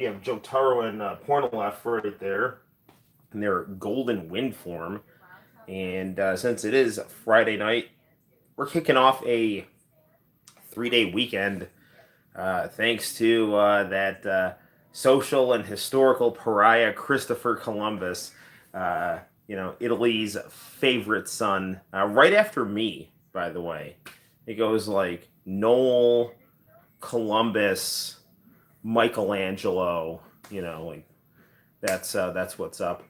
You have Jotaro and Pornolef right there in their golden wind form. And since it is Friday night, we're kicking off a 3-day weekend thanks to that social and historical pariah Christopher Columbus, uh, Italy's favorite son, right after me, by the way. It goes like Noel, Columbus, Michelangelo, like that's what's up.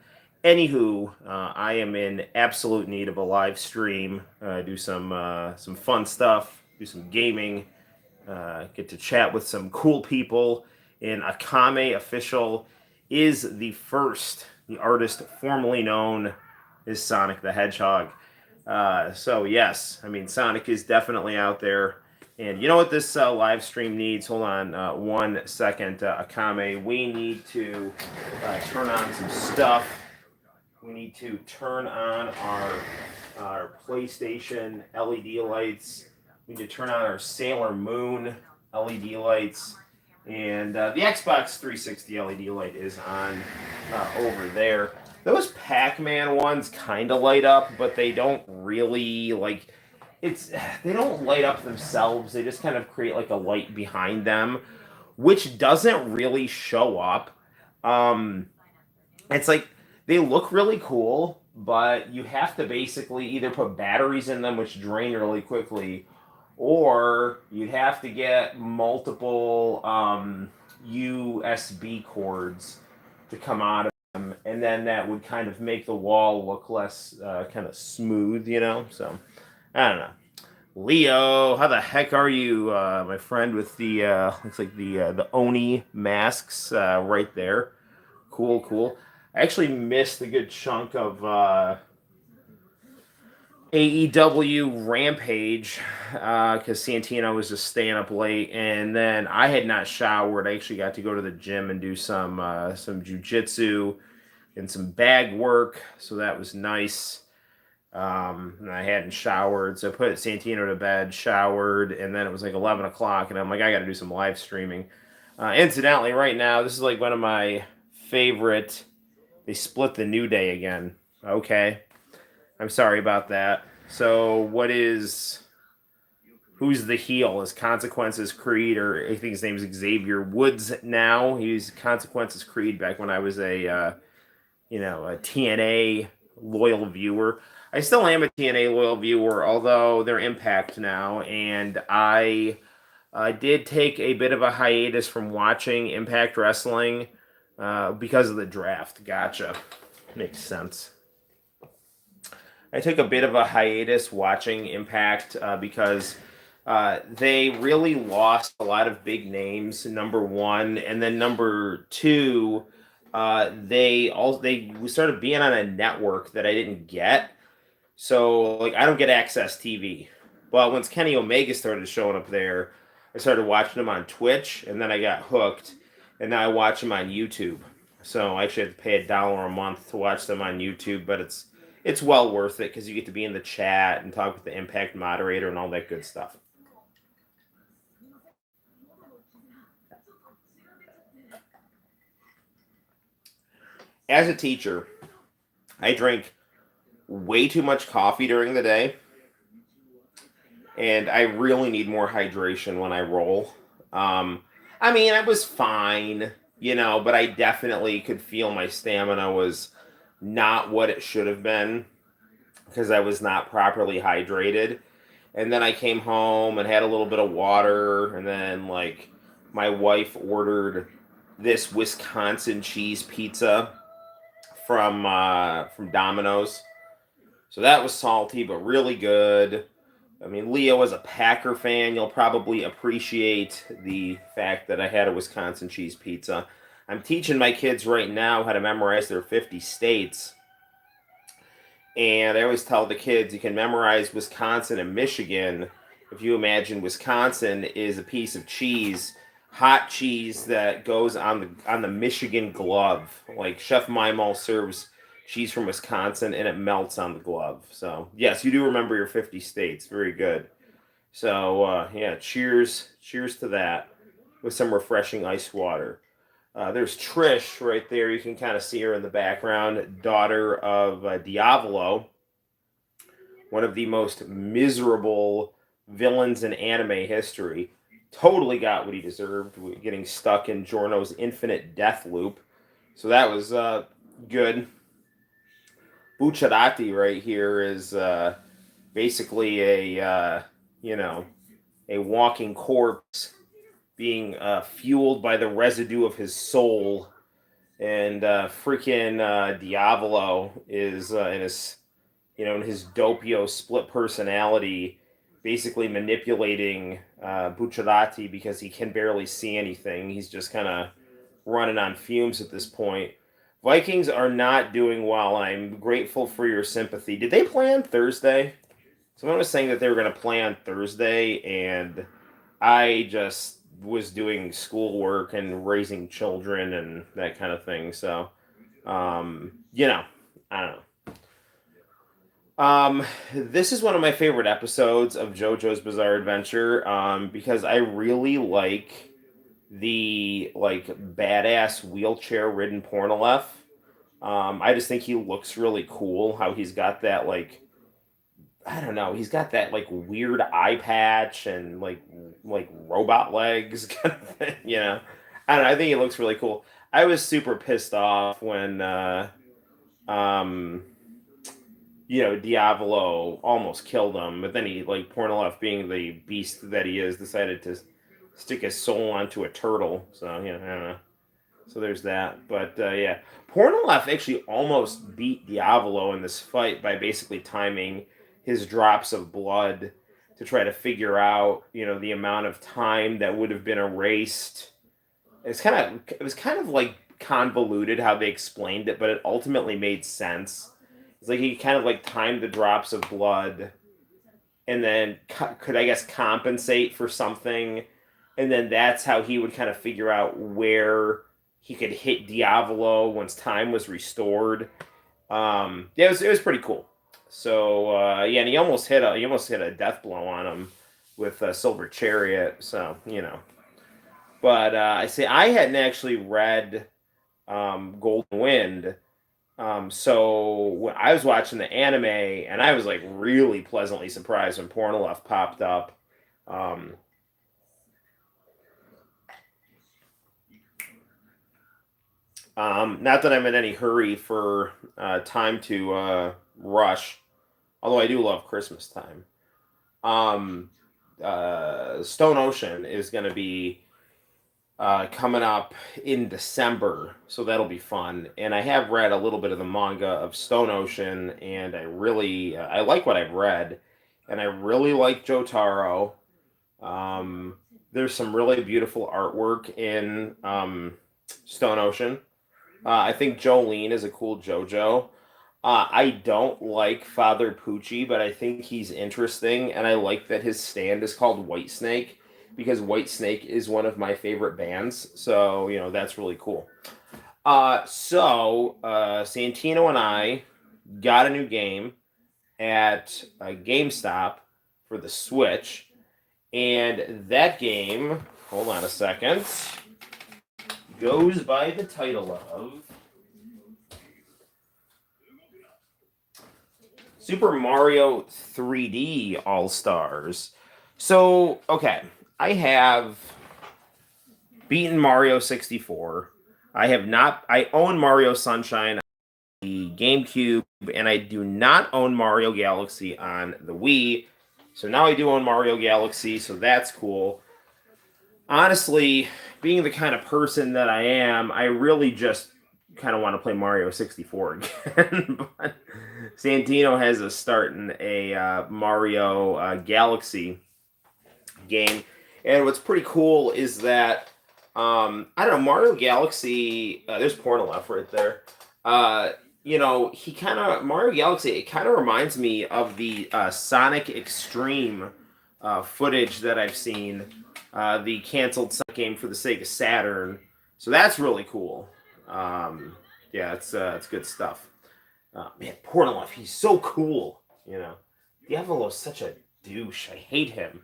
Anywho, I am in absolute need of a live stream. Do some fun stuff. Do some gaming. Get to chat with some cool people. And Akame Official is the artist formerly known as Sonic the Hedgehog. So yes, I mean Sonic is definitely out there. And you know what this live stream needs? Hold on 1 second, Akame. We need to turn on some stuff. We need to turn on our PlayStation LED lights. We need to turn on our Sailor Moon LED lights. And the Xbox 360 LED light is on over there. Those Pac-Man ones kind of light up, but they don't really they don't light up themselves. They just kind of create like a light behind them, which doesn't really show up. Um, it's like they look really cool, but you have to basically either put batteries in them, which drain really quickly, or you'd have to get multiple USB cords to come out of them, and then that would kind of make the wall look less kind of smooth, So I don't know. Leo, how the heck are you, my friend? With the looks like the Oni masks right there. Cool, cool. I actually missed a good chunk of AEW Rampage because Santino was just staying up late, and then I had not showered. I actually got to go to the gym and do some jujitsu and some bag work, so that was nice. And I hadn't showered, so I put Santino to bed, showered, and then it was like 11 o'clock, and I'm like, I got to do some live streaming. Incidentally, right now, this is like one of my favorite. They split the New Day again. Okay. I'm sorry about that. So, who's the heel? Is Consequences Creed, or I think his name is Xavier Woods now. He's Consequences Creed back when I was a TNA loyal viewer. I still am a TNA loyal viewer, although they're Impact now, and I did take a bit of a hiatus from watching Impact Wrestling because of the draft. Gotcha. Makes sense. I took a bit of a hiatus watching Impact because they really lost a lot of big names. Number one, and then number two, they started being on a network that I didn't get. So like I don't get Access TV. But once Kenny Omega started showing up there, I started watching him on Twitch, and then I got hooked, and now I watch him on YouTube. So I actually have to pay $1 a month to watch them on YouTube, but it's well worth it because you get to be in the chat and talk with the Impact moderator and all that good stuff. As a teacher, I drink way too much coffee during the day, and I really need more hydration when I roll. I mean, I was fine, but I definitely could feel my stamina was not what it should have been because I was not properly hydrated. And then I came home and had a little bit of water, and then like my wife ordered this Wisconsin cheese pizza from Domino's. So that was salty but really good. I mean, Leo, as a Packer fan, you'll probably appreciate the fact that I had a Wisconsin cheese pizza. I'm teaching my kids right now how to memorize their 50 states. And I always tell the kids you can memorize Wisconsin and Michigan if you imagine Wisconsin is a piece of cheese, hot cheese that goes on the Michigan glove. Like Chef Maimel serves cheese from Wisconsin and it melts on the glove. So yes, you do remember your 50 states. Very good. So yeah, cheers to that with some refreshing ice water. There's Trish right there. You can kind of see her in the background, daughter of Diavolo, one of the most miserable villains in anime history. Totally got what he deserved, getting stuck in Giorno's infinite death loop. So that was good. Bucciarati right here is basically you know, a walking corpse being fueled by the residue of his soul. And freaking Diavolo is in his, in his Doppio split personality, basically manipulating Bucciarati because he can barely see anything. He's just kind of running on fumes at this point. Vikings are not doing well. I'm grateful for your sympathy. Did they play on Thursday? Someone was saying that they were going to play on Thursday, and I just was doing schoolwork and raising children and that kind of thing. So, I don't know. This is one of my favorite episodes of JoJo's Bizarre Adventure, because I really like the badass wheelchair ridden Pornolef. I just think he looks really cool. How he's got that I don't know, he's got that weird eye patch and robot legs kind of thing. I don't know. I think he looks really cool. I was super pissed off when um Diavolo almost killed him, but then he, Pornolef, being the beast that he is, decided to stick his soul onto a turtle. So, I don't know. So there's that. But, yeah. Pornolef actually almost beat Diavolo in this fight by basically timing his drops of blood to try to figure out, the amount of time that would have been erased. It was kind of convoluted how they explained it, but it ultimately made sense. It's like he kind of timed the drops of blood, and then could, I guess, compensate for something, and then that's how he would kind of figure out where he could hit Diavolo once time was restored. Yeah, it was pretty cool. So yeah, and he almost hit a death blow on him with Silver Chariot. So but I say I hadn't actually read Golden Wind. So when I was watching the anime, and I was really pleasantly surprised when Pornolef popped up. Um, Not that I'm in any hurry for time to rush, although I do love Christmas time. Um, Stone Ocean is going to be coming up in December, so that'll be fun. And I have read a little bit of the manga of Stone Ocean, and I like what I've read, and I really like Jotaro. Um, there's some really beautiful artwork in Stone Ocean. I think Jolene is a cool JoJo. I don't like Father Pucci, but I think he's interesting, and I like that his stand is called White Snake because White Snake is one of my favorite bands. So that's really cool. Santino and I got a new game at GameStop for the Switch, and that game, hold on a second, goes by the title of Super Mario 3D All Stars. So, okay, I have beaten Mario 64. I own Mario Sunshine on the GameCube, and I do not own Mario Galaxy on the Wii. So now I do own Mario Galaxy, so that's cool. Honestly, being the kind of person that I am, I really just kind of want to play Mario 64 again. But Santino has us starting a Mario Galaxy game. And what's pretty cool is that, I don't know, Mario Galaxy, there's Pornolef right there. Mario Galaxy, it kind of reminds me of the Sonic Extreme footage that I've seen, the canceled Sonic game for the Sega Saturn. So that's really cool. Yeah, it's good stuff. Man, Pornolef, he's so cool. Diavolo's such a douche. I hate him.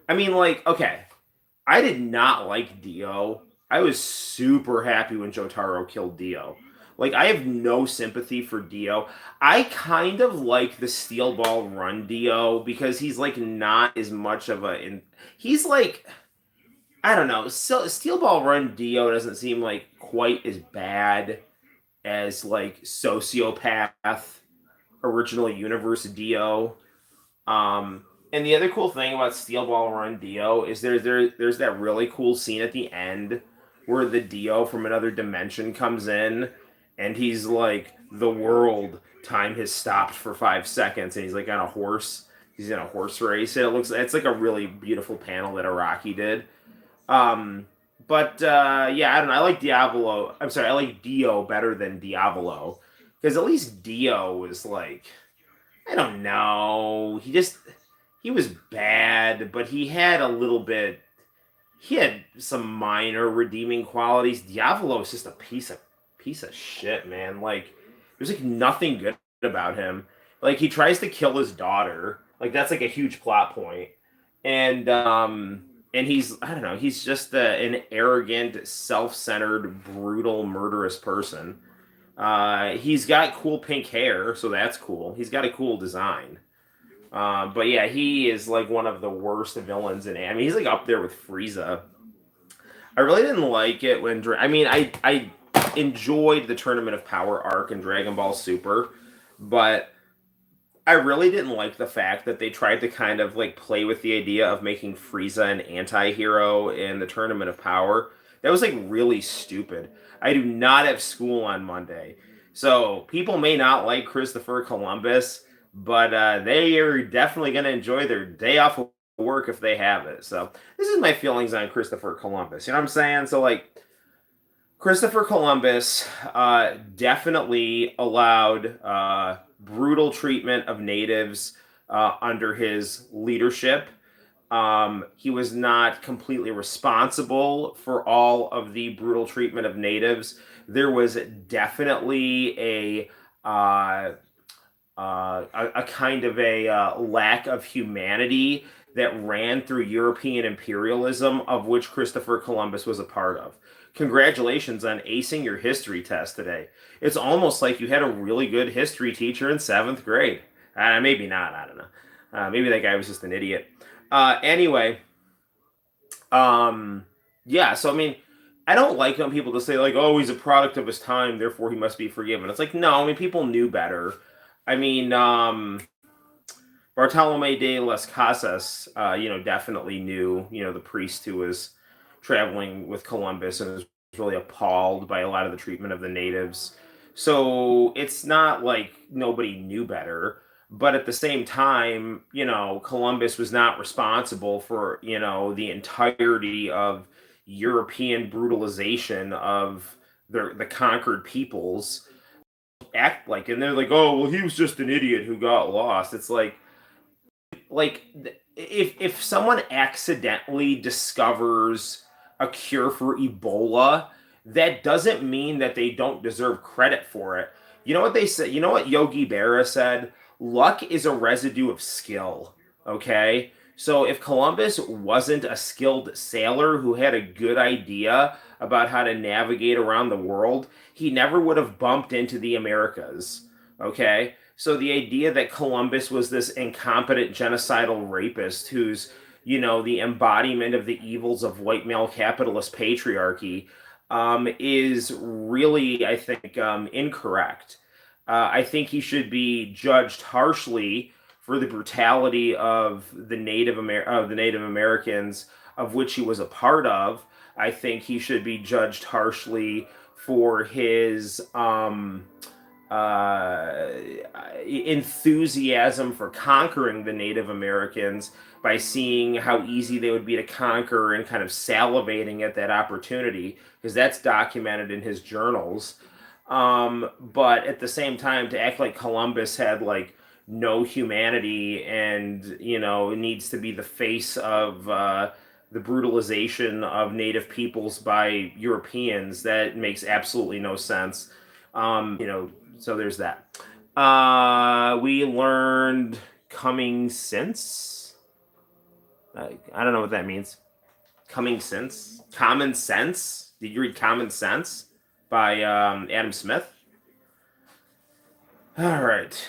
I mean, okay, I did not like Dio. I was super happy when Jotaro killed Dio. Like, I have no sympathy for Dio. I kind of like the Steel Ball Run Dio because he's like not as much of a. He's like, I don't know. Steel Ball Run Dio doesn't seem like quite as bad as like Sociopath Original Universe Dio. Um, and the other cool thing about Steel Ball Run Dio is there's that really cool scene at the end where the Dio from another dimension comes in, and he's like, the world time has stopped for 5 seconds, and he's like on a horse. He's in a horse race. It's like a really beautiful panel that Araki did. Um, but yeah, I don't know. I like Diavolo. I'm sorry, I like Dio better than Diavolo because at least Dio was like, I don't know. He was bad, but he had a little bit. He had some minor redeeming qualities. Diavolo is just a piece of shit, man. Like there's like nothing good about him. Like he tries to kill his daughter. Like that's like a huge plot point. And he's I don't know. He's just an arrogant, self-centered, brutal, murderous person. He's got cool pink hair, so that's cool. He's got a cool design. But yeah, he is like one of the worst villains in. I mean, he's like up there with Frieza. I really didn't like it when. I mean, I enjoyed the Tournament of Power arc in Dragon Ball Super, but I really didn't like the fact that they tried to kind of like play with the idea of making Frieza an anti-hero in the Tournament of Power. That was like really stupid. I do not have school on Monday. So people may not like Christopher Columbus, but they are definitely going to enjoy their day off of work if they have it. So this is my feelings on Christopher Columbus. You know what I'm saying? So like Christopher Columbus definitely allowed brutal treatment of natives under his leadership. He was not completely responsible for all of the brutal treatment of natives. There was definitely a kind of a lack of humanity that ran through European imperialism, of which Christopher Columbus was a part of. Congratulations on acing your history test today. It's almost like you had a really good history teacher in seventh grade. Maybe not, I don't know. Maybe that guy was just an idiot. Anyway, um, yeah, so I mean, I don't like when people just say, like, oh, he's a product of his time, therefore he must be forgiven. It's like, no, I mean, people knew better. I mean, Bartolome de las Casas, definitely knew, the priest who was traveling with Columbus and was really appalled by a lot of the treatment of the natives. So it's not like nobody knew better, but at the same time, Columbus was not responsible for, the entirety of European brutalization of the conquered peoples. Act like, and they're like, oh, well, he was just an idiot who got lost. It's like if someone accidentally discovers a cure for Ebola, that doesn't mean that they don't deserve credit for it. You know what they said? You know what Yogi Berra said? Luck is a residue of skill. Okay? So if Columbus wasn't a skilled sailor who had a good idea about how to navigate around the world, he never would have bumped into the Americas. Okay? So the idea that Columbus was this incompetent genocidal rapist who's, the embodiment of the evils of white male capitalist patriarchy is really, I think, incorrect. I think he should be judged harshly for the brutality of the Native Americans of which he was a part of. I think he should be judged harshly for his uh, enthusiasm for conquering the Native Americans by seeing how easy they would be to conquer and kind of salivating at that opportunity because that's documented in his journals. But at the same time, to act like Columbus had like no humanity and needs to be the face of the brutalization of Native peoples by Europeans, that makes absolutely no sense. So there's that. We learned coming since. I don't know what that means. Coming since? Common sense? Did you read Common Sense by Adam Smith? All right.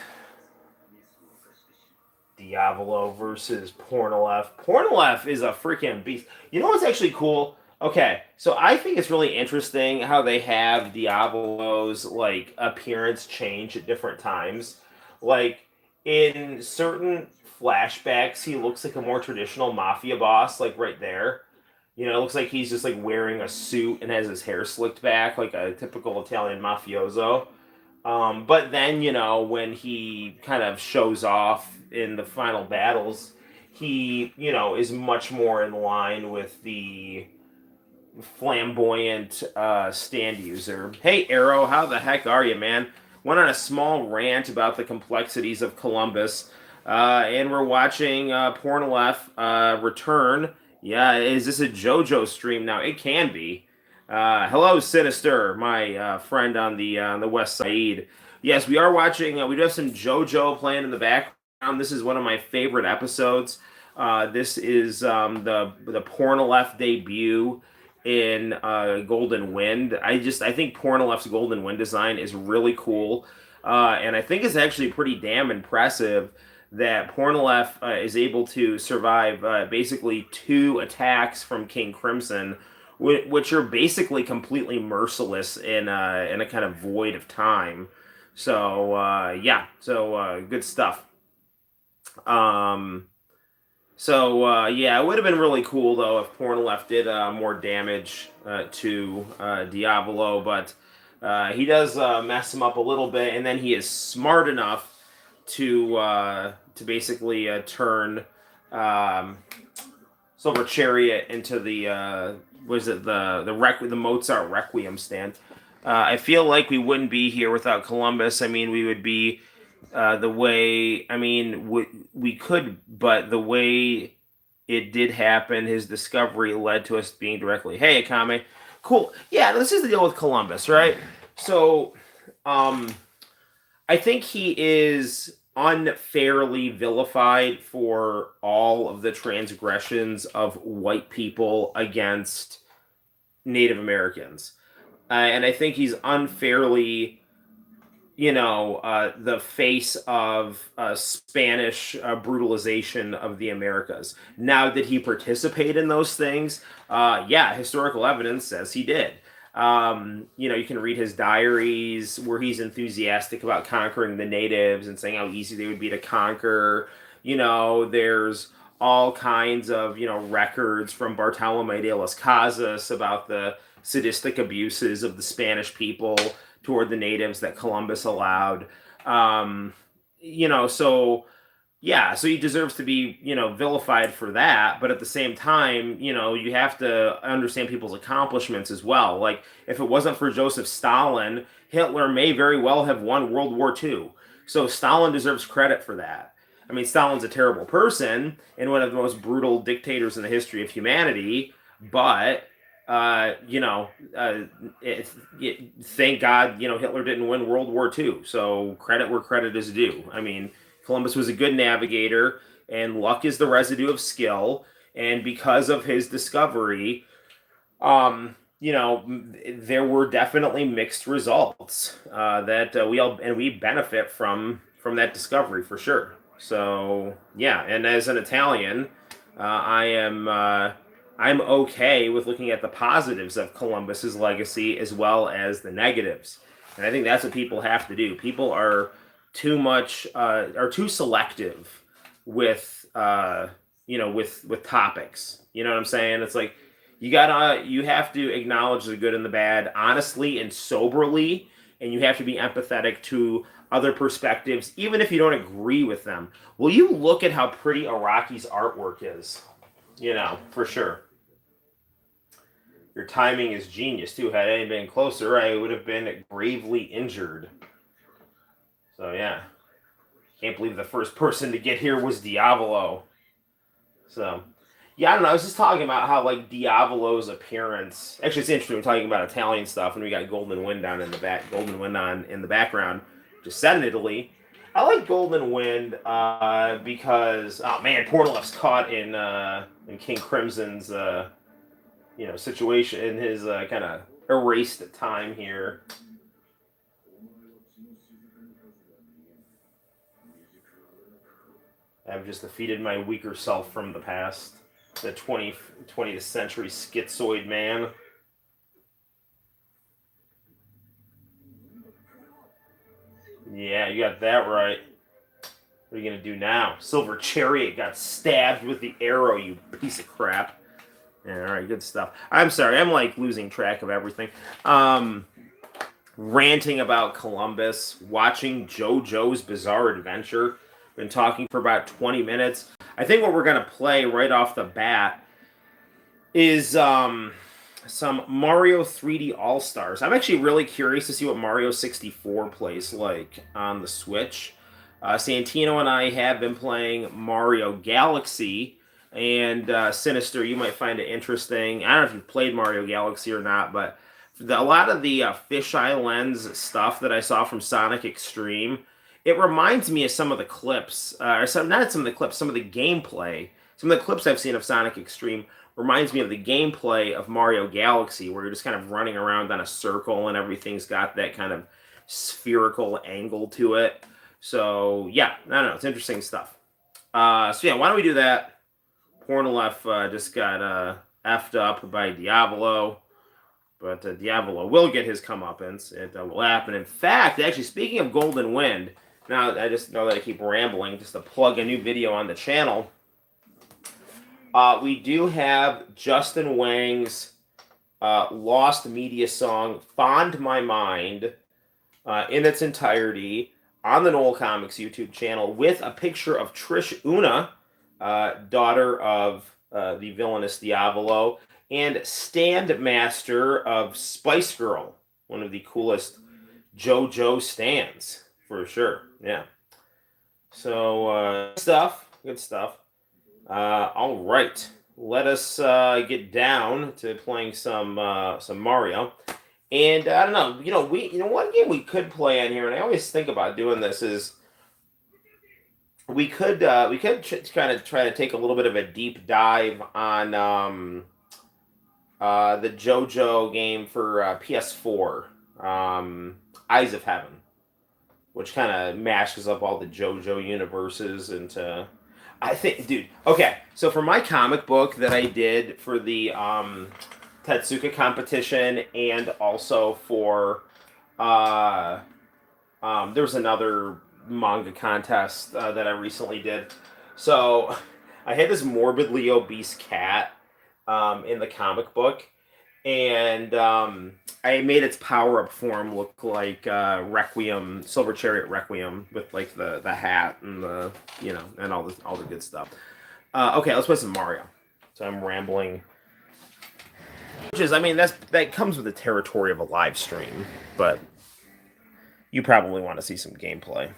Diavolo versus Pornolef. Pornolef is a freaking beast. You know what's actually cool? Okay, so I think it's really interesting how they have Diavolo's like appearance change at different times. Like in certain flashbacks, he looks like a more traditional mafia boss, like right there. You know, it looks like he's just like wearing a suit and has his hair slicked back like a typical Italian mafioso. But then, when he kind of shows off in the final battles, he, is much more in line with the flamboyant stand user. Hey, Arrow, how the heck are you, man? Went on a small rant about the complexities of Columbus, and we're watching Pornolef return. Yeah, is this a JoJo stream now? It can be. Hello, Sinister, my friend on the West Side. Yes, we are watching. We do have some JoJo playing in the background. This is one of my favorite episodes. This is the Pornolef debut in Golden Wind. I think Pornolef's Golden Wind design is really cool, and I think it's actually pretty damn impressive that Pornolef is able to survive basically 2 attacks from King Crimson, which are basically completely merciless in a kind of void of time. So good stuff. Yeah, it would have been really cool though if Pornolef did more damage to Diavolo, but he does mess him up a little bit, and then he is smart enough to basically turn Silver Chariot into the the Mozart Requiem stand. I feel like we wouldn't be here without Columbus. I mean, we would be the way. I mean, we could, but the way it did happen, his discovery led to us being directly. Hey, Akame, cool. Yeah, this is the deal with Columbus, right? So, I think he is unfairly vilified for all of the transgressions of white people against Native Americans. And I think he's unfairly, the face of Spanish brutalization of the Americas. Now, did he participate in those things? Yeah, historical evidence says he did. You can read his diaries where he's enthusiastic about conquering the natives and saying how easy they would be to conquer. There's all kinds of, records from Bartolome de las Casas about the sadistic abuses of the Spanish people toward the natives that Columbus allowed. So he deserves to be, vilified for that. But at the same time, you have to understand people's accomplishments as well. Like, if it wasn't for Joseph Stalin, Hitler may very well have won World War II. So Stalin deserves credit for that. I mean, Stalin's a terrible person and one of the most brutal dictators in the history of humanity. But, thank God, Hitler didn't win World War II. So credit where credit is due. I mean, Columbus was a good navigator, and luck is the residue of skill. And because of his discovery, there were definitely mixed results that we benefit from that discovery for sure. So yeah, and as an Italian, I'm okay with looking at the positives of Columbus's legacy as well as the negatives, and I think that's what people have to do. People are too selective with with topics. You know what I'm saying? It's like you have to acknowledge the good and the bad honestly and soberly, and you have to be empathetic to other perspectives even if you don't agree with them. Will you look at how pretty Araki's artwork is? For sure. Your timing is genius too. Had I been closer, I would have been gravely injured. So yeah, can't believe the first person to get here was Diavolo. So yeah, I don't know. I was just talking about how like Diavolo's appearance. Actually, it's interesting. We're talking about Italian stuff, and we got Golden Wind down in the back. Golden Wind on in the background, just set in Italy. I like Golden Wind because Pornolef's caught in King Crimson's situation in his kind of erase the time here. I've just defeated my weaker self from the past. The 20th century schizoid man. Yeah, you got that right. What are you going to do now? Silver Chariot got stabbed with the arrow, you piece of crap. Yeah, all right, good stuff. I'm sorry, I'm like losing track of everything. Ranting about Columbus, watching JoJo's Bizarre Adventure. Been talking for about 20 minutes. I think what we're going to play right off the bat is some Mario 3D All Stars. I'm actually really curious to see what Mario 64 plays like on the Switch. Santino and I have been playing Mario Galaxy, and Sinister, you might find it interesting. I don't know if you've played Mario Galaxy or not, but a lot of the fisheye lens stuff that I saw from Sonic Extreme, it reminds me of some of the clips, or some, not some of the clips, some of the gameplay. Some of the clips I've seen of Sonic Extreme reminds me of the gameplay of Mario Galaxy, where you're just kind of running around on a circle and everything's got that kind of spherical angle to it. So yeah, I don't know, it's interesting stuff. So yeah, why don't we do that? Pornolef just got effed up by Diablo, but Diablo will get his comeuppance. It will happen. In fact, actually, speaking of Golden Wind, now I just know that I keep rambling, just to plug a new video on the channel. We do have Justin Wang's Lost Media song, Fond My Mind, in its entirety on the Noel ComiX YouTube channel with a picture of Trish Una, daughter of the villainous Diavolo, and Stand Master of Spice Girl, one of the coolest JoJo stands, for sure. Yeah. So, good stuff. All right, let us get down to playing some Mario. And I don't know, one game we could play on here, and I always think about doing this is we could kind of try to take a little bit of a deep dive on the JoJo game for PS4, Eyes of Heaven, which kind of mashes up all the JoJo universes into. I think, dude. Okay, so for my comic book that I did for the Tetsuka competition, and also for there was another manga contest that I recently did. So I had this morbidly obese cat in the comic book, and I made its power up form look like Requiem, Silver Chariot Requiem, with like the hat and the and all the good stuff. Okay, let's play some Mario. So I'm rambling, which is, I mean, that comes with the territory of a live stream, but you probably want to see some gameplay.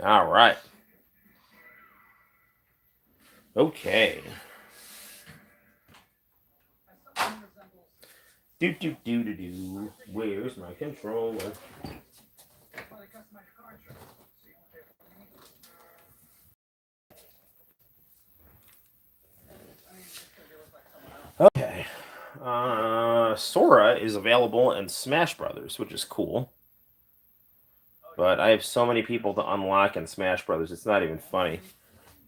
All right. Okay. Do. Where's my controller? Okay. Sora is available in Smash Brothers, which is cool. But I have so many people to unlock in Smash Brothers, it's not even funny.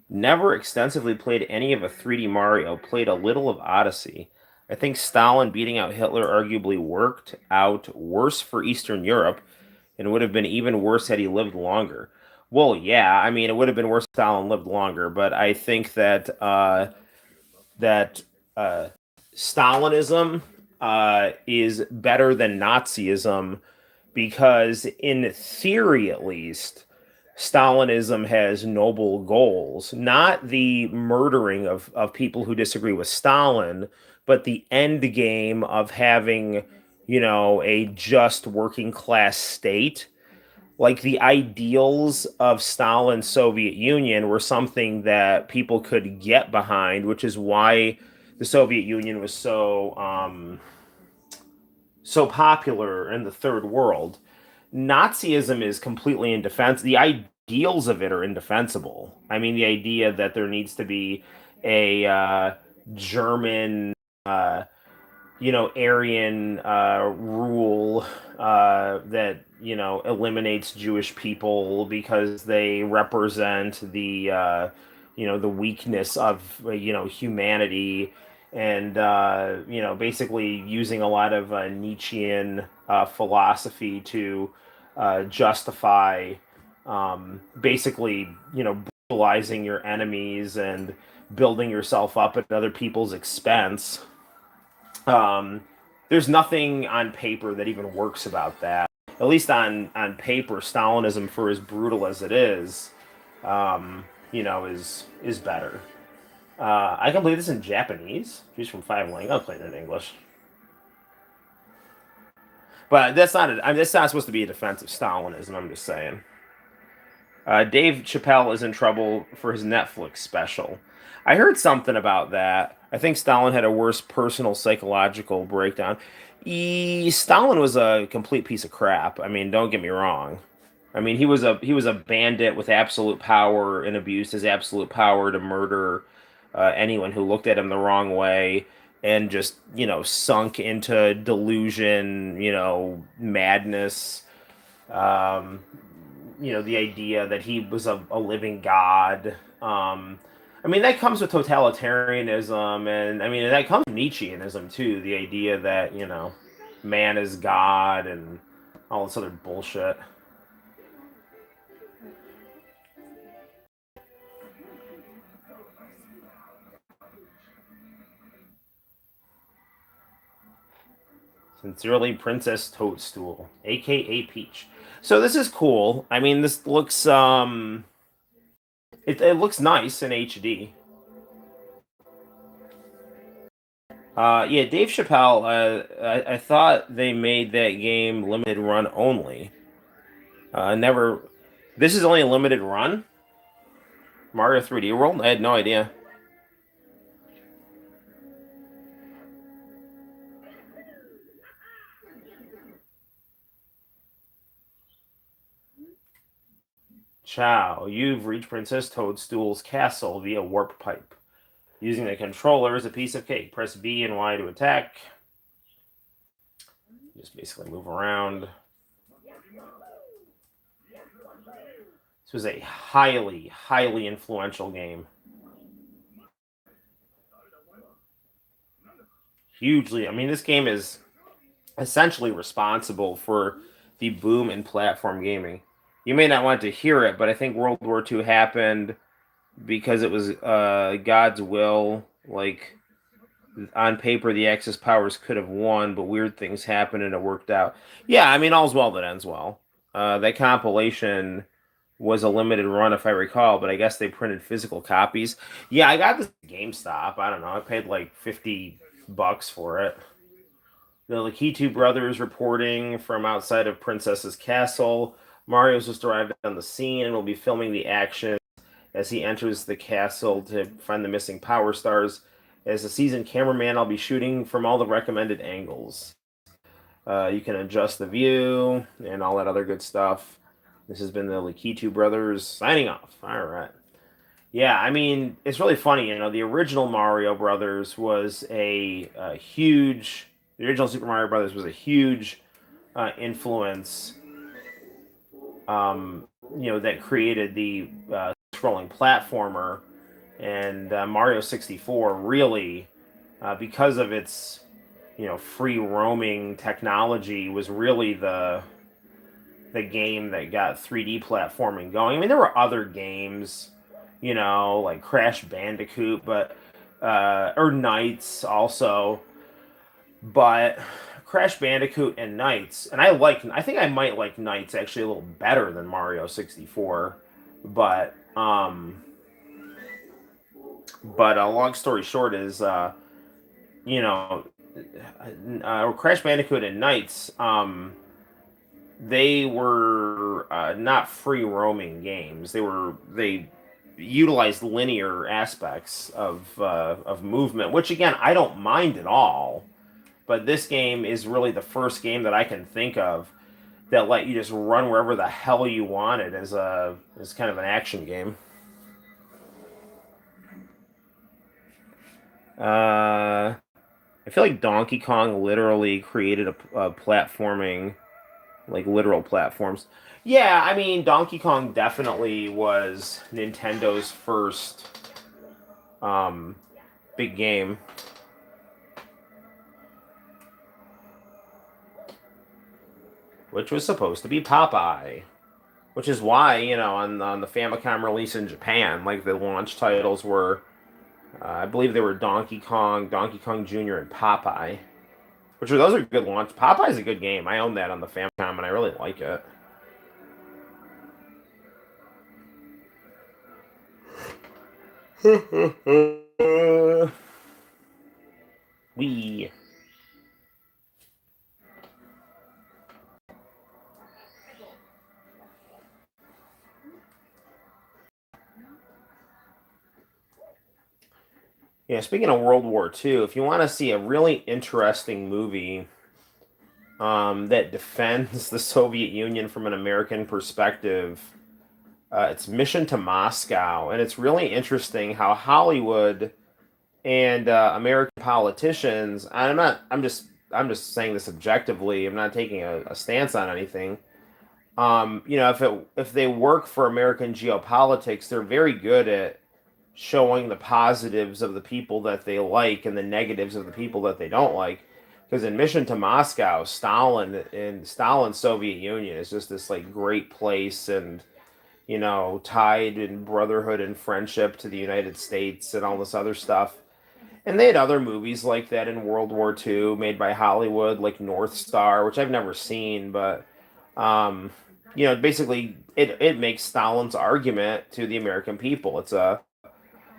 Never extensively played any of a 3D Mario, played a little of Odyssey. I think Stalin beating out Hitler arguably worked out worse for Eastern Europe, and would have been even worse had he lived longer. Well, yeah, I mean, it would have been worse if Stalin lived longer, but I think that Stalinism is better than Nazism because, in theory at least, Stalinism has noble goals, not the murdering of people who disagree with Stalin, but the end game of having, a just working class state. Like, the ideals of Stalin's Soviet Union were something that people could get behind, which is why the Soviet Union was so popular in the third world. Nazism is completely indefensible. The ideals of it are indefensible. I mean, the idea that there needs to be a German, Aryan rule that eliminates Jewish people because they represent the weakness of humanity, and basically using a lot of Nietzschean philosophy to justify basically brutalizing your enemies and building yourself up at other people's expense. um, there's nothing on paper that even works about that. At least on paper, Stalinism, for as brutal as it is, is better. I can play this in Japanese. She's from Five Link. I'll play it in English, but that's not supposed to be a defense of Stalinism. I'm just saying. Dave Chappelle is in trouble for his Netflix special. I heard something about that. I think Stalin had a worse personal psychological breakdown. Stalin was a complete piece of crap. I mean, don't get me wrong. I mean, he was a bandit with absolute power and abused his absolute power to murder anyone who looked at him the wrong way, and just sunk into delusion, madness. Um, the idea that he was a living god. I mean, that comes with totalitarianism, and I mean that comes from Nietzscheanism too. The idea that man is God and all this other bullshit. Sincerely, Princess Toadstool, aka Peach. So this is cool. I mean, this looks it looks nice in HD. Yeah, Dave Chappelle. I thought they made that game limited run only. Never. This is only a limited run. Mario 3D World. I had no idea. Ciao. You've reached Princess Toadstool's castle via warp pipe. Using the controller as a piece of cake. Press B and Y to attack. Just basically move around. This was a highly, highly influential game. Hugely. I mean, this game is essentially responsible for the boom in platform gaming. You may not want to hear it, but I think World War II happened because it was God's will. Like, on paper, the Axis powers could have won, but weird things happened and it worked out. Yeah, I mean, all's well that ends well. That compilation was a limited run, if I recall, but I guess they printed physical copies. Yeah, I got this at GameStop. I don't know. I paid like $50 for it. The Lakitu brothers reporting from outside of Princess's castle. Mario's just arrived on the scene and will be filming the action as he enters the castle to find the missing power stars. As a seasoned cameraman, I'll be shooting from all the recommended angles. You can adjust the view and all that other good stuff. This has been the Lakitu brothers signing off. All right. Yeah, I mean, it's really funny. The original Mario Brothers was a huge. The original Super Mario Brothers was a huge influence. That created the scrolling platformer, and Mario 64 really, because of its free roaming technology, was really the game that got 3D platforming going. I mean, there were other games, like Crash Bandicoot, but or Knights also, but Crash Bandicoot and Knights, and I think I might like Knights actually a little better than Mario 64, but long story short is you know Crash Bandicoot and Knights, they were not free roaming games. They utilized linear aspects of movement, which again I don't mind at all. But this game is really the first game that I can think of that let you just run wherever the hell you wanted as kind of an action game. Uh, I feel like Donkey Kong literally created a platforming, like literal platforms. Yeah, I mean Donkey Kong definitely was Nintendo's first um, big game, which was supposed to be Popeye. Which is why, on the Famicom release in Japan, like the launch titles were, I believe they were Donkey Kong Jr., and Popeye. Which are those are good launch. Popeye's a good game. I own that on the Famicom, and I really like it. We. Yeah, speaking of World War II, if you want to see a really interesting movie that defends the Soviet Union from an American perspective, it's Mission to Moscow, and it's really interesting how Hollywood and American politicians. I'm just saying this objectively. I'm not taking a stance on anything. If they work for American geopolitics, they're very good at showing the positives of the people that they like and the negatives of the people that they don't like. Because in Mission to Moscow, Stalin's Soviet Union is just this like great place, and tied in brotherhood and friendship to the United States and all this other stuff. And they had other movies like that in World War II made by Hollywood, like North Star, which I've never seen, but um, basically it makes Stalin's argument to the American people. It's a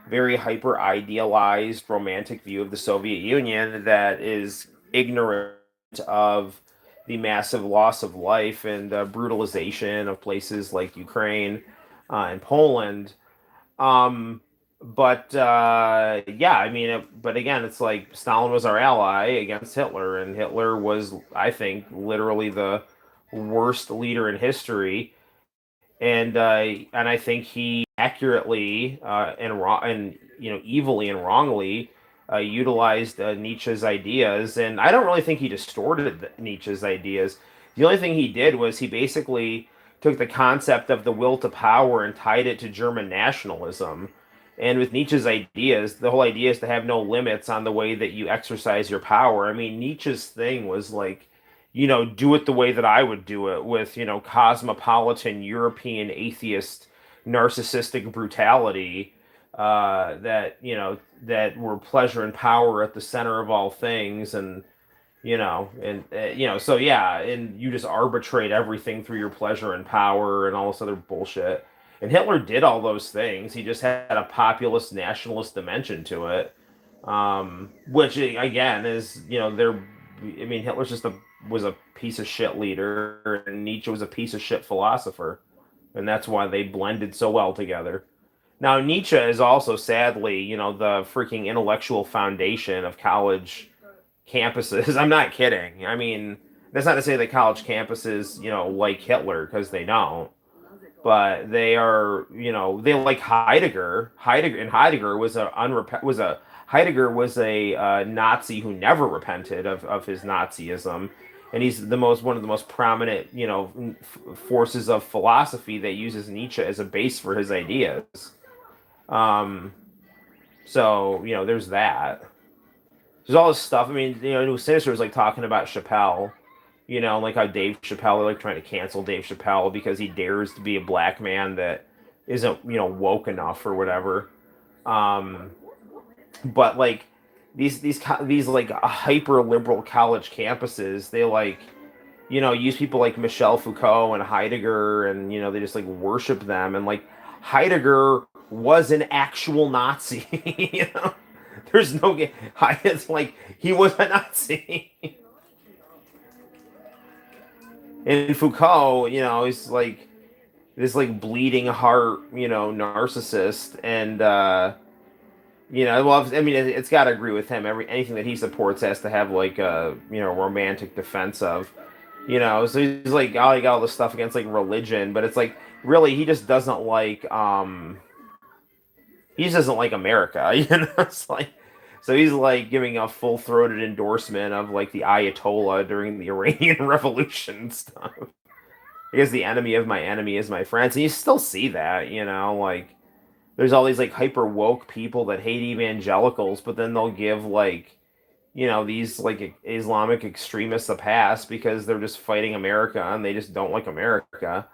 very hyper idealized romantic view of the Soviet Union that is ignorant of the massive loss of life and brutalization of places like Ukraine and Poland. Um, but yeah, I mean, but again, it's like Stalin was our ally against Hitler, and Hitler was, I think, literally the worst leader in history, and I think he accurately and wrong and evilly and wrongly utilized Nietzsche's ideas, and I don't really think he distorted Nietzsche's ideas. The only thing he did was he basically took the concept of the will to power and tied it to German nationalism. And with Nietzsche's ideas, the whole idea is to have no limits on the way that you exercise your power. I mean, Nietzsche's thing was like, do it the way that I would do it with, cosmopolitan European atheist narcissistic brutality that were pleasure and power at the center of all things, so yeah, and you just arbitrate everything through your pleasure and power and all this other bullshit. And Hitler did all those things. He just had a populist nationalist dimension to it, which again is they're. I mean, Hitler's just was a piece of shit leader, and Nietzsche was a piece of shit philosopher, and that's why they blended so well together. Now, Nietzsche is also sadly, the freaking intellectual foundation of college campuses. I'm not kidding. I mean, that's not to say that college campuses, like Hitler, because they don't. But they are, they like Heidegger. Heidegger was Heidegger was a Nazi who never repented of his Nazism, and he's one of the most prominent, forces of philosophy that uses Nietzsche as a base for his ideas. Um, so there's that. There's all this stuff. I mean, it was Sinister was like talking about Chappelle, like how Dave Chappelle, they're like trying to cancel Dave Chappelle because he dares to be a black man that isn't, woke enough or whatever. Um, but like these like hyper liberal college campuses, they like, use people like Michel Foucault and Heidegger, and they just like worship them, and like Heidegger was an actual Nazi. There's no, it's like he was a Nazi. And Foucault, he's like this like bleeding heart, narcissist, and well, I mean, it's got to agree with him. Anything that he supports has to have like a romantic defense of, So he's like, oh, he got all this stuff against like religion, but it's like really he just doesn't like he just doesn't like America, It's like So he's like giving a full-throated endorsement of like the Ayatollah during the Iranian Revolution and stuff. I guess the enemy of my enemy is my friend. And you still see that, like there's all these like hyper woke people that hate evangelicals, but then they'll give like these like Islamic extremists a pass because they're just fighting America and they just don't like America.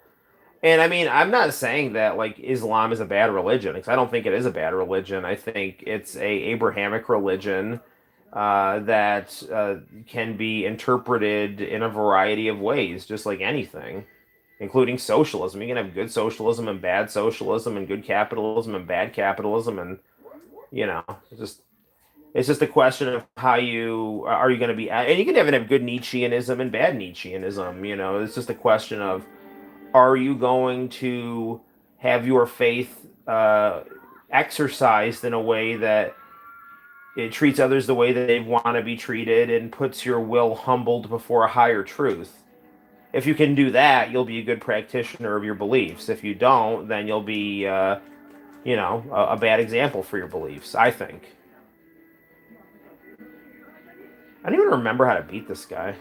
And I mean, I'm not saying that like Islam is a bad religion because I don't think it is a bad religion. I think it's a Abrahamic religion that can be interpreted in a variety of ways, just like anything, including socialism. You can have good socialism and good capitalism and bad capitalism, and you know, it's just it's just a question of how you are you going to be, and you can even have good Nietzscheanism and bad Nietzscheanism. It's just a question of are you going to have your faith exercised in a way that it treats others the way that they want to be treated and puts your will humbled before a higher truth. If you can do that, you'll be a good practitioner of your beliefs. If you don't, then you'll be, a bad example for your beliefs, I think. I don't even remember how to beat this guy.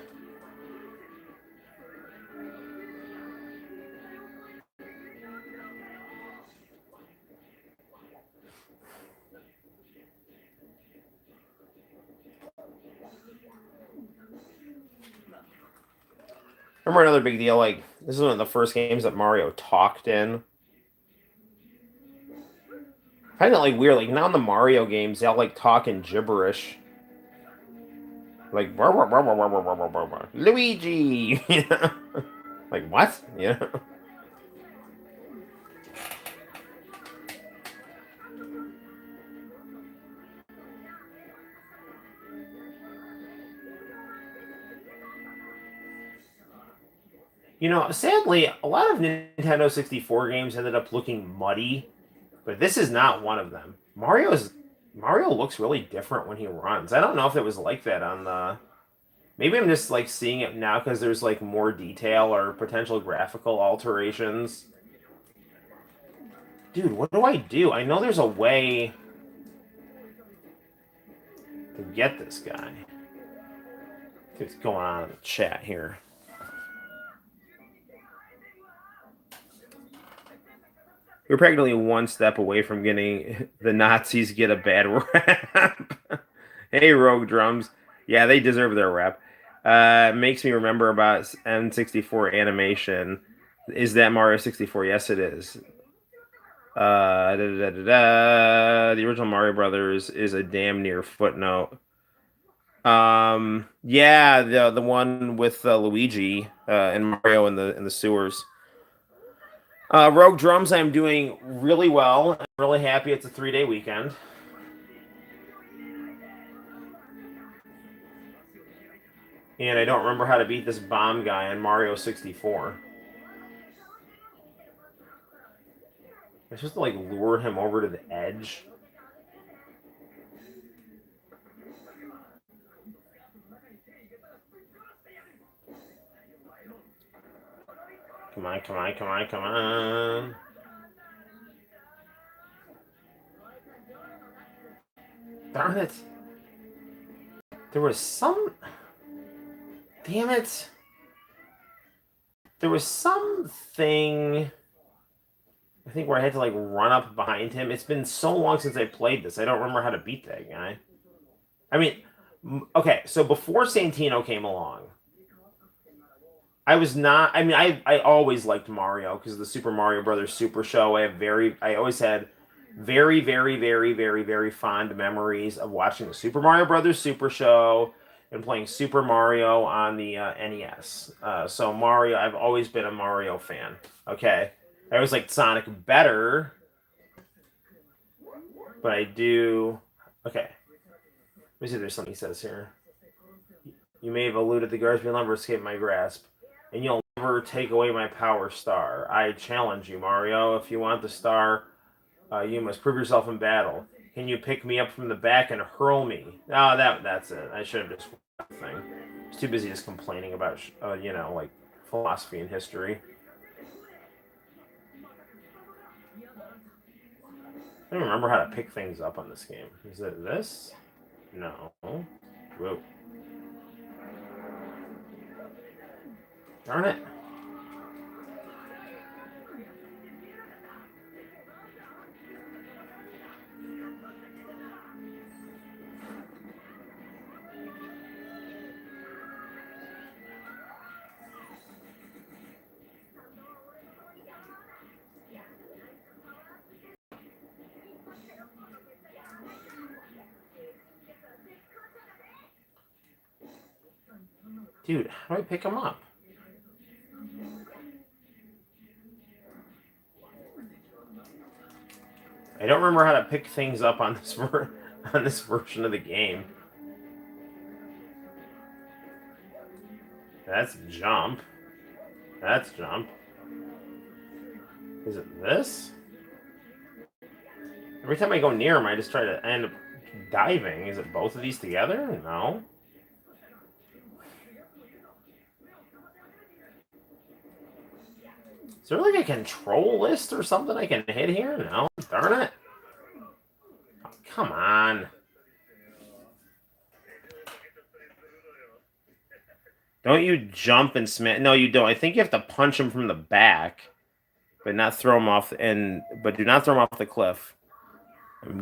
Remember another big deal? Like, this is one of the first games that Mario talked in. Kind of like weird. Like, now in the Mario games, they all like talking gibberish. Like, Luigi! Like, what? Sadly, a lot of Nintendo 64 games ended up looking muddy, but this is not one of them. Mario looks really different when he runs. I don't know if it was like that on the. Maybe I'm just like seeing it now because there's like more detail or potential graphical alterations. Dude, what do I do? I know there's a way to get this guy. What's going on in the chat here? We're practically one step away from getting the Nazis get a bad rap. Hey, Rogue Drums. Yeah, they deserve their rap. Makes me remember about N64 animation. Is that Mario 64? Yes, it is. The original Mario Brothers is a damn near footnote. Yeah, the one with Luigi and Mario in the sewers. Rogue Drums, I'm doing really well. I'm really happy it's a 3-day weekend. And I don't remember how to beat this bomb guy in Mario 64. I'm supposed to like lure him over to the edge. Come on, come on, come on, come on. Darn it. There was some. Damn it. There was something. I think where I had to like run up behind him. It's been so long since I played this. I don't remember how to beat that guy. I mean, okay, so before Santino came along, I was not. I mean, I always liked Mario because of the Super Mario Brothers Super Show. I always had very, very, very, very, very fond memories of watching the Super Mario Brothers Super Show and playing Super Mario on the NES. So Mario, I've always been a Mario fan. Okay, I always liked Sonic better, but I do. Okay, let me see if there's something he says here. You may have eluded the guards, but you'll never escape my grasp. And you'll never take away my power star. I challenge you, Mario. If you want the star, you must prove yourself in battle. Can you pick me up from the back and hurl me? Oh, that's it. I should have just thing. I was too busy just complaining about, like philosophy and history. I don't remember how to pick things up on this game. Is it this? No. Whoa. Darn it. Dude, how do I pick him up? I don't remember how to pick things up on this on this version of the game. That's jump. That's jump. Is it this? Every time I go near him, I just try to end up diving. Is it both of these together? No. Is there like a control list or something I can hit here? No. Darn it. Oh, come on. Don't you jump and smash? No, you don't. I think you have to punch him from the back, but not throw him off. But do not throw him off the cliff.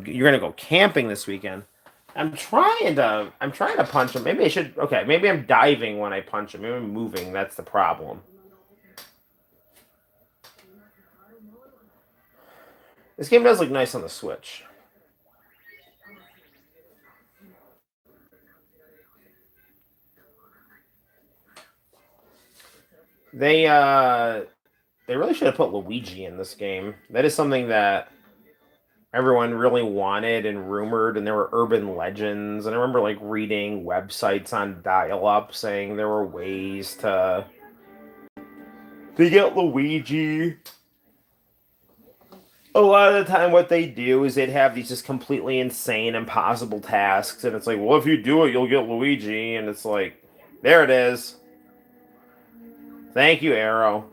You're gonna go camping this weekend. I'm trying to punch him. Maybe I should. Okay, maybe I'm diving when I punch him. Maybe I'm moving. That's the problem. This game does look nice on the Switch. They really should have put Luigi in this game. That is something that everyone really wanted and rumored, and there were urban legends. And I remember like reading websites on dial-up saying there were ways to get Luigi. A lot of the time, what they do is they'd have these just completely insane, impossible tasks, and it's like, well, if you do it, you'll get Luigi, and it's like, there it is. Thank you, Arrow.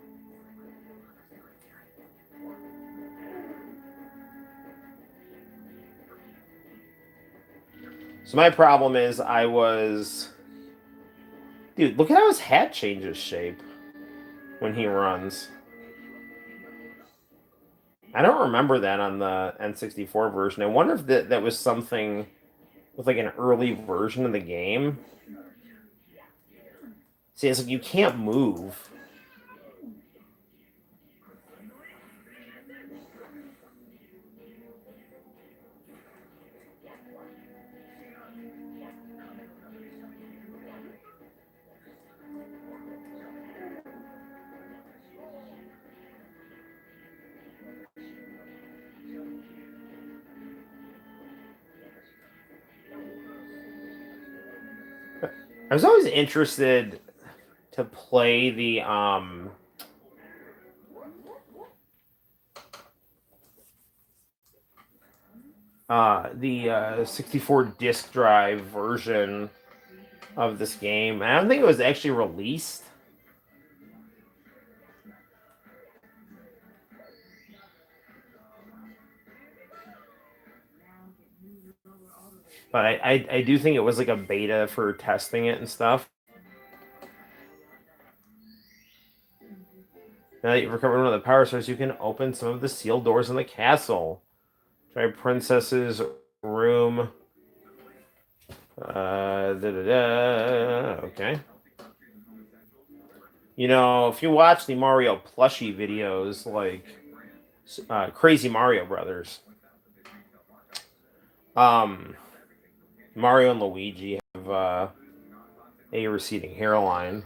So my problem is dude, look at how his hat changes shape when he runs. I don't remember that on the N64 version. I wonder if that was something with like an early version of the game. See, it's like you can't move. I was always interested to play the 64 disc drive version of this game. I don't think it was actually released. But I do think it was like a beta for testing it and stuff. Now that you've recovered one of the power sources, you can open some of the sealed doors in the castle. Try Princess's room. Okay. You know, if you watch the Mario plushie videos, like Crazy Mario Brothers, Mario and Luigi have a receding hairline,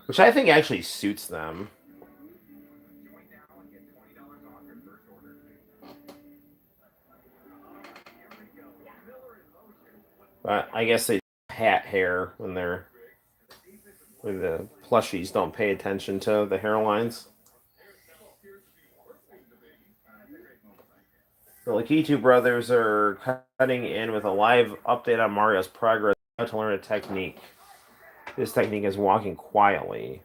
which I think actually suits them. But I guess they hat hair when the plushies don't pay attention to the hairlines. The Lakitu brothers are cutting in with a live update on Mario's progress to learn a technique. This technique is walking quietly.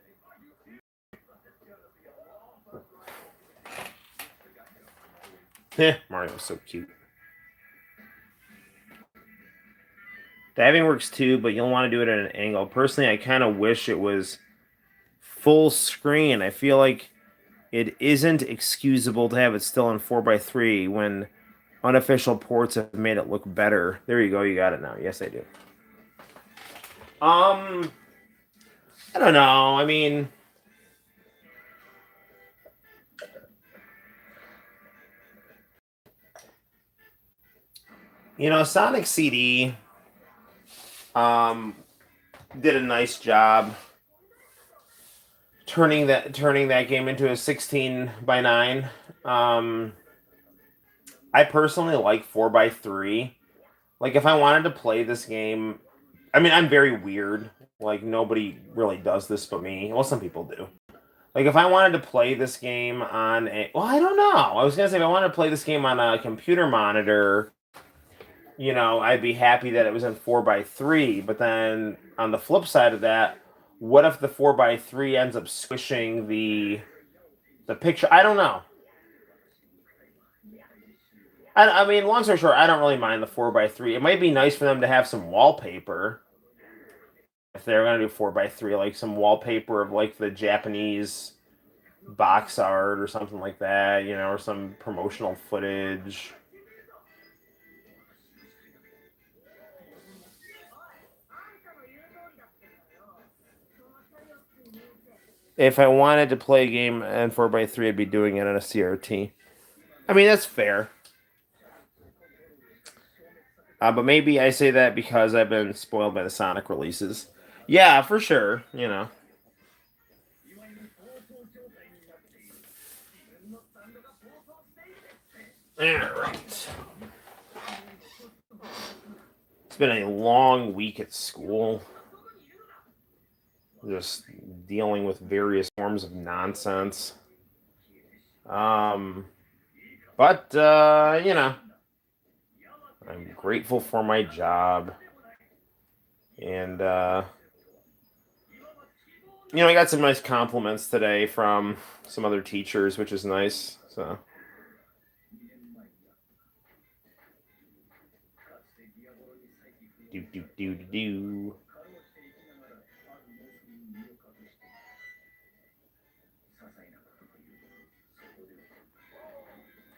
Mario's so cute. Diving works too, but you'll want to do it at an angle. Personally, I kind of wish it was full screen. I feel like it isn't excusable to have it still in 4:3 when unofficial ports have made it look better. There you go, you got it now. Yes, I do. Um, I don't know. I mean, Sonic CD um did a nice job turning that game into a 16:9. Um, I personally like 4:3. Like if I wanted to play this game, I mean, I'm very weird. Like nobody really does this but me. Well, some people do. Like if I wanted to play this game on I don't know. I was gonna say if I wanted to play this game on a computer monitor, I'd be happy that it was in 4:3. But then on the flip side of that, what if the 4:3 ends up squishing the picture? I don't know. I mean, long story short, I don't really mind the 4:3. It might be nice for them to have some wallpaper if they're gonna do 4:3, like some wallpaper of like the Japanese box art or something like that, or some promotional footage. If I wanted to play a game in 4:3, I'd be doing it on a CRT. I mean, that's fair. But maybe I say that because I've been spoiled by the Sonic releases. Yeah, for sure. All right. It's been a long week at school. Just dealing with various forms of nonsense. Um, but I'm grateful for my job. And I got some nice compliments today from some other teachers, which is nice. So do.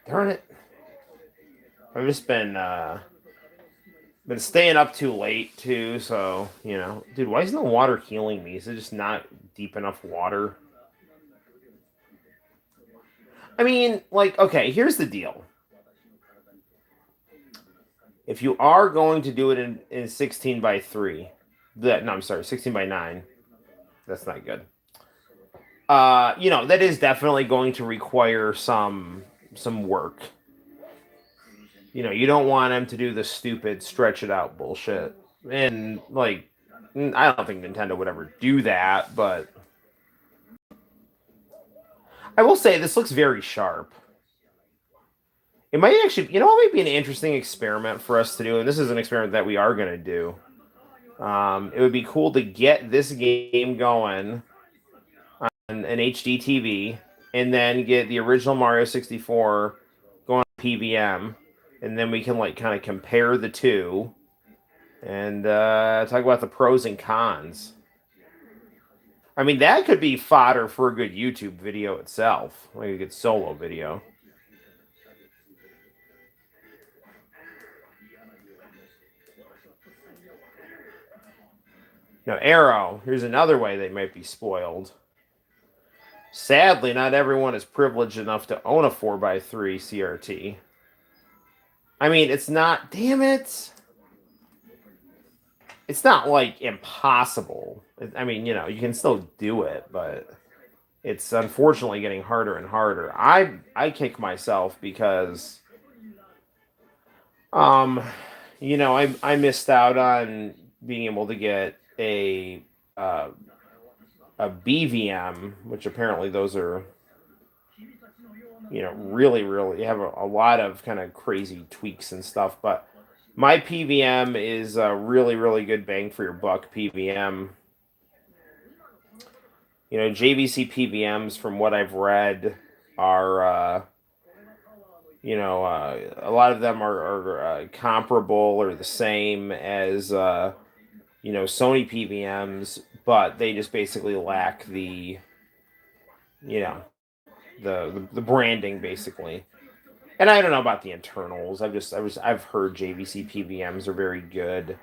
Darn it. I've just been staying up too late too, so dude, why isn't the water healing me? Is it just not deep enough water? I mean, like, okay, here's the deal. If you are going to do it in 16:3, no, I'm sorry, 16:9, that's not good. That is definitely going to require some work. You don't want them to do the stupid stretch it out bullshit. And like I don't think Nintendo would ever do that, but I will say this looks very sharp. It might actually, it might be an interesting experiment for us to do, and this is an experiment that we are going to do. It would be cool to get this game going on an HD TV, and then get the original Mario 64 going on PVM, and then we can like kind of compare the two and talk about the pros and cons. I mean, that could be fodder for a good YouTube video itself, like a good solo video. Now, Arrow, here's another way they might be spoiled. Sadly, not everyone is privileged enough to own a 4:3 CRT. I mean, it's not, damn it. It's not like impossible. I mean, you can still do it, but it's unfortunately getting harder and harder. I kick myself because I missed out on being able to get a BVM, which apparently those are really really have a lot of kind of crazy tweaks and stuff. But my PVM is a really really good bang for your buck PVM. JVC PVMs, from what I've read, are A lot of them are comparable or the same as Sony PVMs, but they just basically lack you know the branding basically. And I don't know about the internals. I've heard JVC PVMs are very good.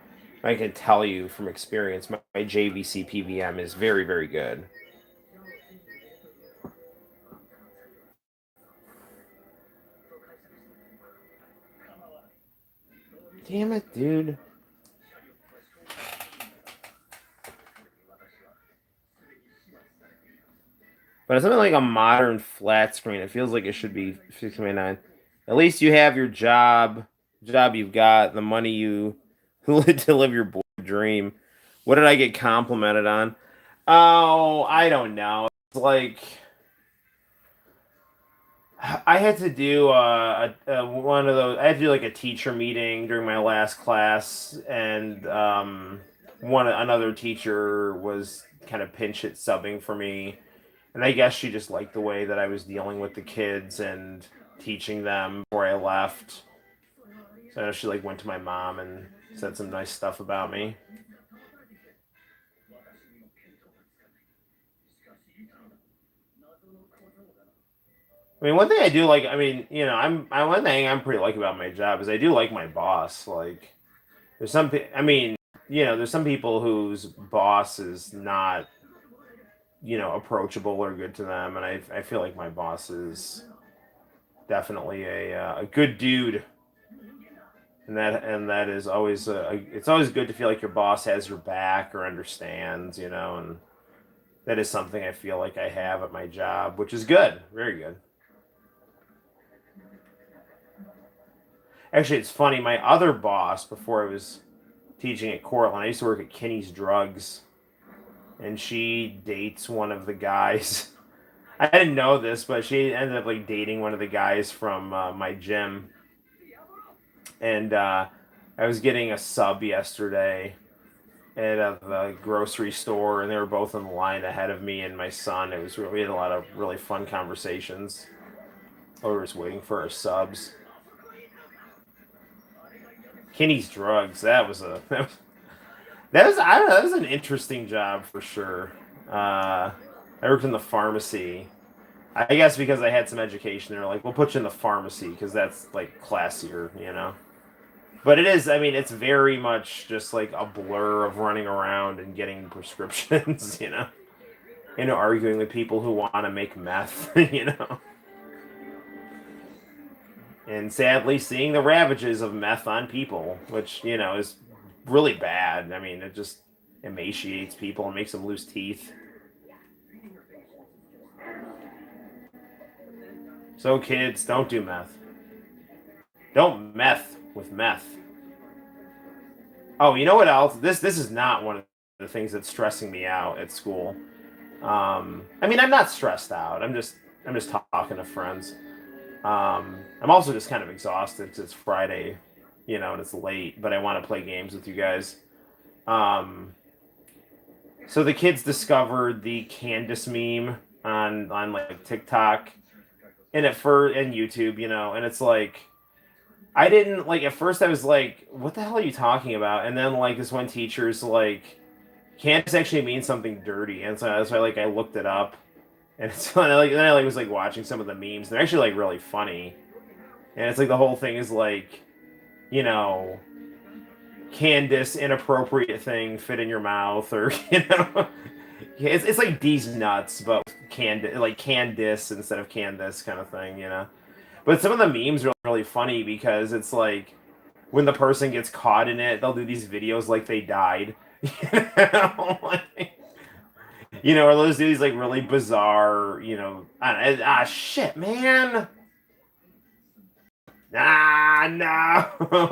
I can tell you from experience, my JVC PVM is very, very good. Damn it, dude. But it's something like a modern flat screen. It feels like it should be 699. At least you have your job you've got, the money you to live your boy dream. What did I get complimented on? Oh, I don't know. It's like I had to do one of those. I had to do like a teacher meeting during my last class, and one another teacher was kind of pinch hit subbing for me, and I guess she just liked the way that I was dealing with the kids and teaching them before I left. So I know she like went to my mom and said some nice stuff about me. I mean, one thing I do like, I mean, one thing I'm pretty like about my job is I do like my boss. Like, I mean, there's some people whose boss is not, approachable or good to them, and I feel like my boss is definitely a good dude, and that is always it's always good to feel like your boss has your back or understands, and that is something I feel like I have at my job, which is good, very good. Actually, it's funny. My other boss, before I was teaching at Cortland, I used to work at Kinney's Drugs, and she dates one of the guys. I didn't know this, but she ended up like dating one of the guys from my gym, and I was getting a sub yesterday at the grocery store, and they were both in the line ahead of me and my son. We had a lot of really fun conversations. I was waiting for our subs. Kinney's Drugs. That was I don't know. That was an interesting job for sure. I worked in the pharmacy. I guess because I had some education, they're like, "We'll put you in the pharmacy because that's like classier." But it is. I mean, it's very much just like a blur of running around and getting prescriptions. Arguing with people who want to make meth. And sadly seeing the ravages of meth on people, which is really bad. I mean, it just emaciates people and makes them lose teeth. So kids, don't do meth. Don't meth with meth. Oh, you know what else? This is not one of the things that's stressing me out at school. I mean, I'm not stressed out. I'm just talking to friends. I'm also just kind of exhausted because it's Friday, and it's late, but I want to play games with you guys. Um, so the kids discovered the Candace meme on like TikTok and YouTube, and it's like I didn't like at first I was like, what the hell are you talking about? And then like this one teacher's like, Candace actually means something dirty, and so that's why like I looked it up, and so then I like was like watching some of the memes. They're actually like really funny, and it's like the whole thing is like, you know, Candace inappropriate thing fit in your mouth, or it's like D's nuts, but Candace like Candice instead of Candace kind of thing. But some of the memes are really funny because it's like when the person gets caught in it, they'll do these videos like they died. Like, or those do these like really bizarre, shit, man. Ah, no.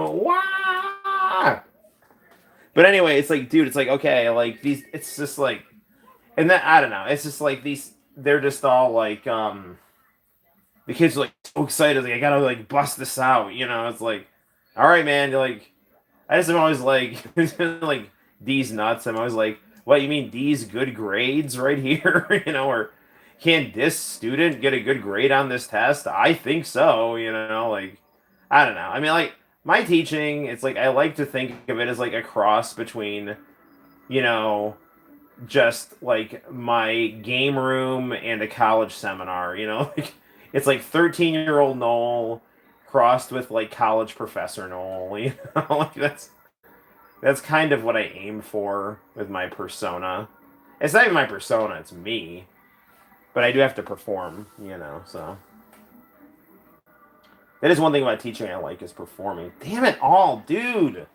Why? But anyway, it's like, dude, it's like, okay, like these, it's just like, and that, I don't know, it's just like they're just all like, the kids are like so excited, like, I gotta like bust this out, it's like, all right, man, you're like, I just am always like, like, D's nuts. I'm always like, what, you mean D's good grades right here? Or can this student get a good grade on this test? I think so, like I don't know. I mean, like my teaching, it's like I like to think of it as like a cross between, you know, just like my game room and a college seminar, like it's like 13-year-old Noel crossed with like college professor Noel, like that's kind of what I aim for with my persona. It's not even my persona, it's me. But I do have to perform, so that is one thing about teaching I like is performing. Damn it all, dude.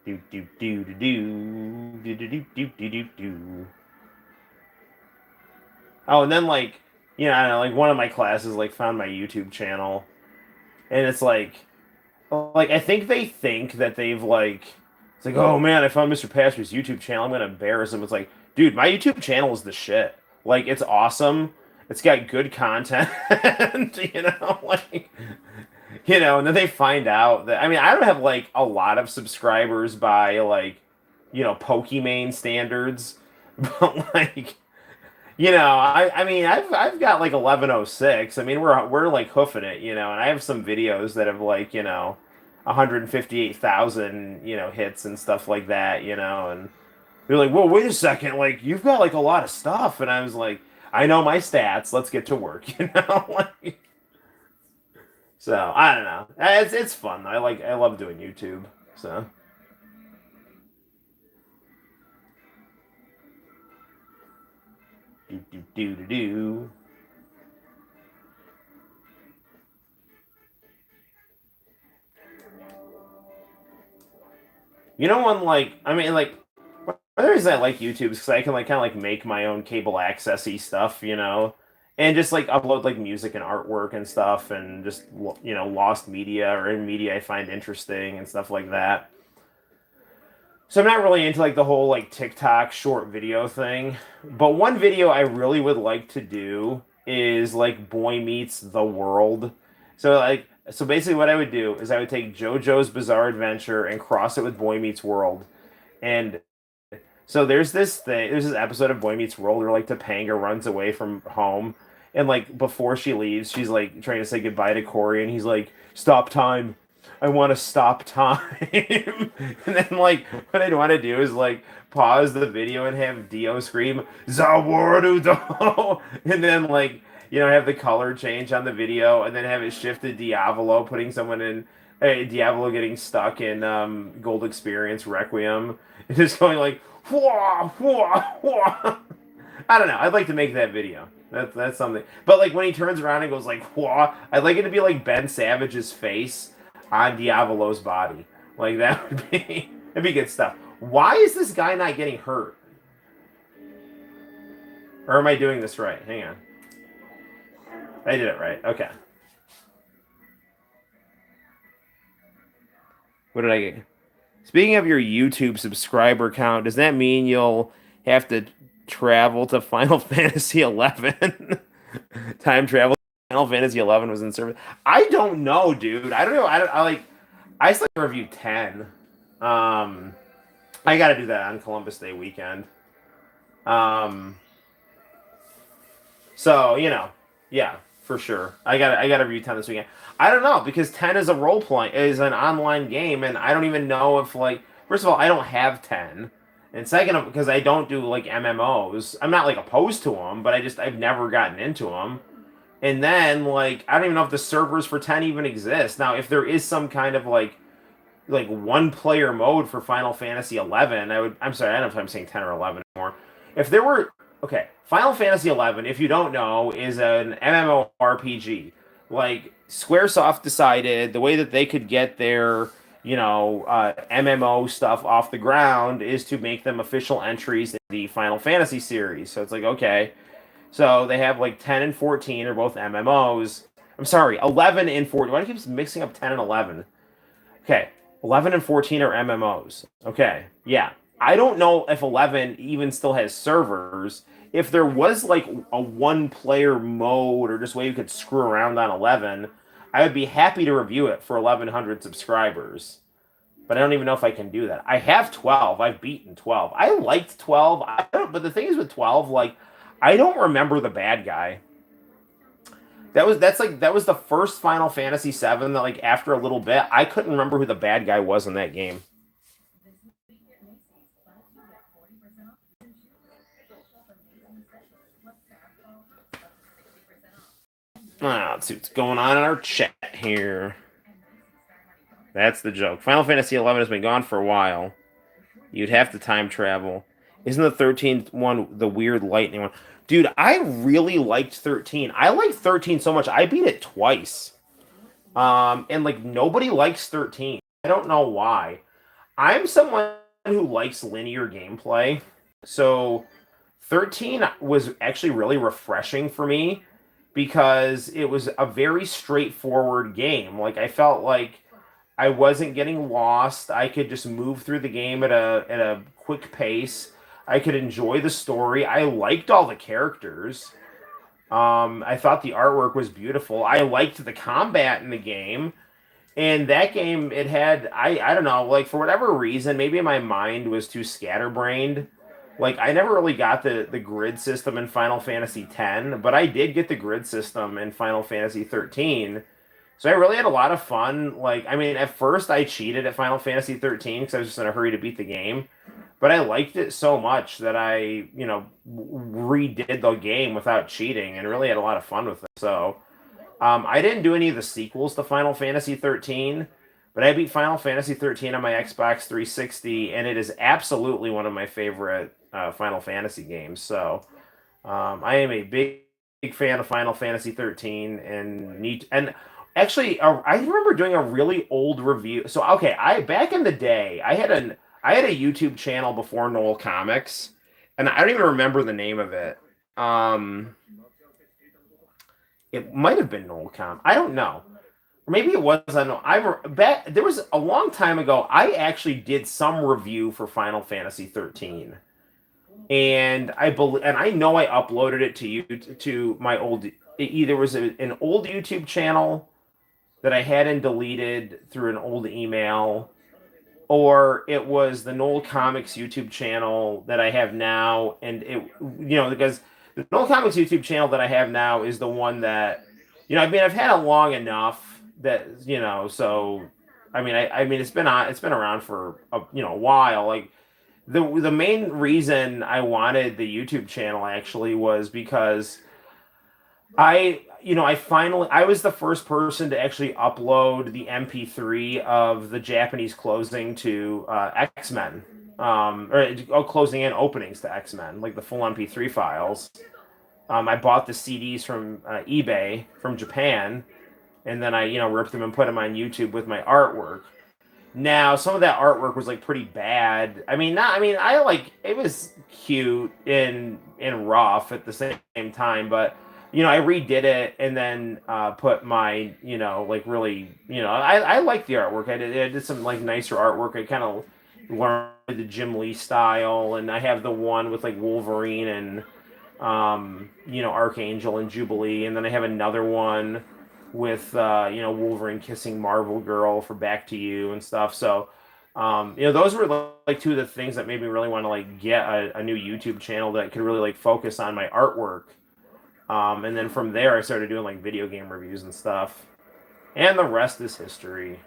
Do do do do do do do do do do do. Oh, and then like, I don't know, like one of my classes like found my YouTube channel, and it's like I think they think that they've like, it's like, oh man, I found Mr. Pastor's YouTube channel. I'm gonna embarrass him. It's like, dude, my YouTube channel is the shit. Like, it's awesome. It's got good content, like, and then they find out that I mean, I don't have like a lot of subscribers by like, Pokimane standards, but like I mean, I've got like 1106. I mean, we're like hoofing it, and I have some videos that have like 158,000 hits and stuff like that, and they're like, "Whoa, wait a second! Like you've got like a lot of stuff," and I was like, "I know my stats. Let's get to work," like, so I don't know. It's fun. I love doing YouTube. So do do do do do. One like I mean like one of the reasons I like YouTube is because I can like kind of like make my own cable accessy stuff, and just like upload like music and artwork and stuff, and just lost media or in media I find interesting and stuff like that. So I'm not really into like the whole like TikTok short video thing, but one video I really would like to do is like Boy Meets the World. So basically what I would do is I would take JoJo's Bizarre Adventure and cross it with Boy Meets World. And so there's this episode of Boy Meets World where like Topanga runs away from home, and like before she leaves, she's like trying to say goodbye to Corey, and he's like, "Stop time, I want to stop time." And then like what I'd want to do is like pause the video and have Dio scream "Zawarudo," and then like have the color change on the video, and then have it shift to Diavolo putting someone in. Diavolo getting stuck in Gold Experience Requiem, and just going like whoa, whoa, whoa. I don't know. I'd like to make that video. That's something. But like when he turns around and goes like whoa, I'd like it to be like Ben Savage's face on Diavolo's body. Like that would be that'd be good stuff. Why is this guy not getting hurt? Or am I doing this right? Hang on. I did it right. Okay. What did I get? Speaking of your YouTube subscriber count, does that mean you'll have to travel to Final Fantasy 11? Time travel. Final Fantasy 11 was in service. I don't know, dude. I don't know. I like. I still review 10. I got to do that on Columbus Day weekend. Um, so yeah, for sure. I got to review 10 this weekend. I don't know because 10 is a role play is an online game, and I don't even know if like first of all I don't have 10, and second because I don't do like MMOs. I'm not like opposed to them, but I've never gotten into them. And then like I don't even know if the servers for 10 even exist now. If there is some kind of like one player mode for Final Fantasy 11, I'm sorry, I don't know if I'm saying 10 or 11 anymore. If there were okay, Final Fantasy 11, if you don't know, is an MMORPG. Like Squaresoft decided the way that they could get their MMO stuff off the ground is to make them official entries in the Final Fantasy series. So it's like okay, so they have like 10 and 14 are both MMOs. I'm sorry, 11 and 14. Why do I keep mixing up 10 and 11? Okay, 11 and 14 are MMOs. Okay, yeah. I don't know if 11 even still has servers. if there was like a one player mode or just way you could screw around on 11, I would be happy to review it for 1100 subscribers. But I don't even know if I can do that. I have 12. I've beaten 12. I liked 12. But the thing is with 12, like, I don't remember the bad guy. That was the first Final Fantasy VII that, like, after a little bit, I couldn't remember who the bad guy was in that game. Let's see what's going on in our chat here. That's the joke. Final Fantasy 11 has been gone for a while. You'd have to time travel. Isn't the 13th one the weird lightning one? Dude, I really liked 13. I liked 13 so much. I beat it twice. And like nobody likes 13. I don't know why. I'm someone who likes linear gameplay. So 13 was actually really refreshing for me because it was a very straightforward game. Like I felt like I wasn't getting lost. I could just move through the game at a quick pace. I could enjoy the story. I liked all the characters. I thought the artwork was beautiful. I liked the combat in the game. And that game, it had I don't know, like for whatever reason, maybe my mind was too scatterbrained. Like I never really got the grid system in Final Fantasy X, but I did get the grid system in Final Fantasy 13. So I really had a lot of fun. Like, I mean, at first I cheated at Final Fantasy 13 because I was just in a hurry to beat the game. But I liked it so much that I, redid the game without cheating and really had a lot of fun with it. So I didn't do any of the sequels to Final Fantasy 13, but I beat Final Fantasy 13 on my Xbox 360, and it is absolutely one of my favorite Final Fantasy games. So I am a big fan of Final Fantasy 13, and actually I remember doing a really old review. So okay, I back in the day I had a YouTube channel before Noel ComiX, and I don't even remember the name of it. Um, it might have been Noel Com. I don't know. Or maybe it was. I don't know. Back there was a long time ago. I actually did some review for Final Fantasy 13, and I know I uploaded it to you to my old. It either was an old YouTube channel that I hadn't deleted through an old email, or it was the Noel ComiX YouTube channel that I have now, and because the Noel ComiX YouTube channel that I have now is the one that, I mean, I've had it long enough that so I mean it's been around for a while. Like the main reason I wanted the YouTube channel actually was because I was the first person to actually upload the MP3 of the Japanese closing to X-Men, closing and openings to X-Men, like the full MP3 files. I bought the CDs from eBay from Japan, and then I, ripped them and put them on YouTube with my artwork. Now, some of that artwork was like pretty bad. I mean, not. I mean, I like it was cute and rough at the same time, but I redid it and then put my, like really, I like the artwork. I did some like nicer artwork. I kind of learned the Jim Lee style, and I have the one with like Wolverine and Archangel and Jubilee, and then I have another one with Wolverine kissing Marvel Girl for Back to You and stuff. So those were like two of the things that made me really want to like get a new YouTube channel that could really like focus on my artwork. And then from there, I started doing like video game reviews and stuff, and the rest is history.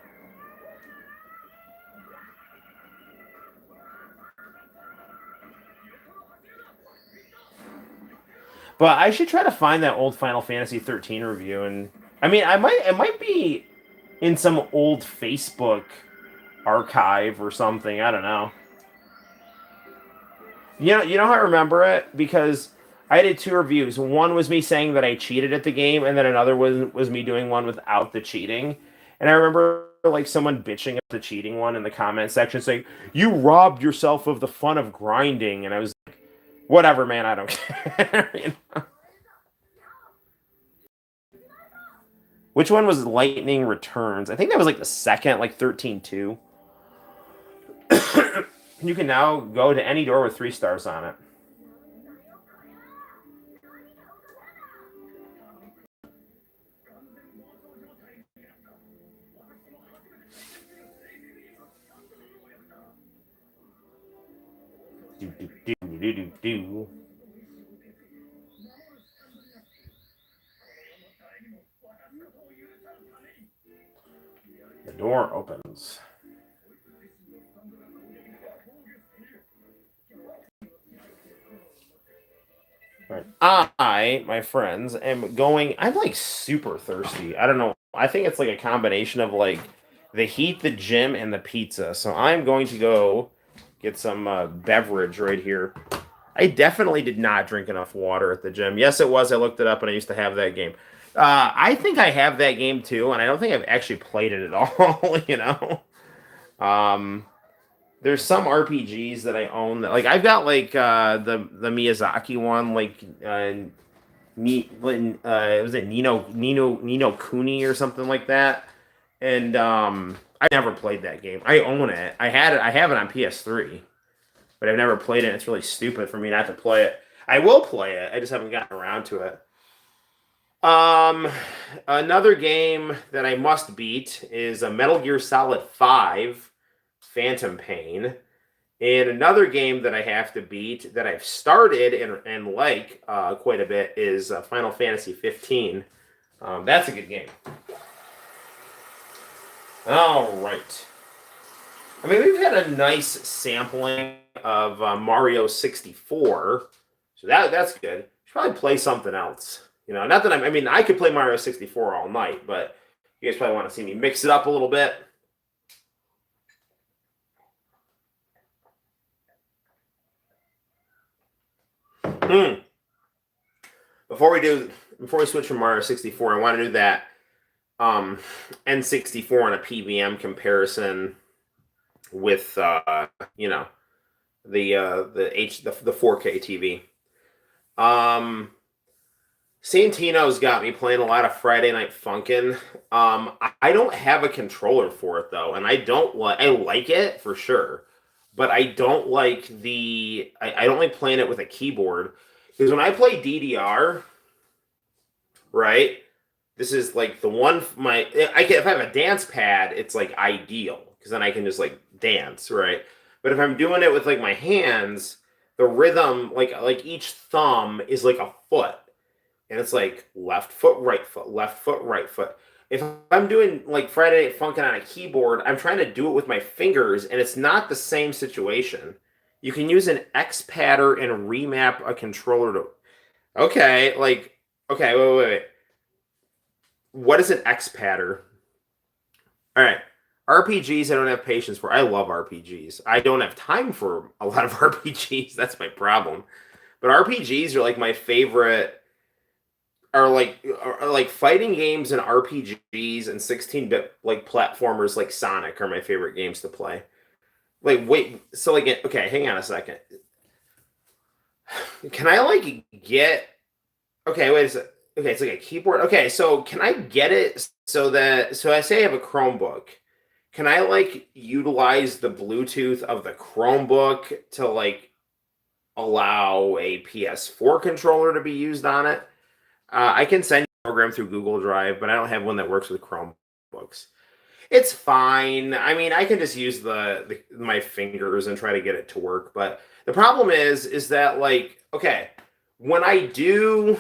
But I should try to find that old Final Fantasy 13 review, and I mean, it might be in some old Facebook archive or something. I don't know. You know how I remember it because I did two reviews. One was me saying that I cheated at the game, and then another was me doing one without the cheating. And I remember like someone bitching at the cheating one in the comment section, saying you robbed yourself of the fun of grinding, and I was like, whatever, man, I don't care. Which one was Lightning Returns? I think that was like the second, like 13-2. You can now go to any door with 3 stars on it. Do. The door opens. My friends, am going. I'm like super thirsty. I don't know. I think it's like a combination of like the heat, the gym, and the pizza. So I'm going to go get some beverage right here. I definitely did not drink enough water at the gym. Yes, it was. I looked it up, and I used to have that game. I think I have that game too, and I don't think I've actually played it at all. Um, there's some RPGs that I own that like I've got like the Miyazaki one like was it Nino Kuni or something like that, and I never played that game. I own it. I have it on PS3, but I've never played it. It's really stupid for me not to play it. I will play it. I just haven't gotten around to it. Um, Another game that I must beat is a Metal Gear Solid 5 Phantom Pain. And another game that I have to beat that I've started and like quite a bit is Final Fantasy 15. That's a good game. All right. I mean, we've had a nice sampling of Mario 64, so that's good. Should probably play something else. Not that I mean, I could play Mario 64 all night, but you guys probably want to see me mix it up a little bit. Mm. Before we switch from Mario 64, I want to do that N64 on a PVM comparison with the 4K TV. Santino's got me playing a lot of Friday Night Funkin'. I don't have a controller for it though, and I like it for sure, but I don't like I don't like playing it with a keyboard because when I play DDR, right? This is like the one if I have a dance pad, it's like ideal because then I can just like dance, right? But if I'm doing it with like my hands, the rhythm like each thumb is like a foot. And it's like left foot, right foot, left foot, right foot. If I'm doing like Friday Night Funkin' on a keyboard, I'm trying to do it with my fingers, and it's not the same situation. You can use an X patter and remap a controller to. Okay, wait. What is an X patter? All right. RPGs, I don't have patience for. I love RPGs. I don't have time for a lot of RPGs. That's my problem. But RPGs are like my favorite. Are like fighting games and RPGs and 16-bit like platformers like Sonic are my favorite games to play. Like wait, so like okay, hang on a second. Can I like get okay, wait a second. Okay, it's like a keyboard. Okay, so can I get it so I say I have a Chromebook. Can I like utilize the Bluetooth of the Chromebook to like allow a PS4 controller to be used on it? I can send you a program through Google Drive, but I don't have one that works with Chromebooks. It's fine. I mean, I can just use my fingers and try to get it to work. But the problem is that like, okay, when I do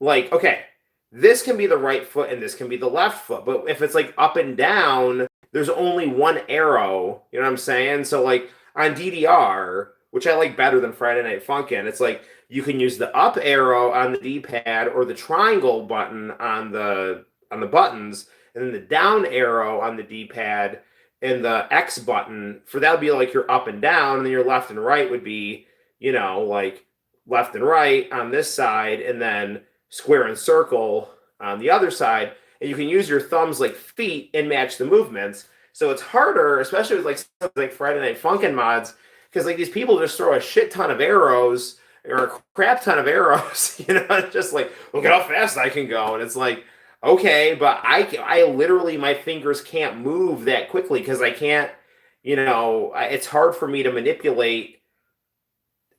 like, okay, this can be the right foot and this can be the left foot. But if it's like up and down, there's only one arrow. You know what I'm saying? So like on DDR, which I like better than Friday Night Funkin', it's like you can use the up arrow on the D-pad or the triangle button on the buttons, and then the down arrow on the D-pad and the X button for that would be like your up and down, and then your left and right would be, like left and right on this side, and then square and circle on the other side. And you can use your thumbs like feet and match the movements. So it's harder, especially with like Friday Night Funkin' mods, because like these people just throw a shit ton of arrows or a crap ton of arrows, it's just like, look at how fast I can go. And it's like, okay, but I literally, my fingers can't move that quickly because I can't, it's hard for me to manipulate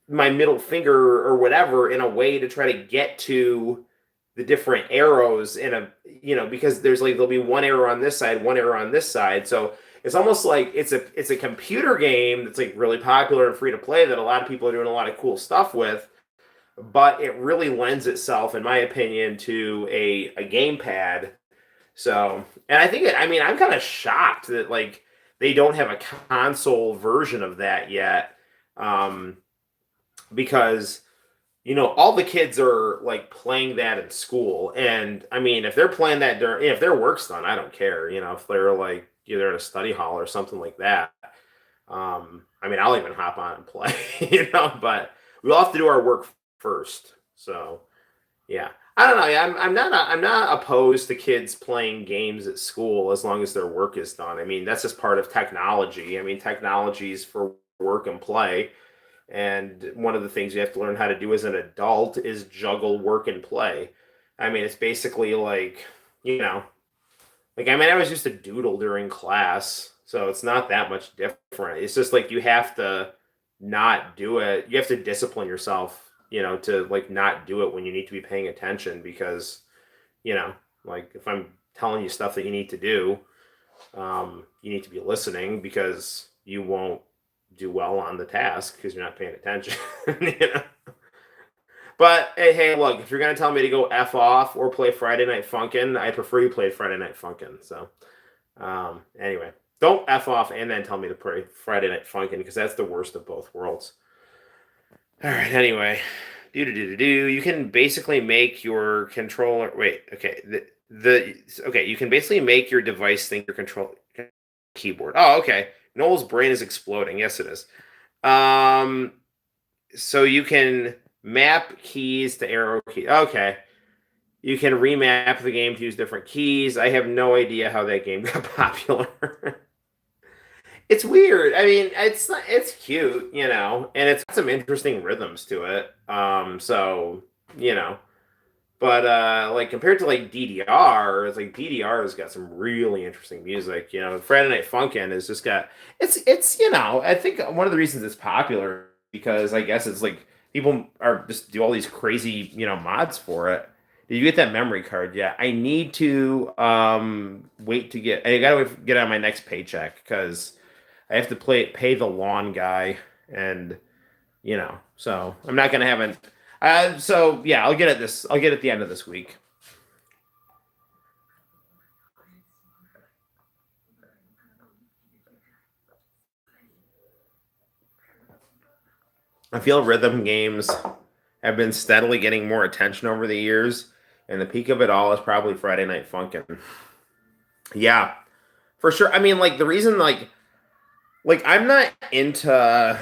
my middle finger or whatever in a way to try to get to the different arrows because there'll be one arrow on this side, one arrow on this side. So It's almost like it's a computer game that's like really popular and free to play that a lot of people are doing a lot of cool stuff with, but it really lends itself, in my opinion, to a gamepad. So, and I think I mean, I'm kind of shocked that like they don't have a console version of that yet, um, because all the kids are like playing that in school, and I mean, if they're playing that during, if their work's done, I don't care. If they're like either in a study hall or something like that. I mean, I'll even hop on and play, but we all have to do our work first. So, yeah. I don't know. I'm not opposed to kids playing games at school as long as their work is done. I mean, that's just part of technology. I mean, technology is for work and play. And one of the things you have to learn how to do as an adult is juggle work and play. I mean, it's basically like, you know, like I mean, I was used to doodle during class, so it's not that much different. It's just like you have to not do it. You have to discipline yourself, to like not do it when you need to be paying attention because, you know, like if I'm telling you stuff that you need to do, you need to be listening because you won't do well on the task because you're not paying attention. you know? But hey, look, if you're gonna tell me to go f off or play Friday Night Funkin', I prefer you play Friday Night Funkin'. So anyway, don't f off and then tell me to play Friday Night Funkin' because that's the worst of both worlds. All right. Anyway, do. You can basically make your controller. Wait. Okay. Okay. You can basically make your device think your control keyboard. Oh, okay. Noel's brain is exploding. Yes, it is. So you can map keys to arrow key. Okay. You can remap the game to use different keys. I have no idea how that game got popular. It's weird. I mean, it's cute, and it's got some interesting rhythms to it. So, you know, but like compared to like DDR, it's like DDR has got some really interesting music. Friday Night Funkin' has just got I think one of the reasons it's popular because I guess it's like people are just do all these crazy mods for it. Did you get that memory card yet? I need to wait to get. I gotta wait get on my next paycheck because I have to pay the lawn guy, and so I'm not gonna have an. So yeah, I'll get it this. I'll get it at the end of this week. I feel rhythm games have been steadily getting more attention over the years, and the peak of it all is probably Friday Night Funkin'. Yeah, for sure. I mean, like the reason, like I'm not into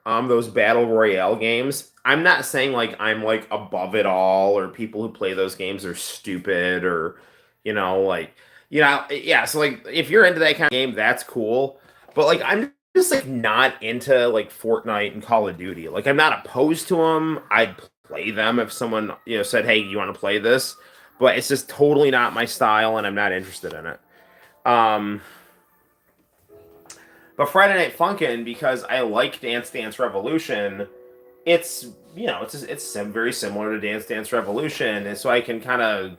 those battle royale games. I'm not saying like I'm like above it all or people who play those games are stupid or like yeah, so like if you're into that kind of game that's cool. But like I'm just like not into like Fortnite and Call of Duty. Like I'm not opposed to them. I'd play them if someone said, "Hey, you want to play this?" But it's just totally not my style and I'm not interested in it. Um but Friday Night Funkin', because I like Dance Dance Revolution, it's very similar to Dance Dance Revolution, and so I can kind of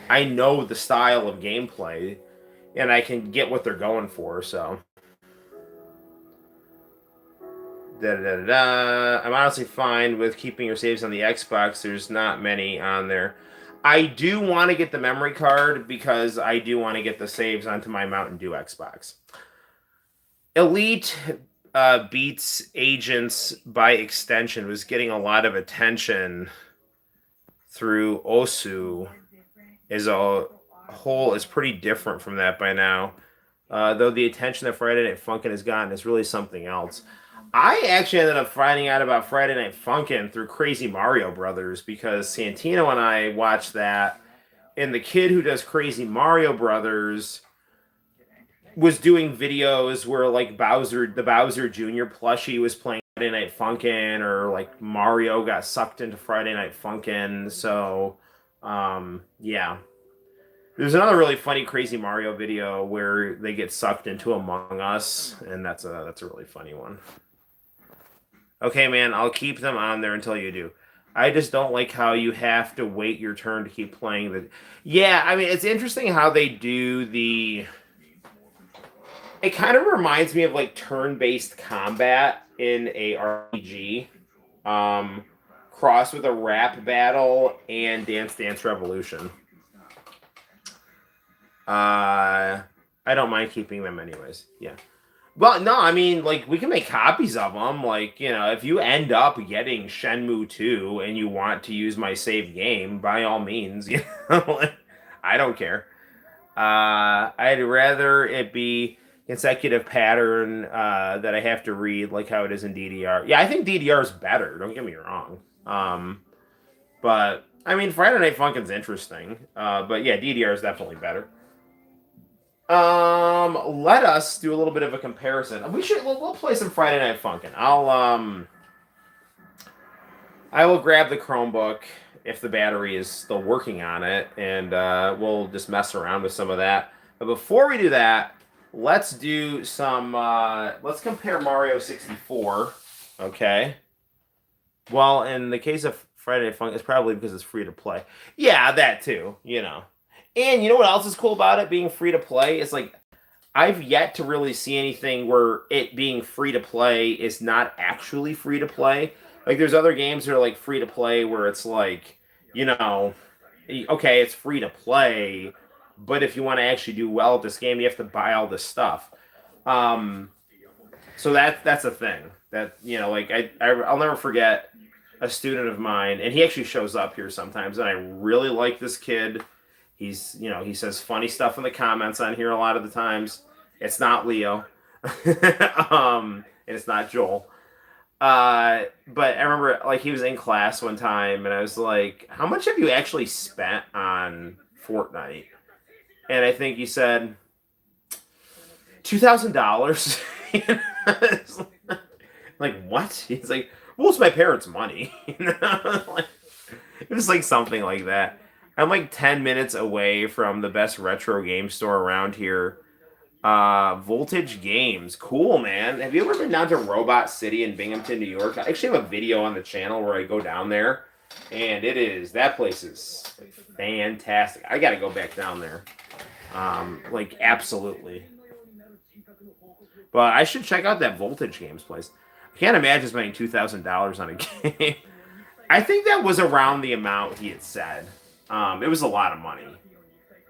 I know the style of gameplay, and I can get what they're going for. So I'm honestly fine with keeping your saves on the Xbox. There's not many on there. I do want to get the memory card because I do want to get the saves onto my Mountain Dew Xbox. Elite Beats Agents by extension was getting a lot of attention through Osu as a whole is pretty different from that by now. Though the attention that Friday Night Funkin' has gotten is really something else. I actually ended up finding out about Friday Night Funkin' through Crazy Mario Brothers because Santino and I watched that, and the kid who does Crazy Mario Brothers was doing videos where like the Bowser Jr. plushie was playing Friday Night Funkin' or like Mario got sucked into Friday Night Funkin'. So yeah. There's another really funny Crazy Mario video where they get sucked into Among Us, and that's a really funny one. Okay, man, I'll keep them on there until you do. I just don't like how you have to wait your turn to keep playing the. Yeah, I mean it's interesting how they do It kind of reminds me of like turn-based combat in a RPG, um, crossed with a rap battle and Dance Dance Revolution. I don't mind keeping them anyways. Yeah. Well, no, I mean, like, we can make copies of them. Like, if you end up getting Shenmue 2 and you want to use my saved game, by all means, I don't care. I'd rather it be consecutive pattern that I have to read, like how it is in DDR. Yeah, I think DDR is better. Don't get me wrong. But I mean, Friday Night Funkin's interesting. But yeah, DDR is definitely better. Let us do a little bit of a comparison. We'll play some Friday Night Funkin'. I will grab the Chromebook if the battery is still working on it, and we'll just mess around with some of that. But before we do that, let's do some. Let's compare Mario 64. Okay. Well, in the case of Friday Night Funkin', it's probably because it's free to play. Yeah, that too. And you know what else is cool about it being free to play? It's like I've yet to really see anything where it being free to play is not actually free to play. Like there's other games that are like free to play where it's like, okay, it's free to play, but if you want to actually do well at this game, you have to buy all this stuff. So that's a thing that like I'll never forget a student of mine, and he actually shows up here sometimes, and I really like this kid. He says funny stuff in the comments on here a lot of the times. It's not Leo, and it's not Joel. But I remember like he was in class one time, and I was like, "How much have you actually spent on Fortnite?" And I think he said $2,000. Like what? He's like, "Well, it's my parents' money." Like, it was like something like that. I'm like 10 minutes away from the best retro game store around here. Voltage Games. Cool, man. Have you ever been down to Robot City in Binghamton, New York? I actually have a video on the channel where I go down there. And that place is like, fantastic. I gotta go back down there. Like, absolutely. But I should check out that Voltage Games place. I can't imagine spending $2,000 on a game. I think that was around the amount he had said. It was a lot of money,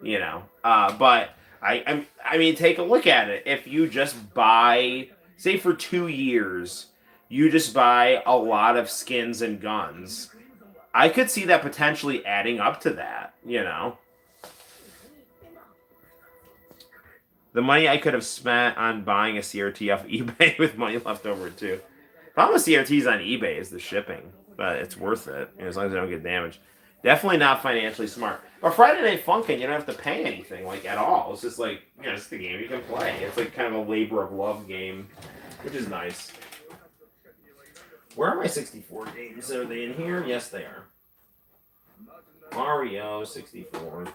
but I mean, take a look at it. If you just buy, say for 2 years, you just buy a lot of skins and guns, I could see that potentially adding up to that, The money I could have spent on buying a CRT off eBay with money left over, too. Problem with CRTs on eBay is the shipping, but it's worth it, as long as I don't get damaged. Definitely not financially smart. But Friday Night Funkin', you don't have to pay anything, like, at all. It's just like, it's the game you can play. It's like kind of a labor of love game, which is nice. Where are my 64 games? Are they in here? Yes, they are. Mario 64.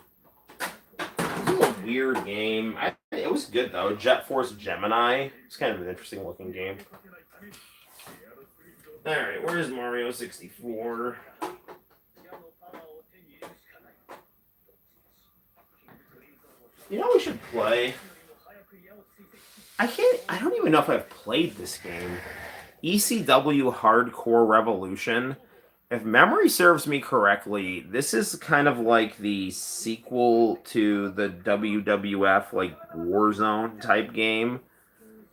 This is a weird game. It was good, though. Jet Force Gemini. It's kind of an interesting looking game. Alright, where's Mario 64? We should play. I don't even know if I've played this game. ECW Hardcore Revolution. If memory serves me correctly, this is kind of like the sequel to the WWF, like, Warzone type game,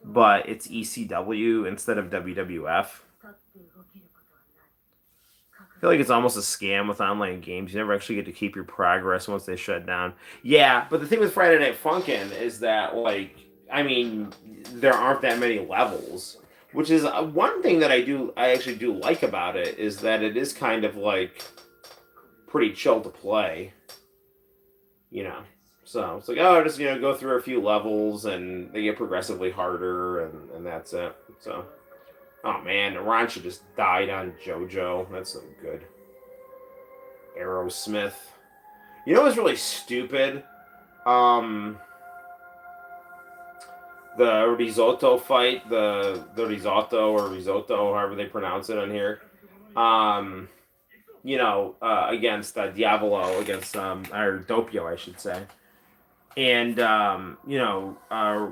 but it's ECW instead of WWF. I feel like it's almost a scam with online games. You never actually get to keep your progress once they shut down. Yeah, but the thing with Friday Night Funkin' is that, like, I mean, there aren't that many levels, which is one thing that I actually do like about it, is that it is kind of, like, pretty chill to play, So it's like, just, go through a few levels, and they get progressively harder, and that's it, so... Oh man, Rancha just died on JoJo. That's so good. Aerosmith. You know what's really stupid? The risotto fight, the risotto or risotto, however they pronounce it on here. Against Diavolo, against or Doppio, I should say. And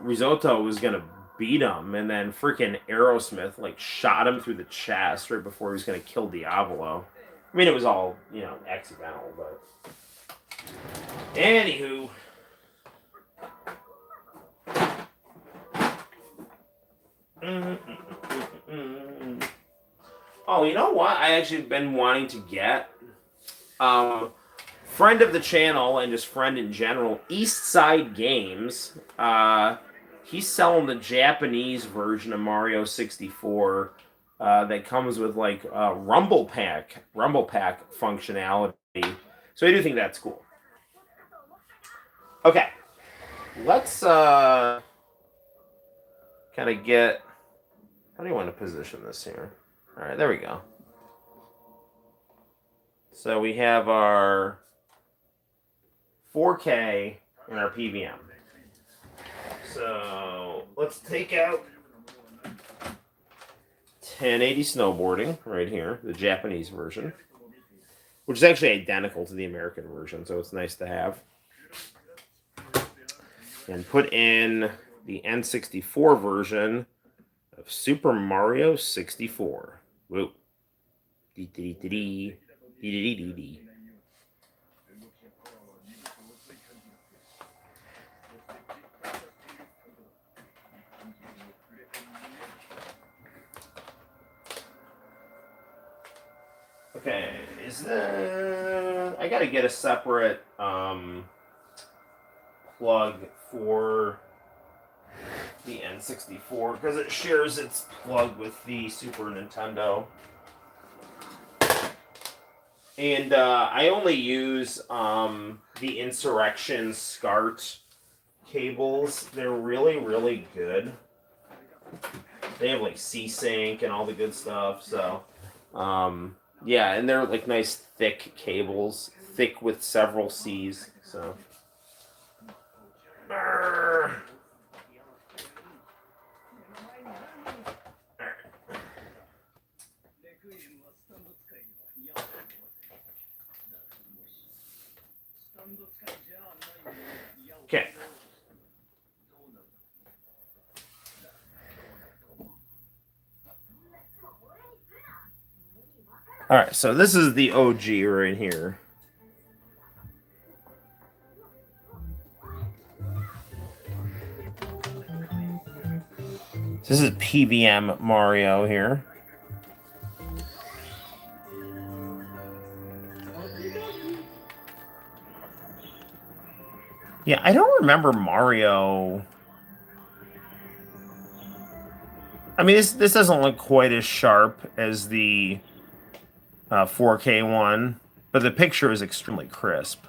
Risotto was gonna beat him, and then freaking Aerosmith like shot him through the chest right before he was gonna kill Diavolo. I mean, it was all accidental, but anywho. Oh, you know what? I actually been wanting to get friend of the channel and just friend in general, East Side Games. He's selling the Japanese version of Mario 64 that comes with like Rumble Pack functionality. So I do think that's cool. Okay, let's kind of get. How do you want to position this here? All right, there we go. So we have our 4K and our PVM. So let's take out 1080 snowboarding right here, the Japanese version, which is actually identical to the American version, so it's nice to have. And put in the N64 version of Super Mario 64. Whoa. Dee-dee-dee-dee. Dee-dee-dee-dee. Okay, I gotta get a separate plug for the N64 because it shares its plug with the Super Nintendo. And I only use the Insurrection SCART cables. They're really, really good. They have like C-Sync and all the good stuff. So, yeah, and they're like nice thick cables, thick with several C's. So. Okay. All right, so this is the OG right here. This is PVM Mario here. Yeah, I don't remember Mario. I mean, this doesn't look quite as sharp as the 4K one, but the picture is extremely crisp.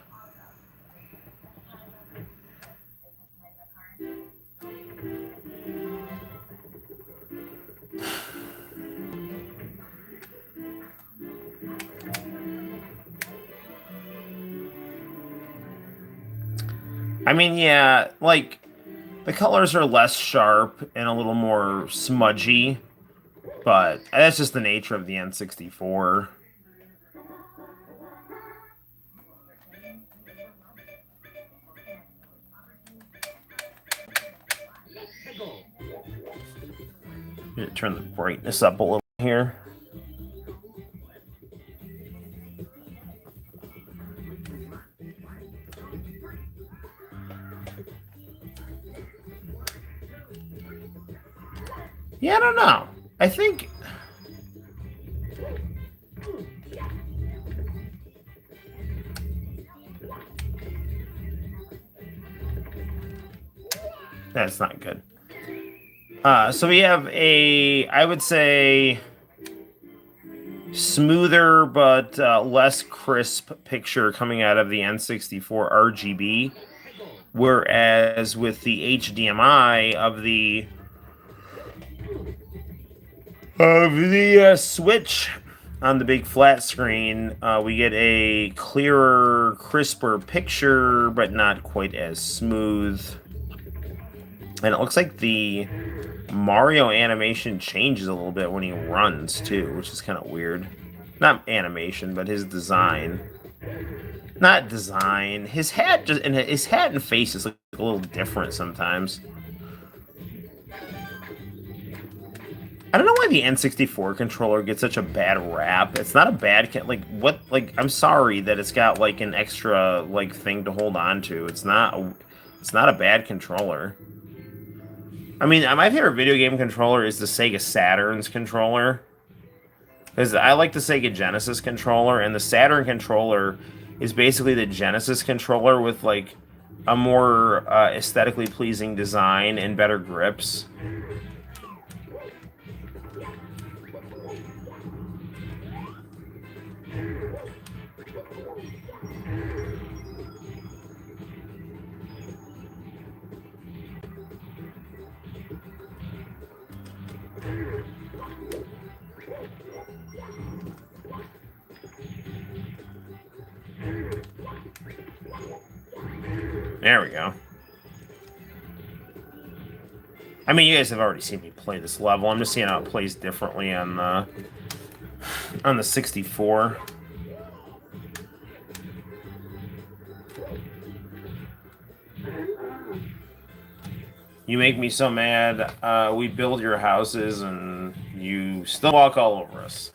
I mean, yeah, like the colors are less sharp and a little more smudgy, but that's just the nature of the N64. Turn the brightness up a little here. Yeah, I don't know. I think that's not good. So we have I would say, smoother but less crisp picture coming out of the N64 RGB, whereas with the HDMI of the Switch on the big flat screen, we get a clearer, crisper picture, but not quite as smooth. And it looks like the Mario animation changes a little bit when he runs, too, which is kind of weird. Not animation, but his design. Not design. His hat his hat and face is like a little different sometimes. I don't know why the N64 controller gets such a bad rap. It's not a bad like what like I'm sorry that it's got like an extra like thing to hold on to. It's not a bad controller. I mean, my favorite video game controller is the Sega Saturn's controller. Because I like the Sega Genesis controller, and the Saturn controller is basically the Genesis controller with like a more aesthetically pleasing design and better grips. There we go. I mean, you guys have already seen me play this level. I'm just seeing how it plays differently on the 64. You make me so mad. We build your houses and you still walk all over us.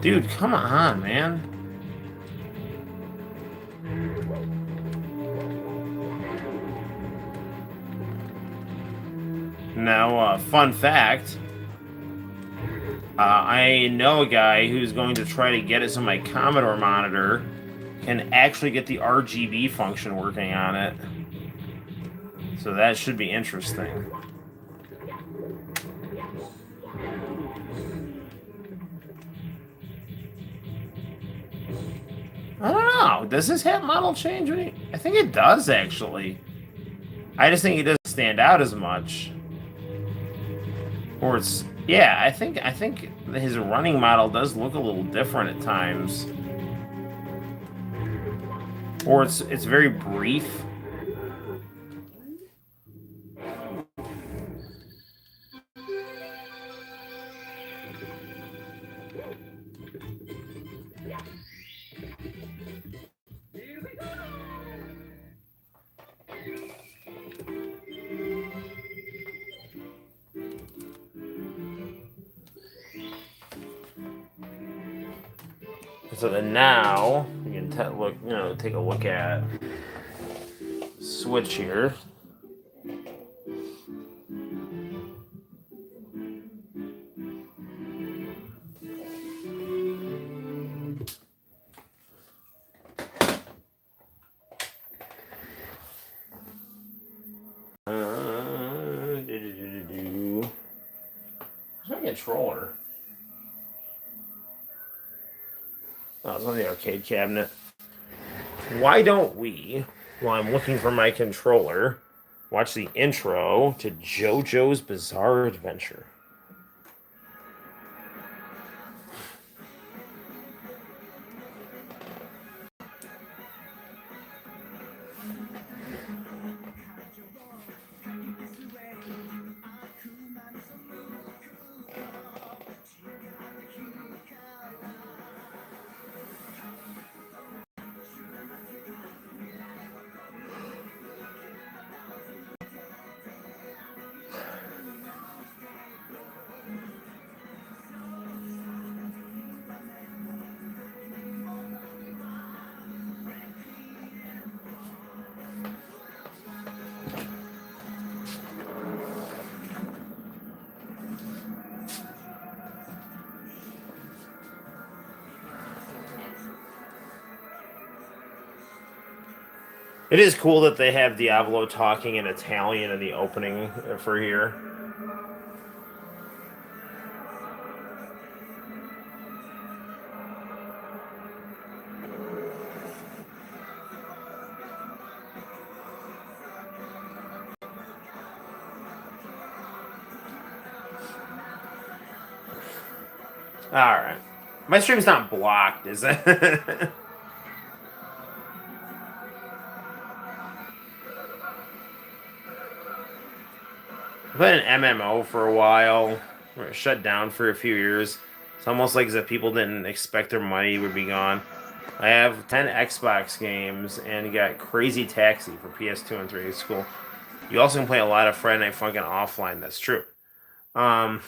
Dude, come on, man. Now, fun fact. I know a guy who's going to try to get it so my Commodore monitor can actually get the RGB function working on it. So that should be interesting. I don't know. Does his hat model change? I think it does, actually. I just think he doesn't stand out as much. Or it's... Yeah, I think his running model does look a little different at times. Or it's very brief. So then now we can take a look at switch here. Where's my controller? Oh, it's on the arcade cabinet. Why don't we, while I'm looking for my controller, watch the intro to JoJo's Bizarre Adventure? It is cool that they have Diablo talking in Italian in the opening for here. Alright. My stream's not blocked, is it? played an MMO for a while. It shut down for a few years. It's almost like as if people didn't expect their money would be gone. I have 10 Xbox games and you got Crazy Taxi for PS2 and 3. It's cool. You also can play a lot of Friday Night Funkin' offline. That's true. Um,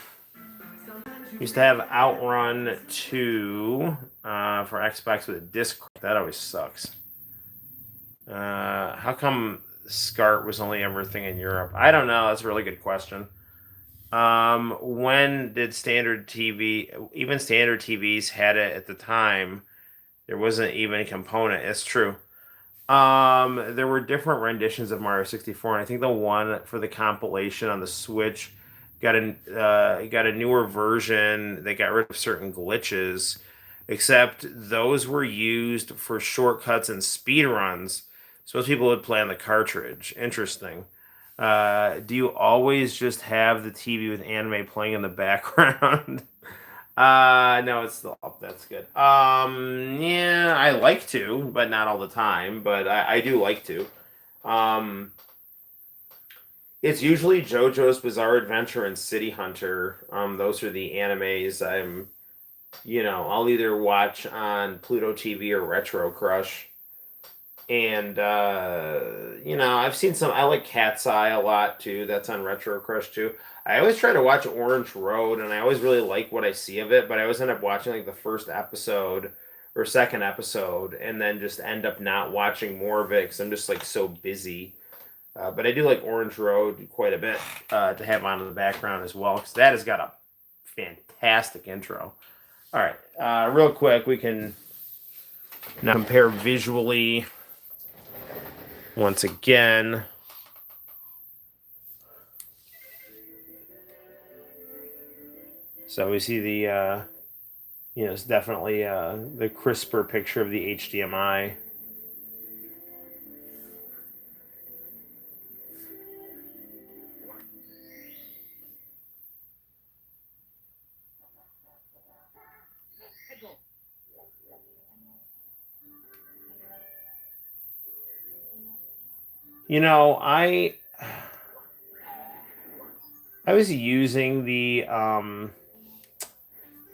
used to have Outrun 2 for Xbox with a disc. That always sucks. How come SCART was only ever a thing in Europe? I don't know. That's a really good question. When did standard TV, even standard TVs had it at the time? There wasn't even a component. It's true. There were different renditions of Mario 64, and I think the one for the compilation on the Switch got a newer version that got rid of certain glitches, except those were used for shortcuts and speed runs. So most people would play on the cartridge. Interesting. Do you always just have the TV with anime playing in the background? No, it's still up. That's good. Yeah, I like to, but not all the time. But I do like to. Um, it's usually JoJo's Bizarre Adventure and City Hunter. Those are the animes I'll either watch on Pluto TV or Retro Crush. And I've seen some. I like Cat's Eye a lot too. That's on Retro Crush too. I always try to watch Orange Road, and I always really like what I see of it. But I always end up watching like the first episode or second episode, and then just end up not watching more of it because I'm just like so busy. But I do like Orange Road quite a bit to have on in the background as well because that has got a fantastic intro. All right, real quick, we can now compare visually. Once again, so we see the, it's definitely the crisper picture of the HDMI. I was using the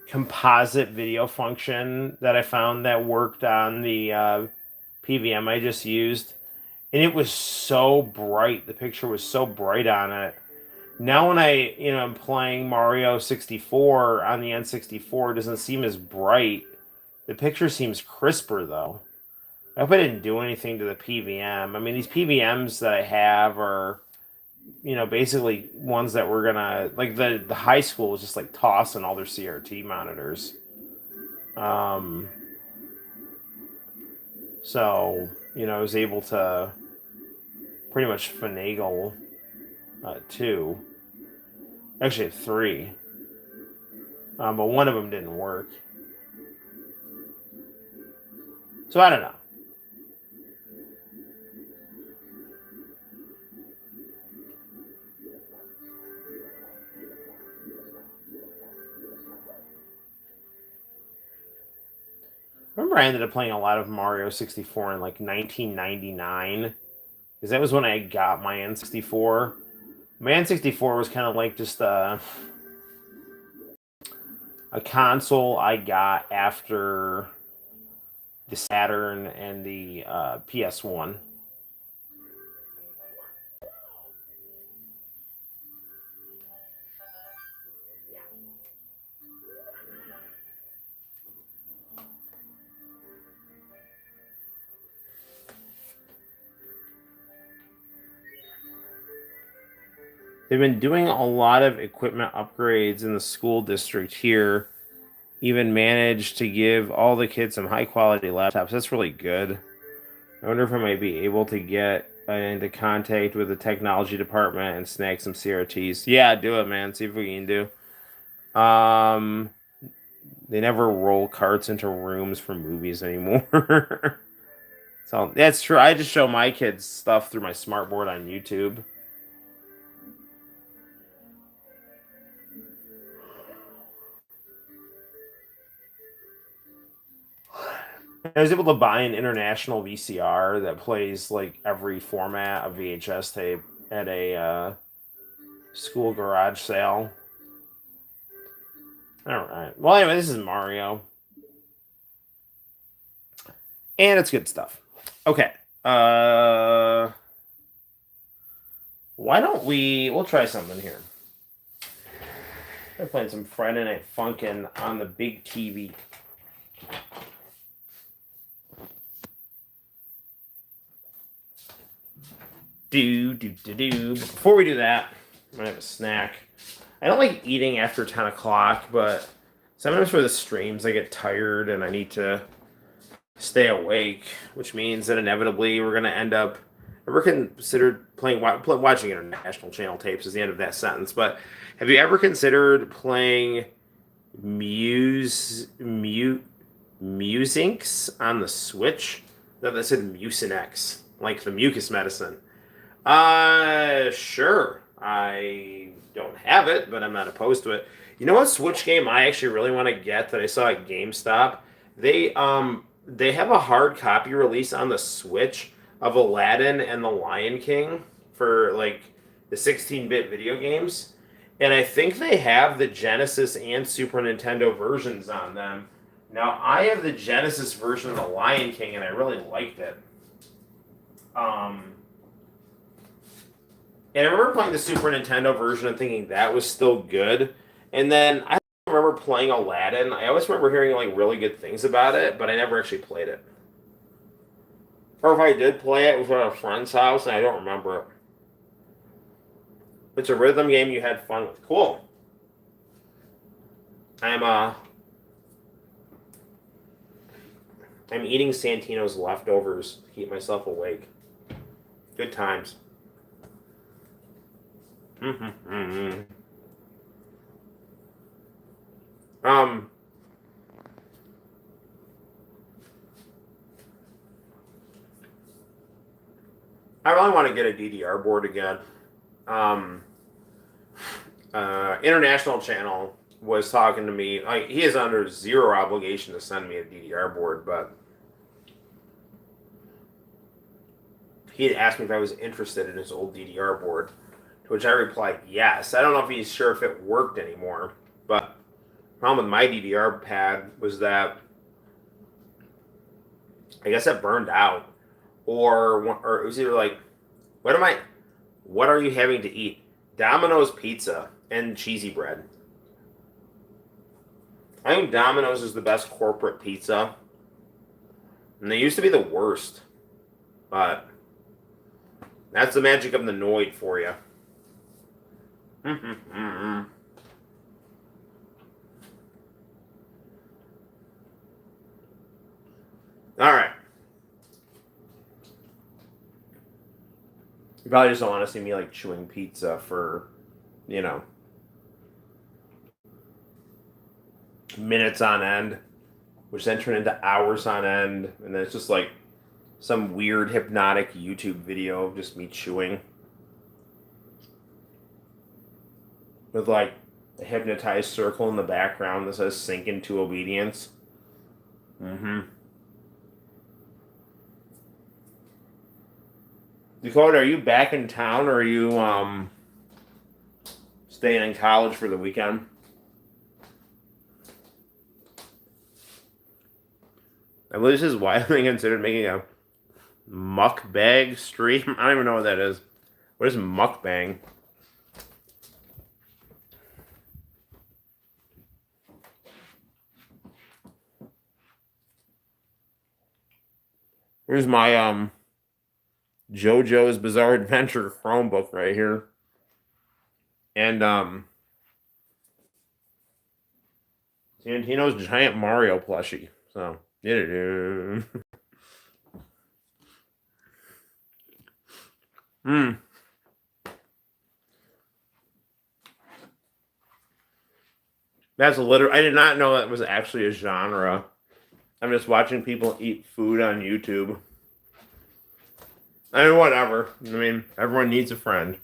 composite video function that I found that worked on the PVM I just used, and it was so bright. The picture was so bright on it. Now when I'm playing Mario 64 on the N64, it doesn't seem as bright. The picture seems crisper though. I hope I didn't do anything to the PVM. I mean, these PVMs that I have are, basically ones that we're gonna like. The high school was just like tossing all their CRT monitors. So I was able to pretty much finagle two, actually three, but one of them didn't work. So I don't know. I remember I ended up playing a lot of Mario 64 in like 1999 because that was when I got my N64. My N64 was kind of like just a console I got after the Saturn and the PS1. They've been doing a lot of equipment upgrades in the school district here. Even managed to give all the kids some high quality laptops. That's really good. I wonder if I might be able to get into contact with the technology department and snag some CRTs. Yeah, do it, man. See if we can do. They never roll carts into rooms for movies anymore. So that's true. I just show my kids stuff through my smartboard on YouTube. I was able to buy an international VCR that plays like every format of VHS tape at a School garage sale. All right. Well, anyway, this is Mario. And it's good stuff. Okay. Why don't we'll try something here. I'm playing some Friday Night Funkin' on the big TV. But before we do that, I'm gonna have a snack. I don't like eating after 10 o'clock, but sometimes for the streams I get tired and I need to stay awake, which means that inevitably we're gonna end up. Ever considered watching international channel tapes is the end of that sentence, but have you ever considered playing Musinx on the Switch? That said Mucinex, like the mucus medicine. Sure. I don't have it, but I'm not opposed to it. You know what Switch game I actually really want to get that I saw at GameStop? They have a hard copy release on the Switch of Aladdin and the Lion King for like the 16-bit video games. And I think they have the Genesis and Super Nintendo versions on them. Now, I have the Genesis version of the Lion King and I really liked it. And I remember playing the Super Nintendo version and thinking that was still good. And then I remember playing Aladdin. I always remember hearing like really good things about it, but I never actually played it. Or if I did play it, it was at a friend's house and I don't remember it. It's a rhythm game you had fun with. Cool. I'm eating Santino's leftovers to keep myself awake. Good times. I really want to get a DDR board again. International Channel was talking to me. Like, he is under zero obligation to send me a DDR board, but he had asked me if I was interested in his old DDR board, to which I replied yes. I don't know if he's sure if it worked anymore, but the problem with my DDR pad was that I guess it burned out, or it was either like, what are you having to eat? Domino's pizza and cheesy bread. I think Domino's is the best corporate pizza, and they used to be the worst, but that's the magic of the Noid for you. All right. You probably just don't want to see me like chewing pizza for, minutes on end, which then turn into hours on end, and then it's just like some weird hypnotic YouTube video of just me chewing with like a hypnotized circle in the background that says "Sink into obedience." Dakota, are you back in town, or are you staying in college for the weekend? I believe this is widely considered making a mukbang stream. I don't even know what that is. What is mukbang? Here's my JoJo's Bizarre Adventure Chromebook right here. And Santino's giant Mario plushie. So, That's I did not know that was actually a genre. I'm just watching people eat food on YouTube. I mean, whatever. I mean, everyone needs a friend.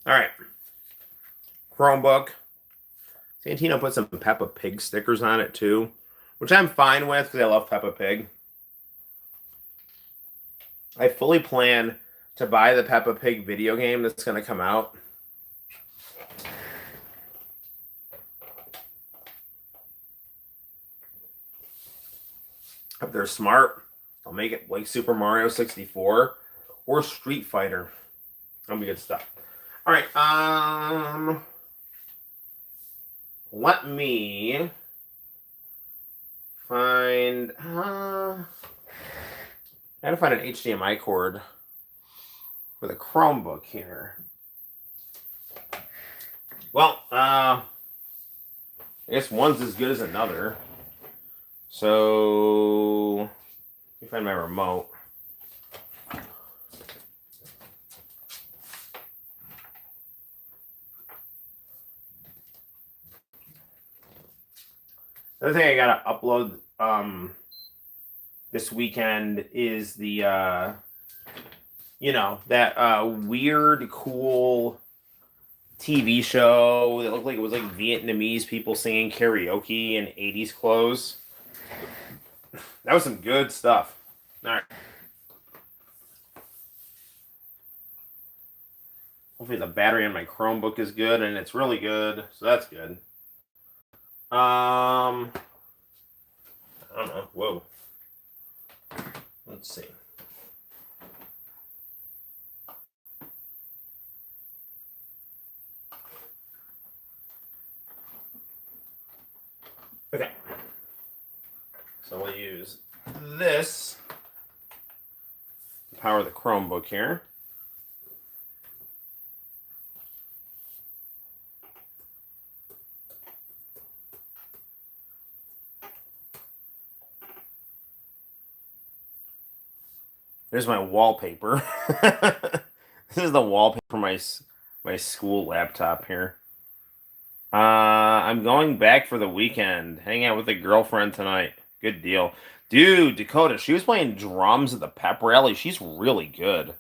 All right. Chromebook. Santino put some Peppa Pig stickers on it, too. which I'm fine with because I love Peppa Pig. I fully plan to buy the Peppa Pig video game that's going to come out. If they're smart, I'll make it like Super Mario 64 or Street Fighter. That'll be good stuff. All right. Let me find. I gotta find an HDMI cord for the Chromebook here. Well, I guess one's as good as another. So let me find my remote. The other thing I gotta upload this weekend is the that weird cool TV show that looked like it was like Vietnamese people singing karaoke in 80s clothes. That was some good stuff. All right. Hopefully the battery on my Chromebook is good, and it's really good, so that's good. I don't know. Whoa. Let's see. Okay. So we'll use this to power the Chromebook here. There's my wallpaper. This is the wallpaper for my school laptop here. I'm going back for the weekend. Hang out with a girlfriend tonight. Good deal. Dude, Dakota, she was playing drums at the pep rally. She's really good.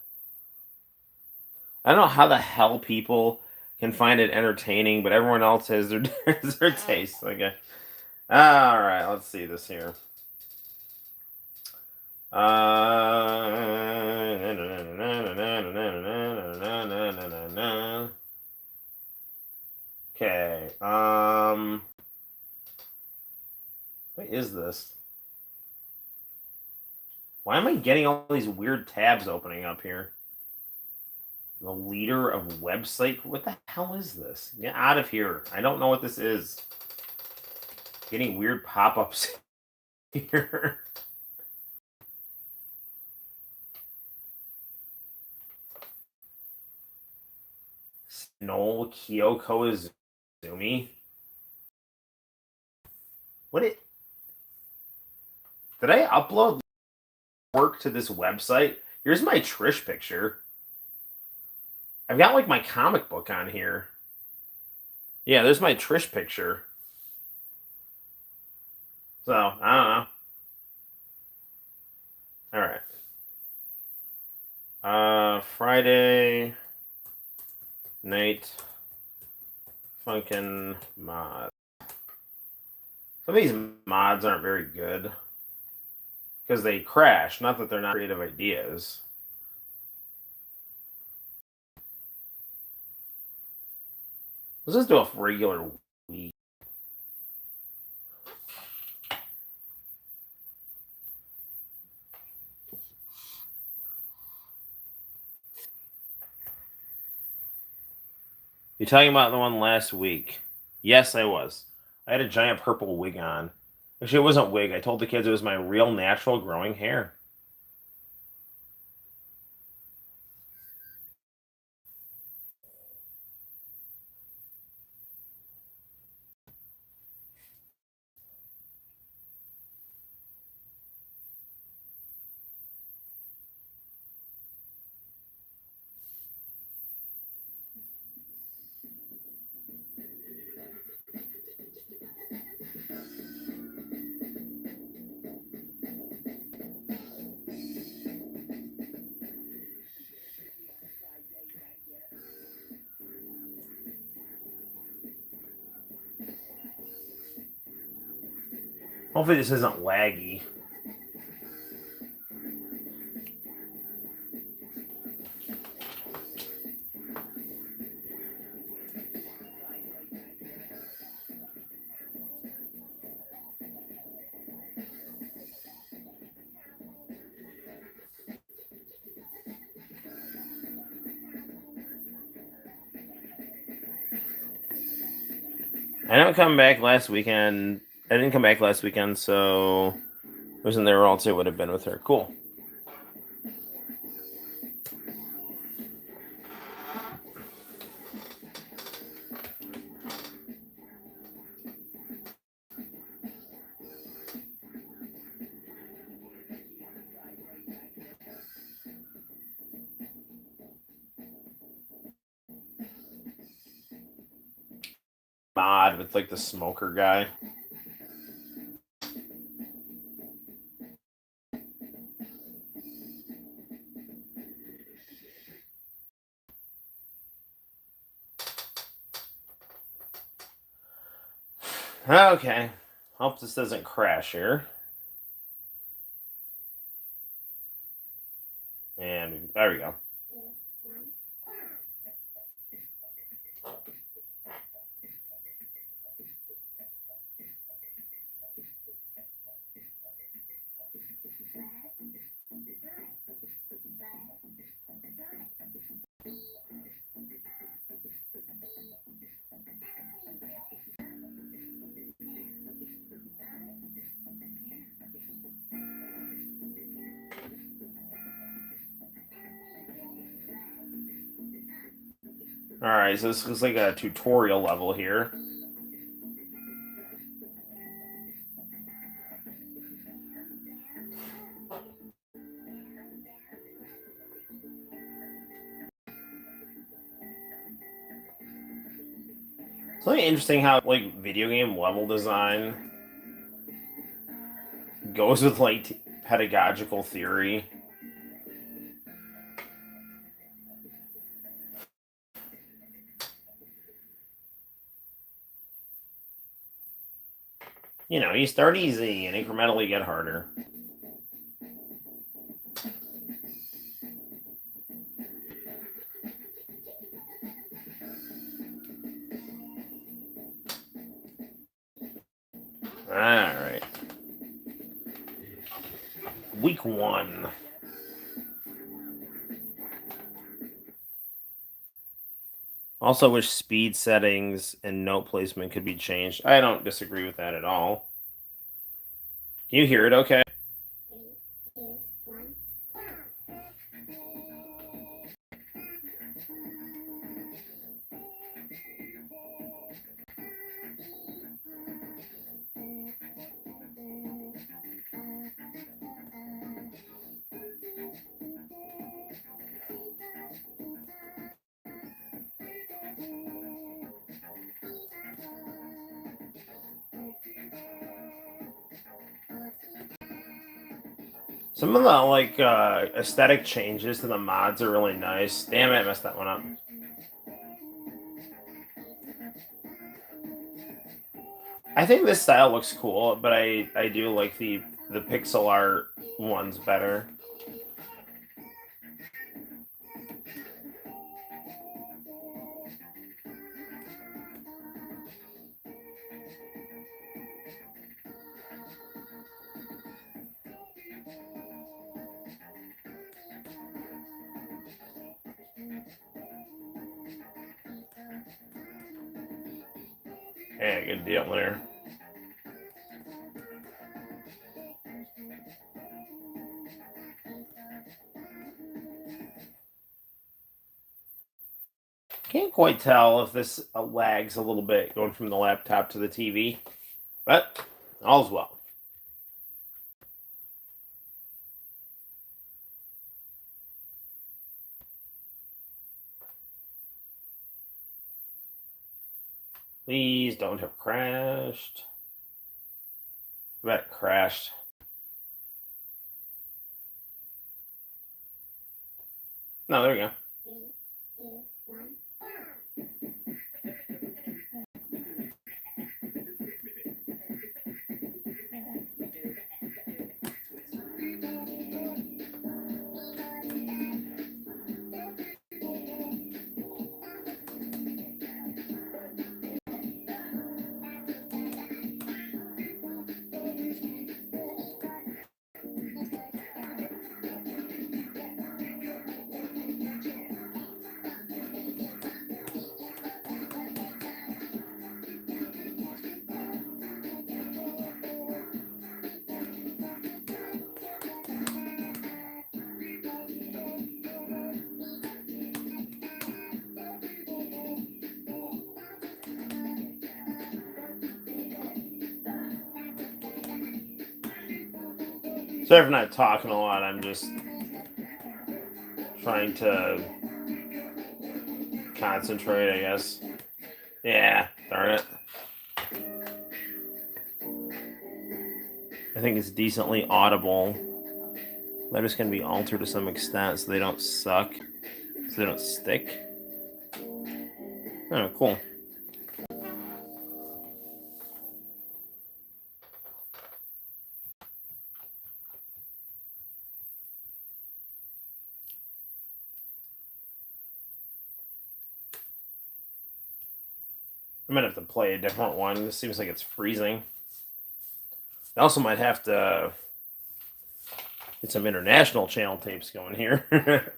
I don't know how the hell people can find it entertaining, but everyone else has their, their taste. Okay. All right, let's see this here. Okay. What is this? Why am I getting all these weird tabs opening up here? The leader of website. What the hell is this? Get out of here. I don't know what this is. Getting weird pop-ups here. Noel ComiX. What it? Did I upload work to this website? Here's my Trish picture. I've got like my comic book on here. Yeah, there's my Trish picture. So, I don't know. All right. Friday night funkin' mod. Some of these mods aren't very good because they crash. Not that they're not creative ideas. Let's just do a regular week. You're talking about the one last week? Yes, I was. I had a giant purple wig on. Actually, it wasn't wig. I told the kids it was my real natural growing hair. Hopefully this isn't laggy. I didn't come back last weekend. I didn't come back last weekend, so I wasn't there, or else I would have been with her. Cool. Mod with like the smoker guy. Okay. Hope this doesn't crash here. And there we go. Alright, so this looks like a tutorial level here. It's really interesting how like video game level design goes with like pedagogical theory. You know, you start easy and incrementally get harder. Alright. Week 1. Also wish speed settings and note placement could be changed. I don't disagree with that at all. Can you hear it okay? Some of the like aesthetic changes to the mods are really nice. Damn it, I messed that one up. I think this style looks cool, but I do like the pixel art ones better. Yeah, good deal there. Can't quite tell if this lags a little bit going from the laptop to the TV, but all's well. Please don't have crashed. I bet it crashed. No, there we go. Sorry for not talking a lot. I'm just trying to concentrate, I guess. Yeah, darn it. I think it's decently audible. They're just going to be altered to some extent so they don't suck, so they don't stick. Oh, cool. I might have to play a different one. This seems like it's freezing. I also might have to get some international channel tapes going here.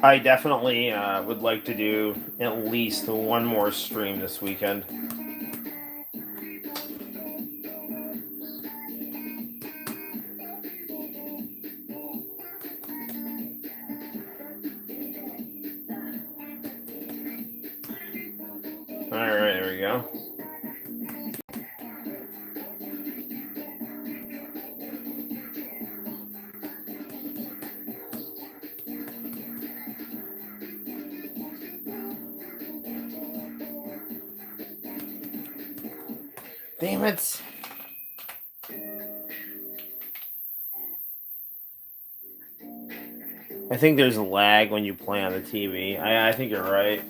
I definitely would like to do at least one more stream this weekend. Alright, there we go. Damn it. I think there's a lag when you play on the TV. I think you're right.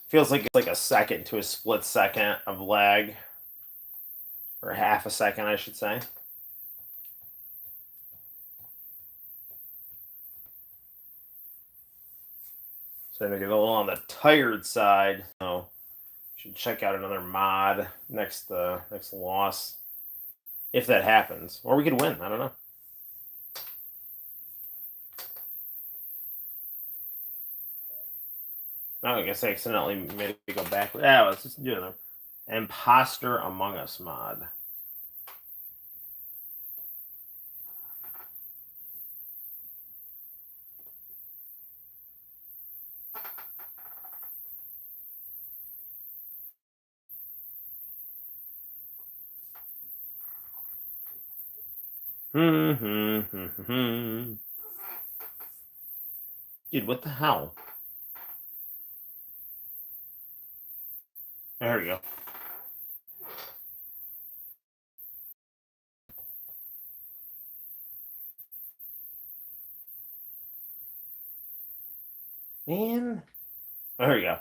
Feels like it's like a second to a split second of lag. Or half a second, I should say. So I'm going to get a little on the tired side. So should check out another mod next loss. If that happens. Or we could win. I don't know. Oh, I guess I accidentally made it go backwards. Yeah, let's just do it. Imposter Among Us mod. Dude, what the hell? There we go. Man. Oh, there we go.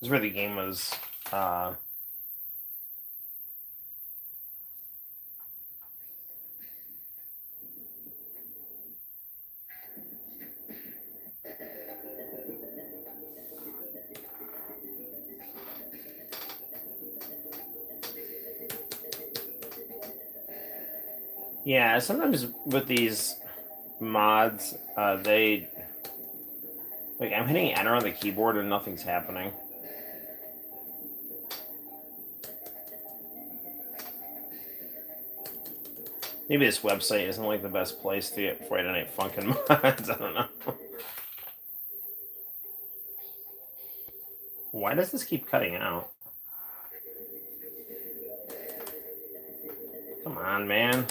This is where the game was. Yeah, sometimes with these mods, they like I'm hitting enter on the keyboard and nothing's happening. Maybe this website isn't like the best place to get Friday Night Funkin' mods. I don't know. Why does this keep cutting out? Come on, man.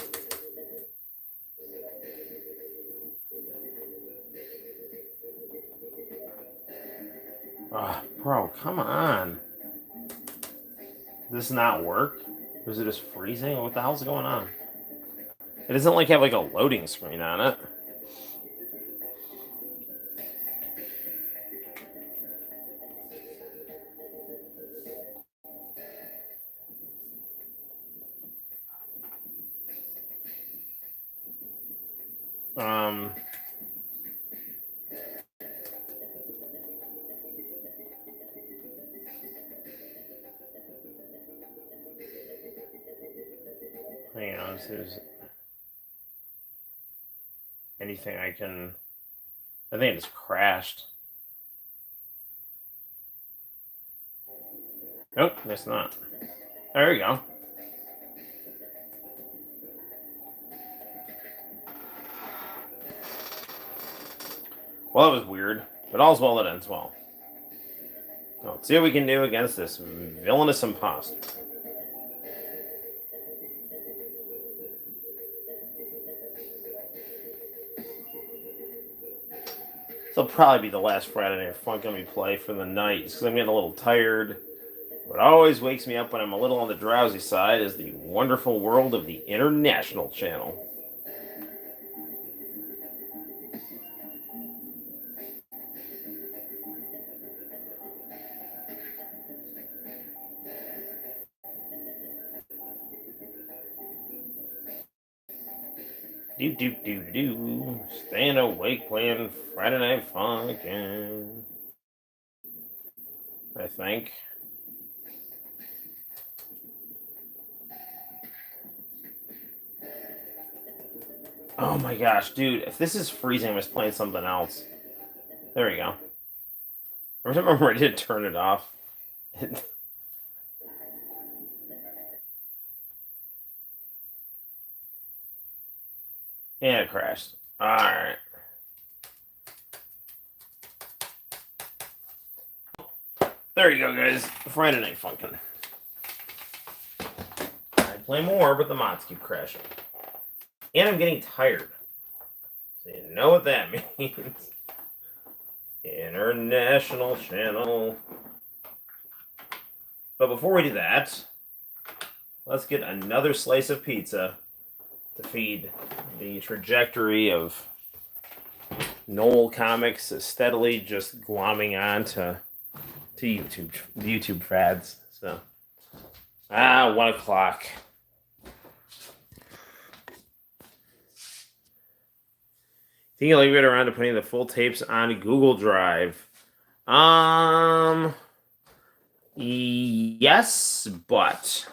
Oh, bro, come on. Does this not work? Or is it just freezing? What the hell's going on? It doesn't like have like a loading screen on it. Hang on, if there's anything I can... I think it just crashed. Nope, it's not. There we go. Well, that was weird, but all's well that ends well. Let's see what we can do against this villainous imposter. This will probably be the last Friday Night Funkin' we play for the night, because I'm getting a little tired. What always wakes me up when I'm a little on the drowsy side is the wonderful world of the International Channel. Do. Staying awake playing Friday Night Funkin'. I think. Oh my gosh, dude. If this is freezing, I'm just playing something else. There we go. Every time I'm ready to turn it off. Yeah, it crashed. Alright. There you go, guys. Friday Night Funkin'. I'd play more, but the mods keep crashing. And I'm getting tired. So you know what that means. International Channel. But before we do that, let's get another slice of pizza to feed the trajectory of Noel ComiX steadily just glomming on to YouTube fads. So 1 o'clock. Think you'll leave it around to putting the full tapes on Google Drive? Yes, but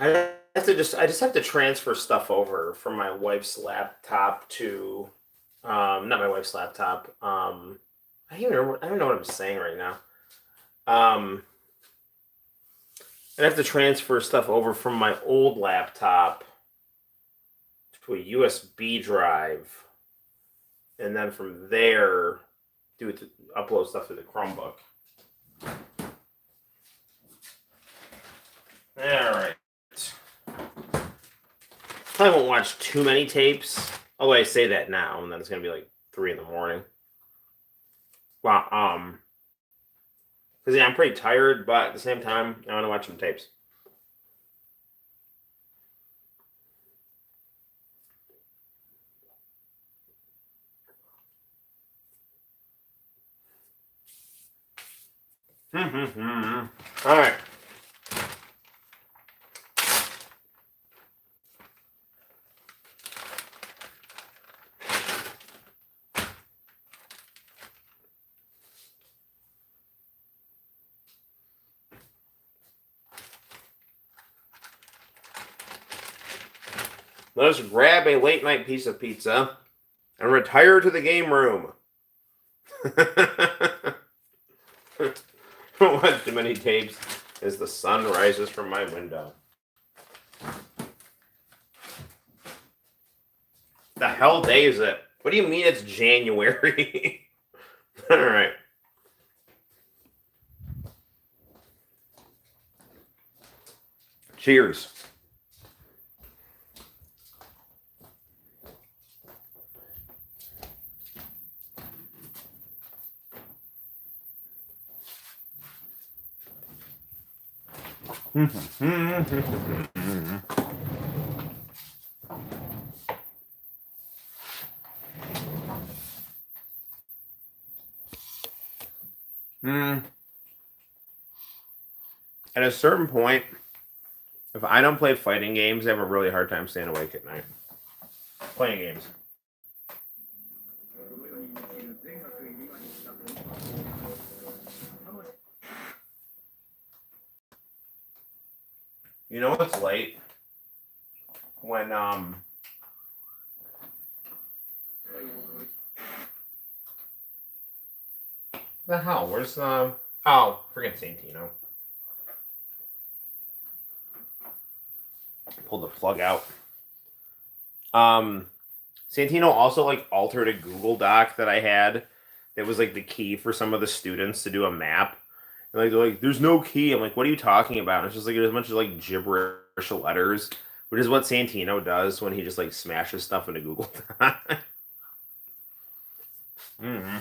I just have to transfer stuff over from my wife's laptop to not my wife's laptop. I don't know what I'm saying right now. I'd have to transfer stuff over from my old laptop to a USB drive, and then from there upload stuff to the Chromebook. All right. I won't watch too many tapes. Although I say that now, and then it's gonna be like 3 in the morning. Well, because I'm pretty tired, but at the same time, I want to watch some tapes. All right. Let us grab a late night piece of pizza and retire to the game room. Don't watch too many tapes as the sun rises from my window. The hell day is it? What do you mean it's January? All right. Cheers. At a certain point, if I don't play fighting games, I have a really hard time staying awake at night. Playing games. You know what's late? When the hell? Where's oh, freaking Santino. Pull the plug out. Santino also like altered a Google Doc that I had that was like the key for some of the students to do a map. And like they're like, there's no key. I'm like, what are you talking about? And it's just like there's a bunch of like gibberish letters, which is what Santino does when he just like smashes stuff into Google Doc. Mm-hmm.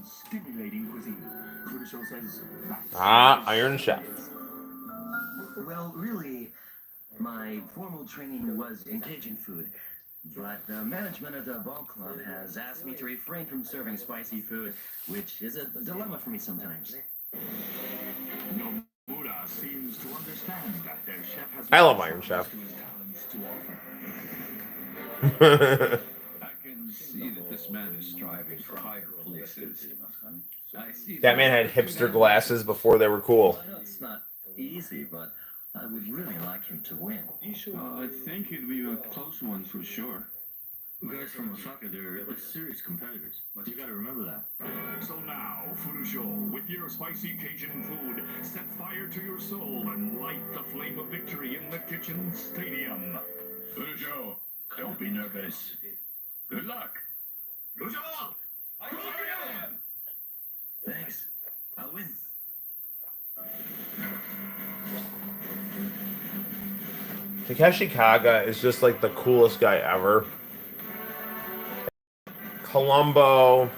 Stimulating cuisine. Crucial says Iron Chef. Well, really, my formal training was in Cajun food, but the management of the ball club has asked me to refrain from serving spicy food, which is a dilemma for me sometimes. Nomura seems to understand that their chef has I love Iron Chef. I can see that this man is striving for higher places. I see That man had hipster glasses before they were cool. I know it's not easy, but I would really like him to win. I think it'd be a close one for sure. Guys from Osaka, they're serious competitors. You gotta remember that. So now, Furusho, with your spicy Cajun food, set fire to your soul and light the flame of victory in the kitchen stadium. Furusho, don't be nervous. Good luck. Furusho! Thanks. I'll win. Takeshi Kaga is just like the coolest guy ever. Columbo,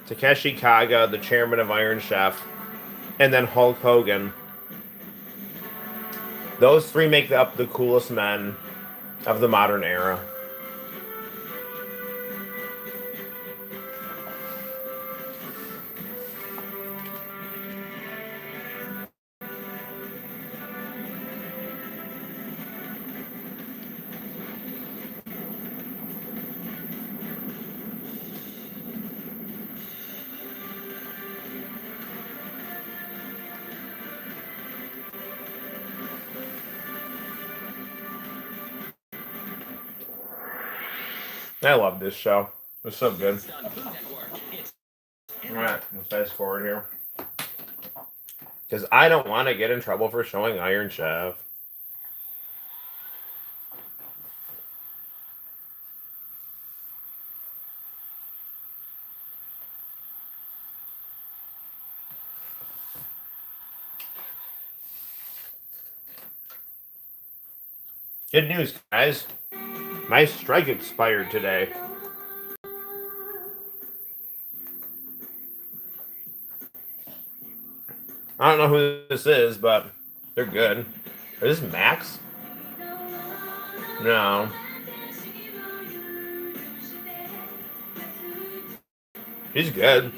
Takeshi Kaga, the chairman of Iron Chef, and then Hulk Hogan. Those three make up the coolest men of the modern era. I love this show. It's so good. Alright, let's fast forward here. Because I don't want to get in trouble for showing Iron Chef. Good news, guys. My strike expired today. I don't know who this is, but they're good. Is this Max? No. He's good.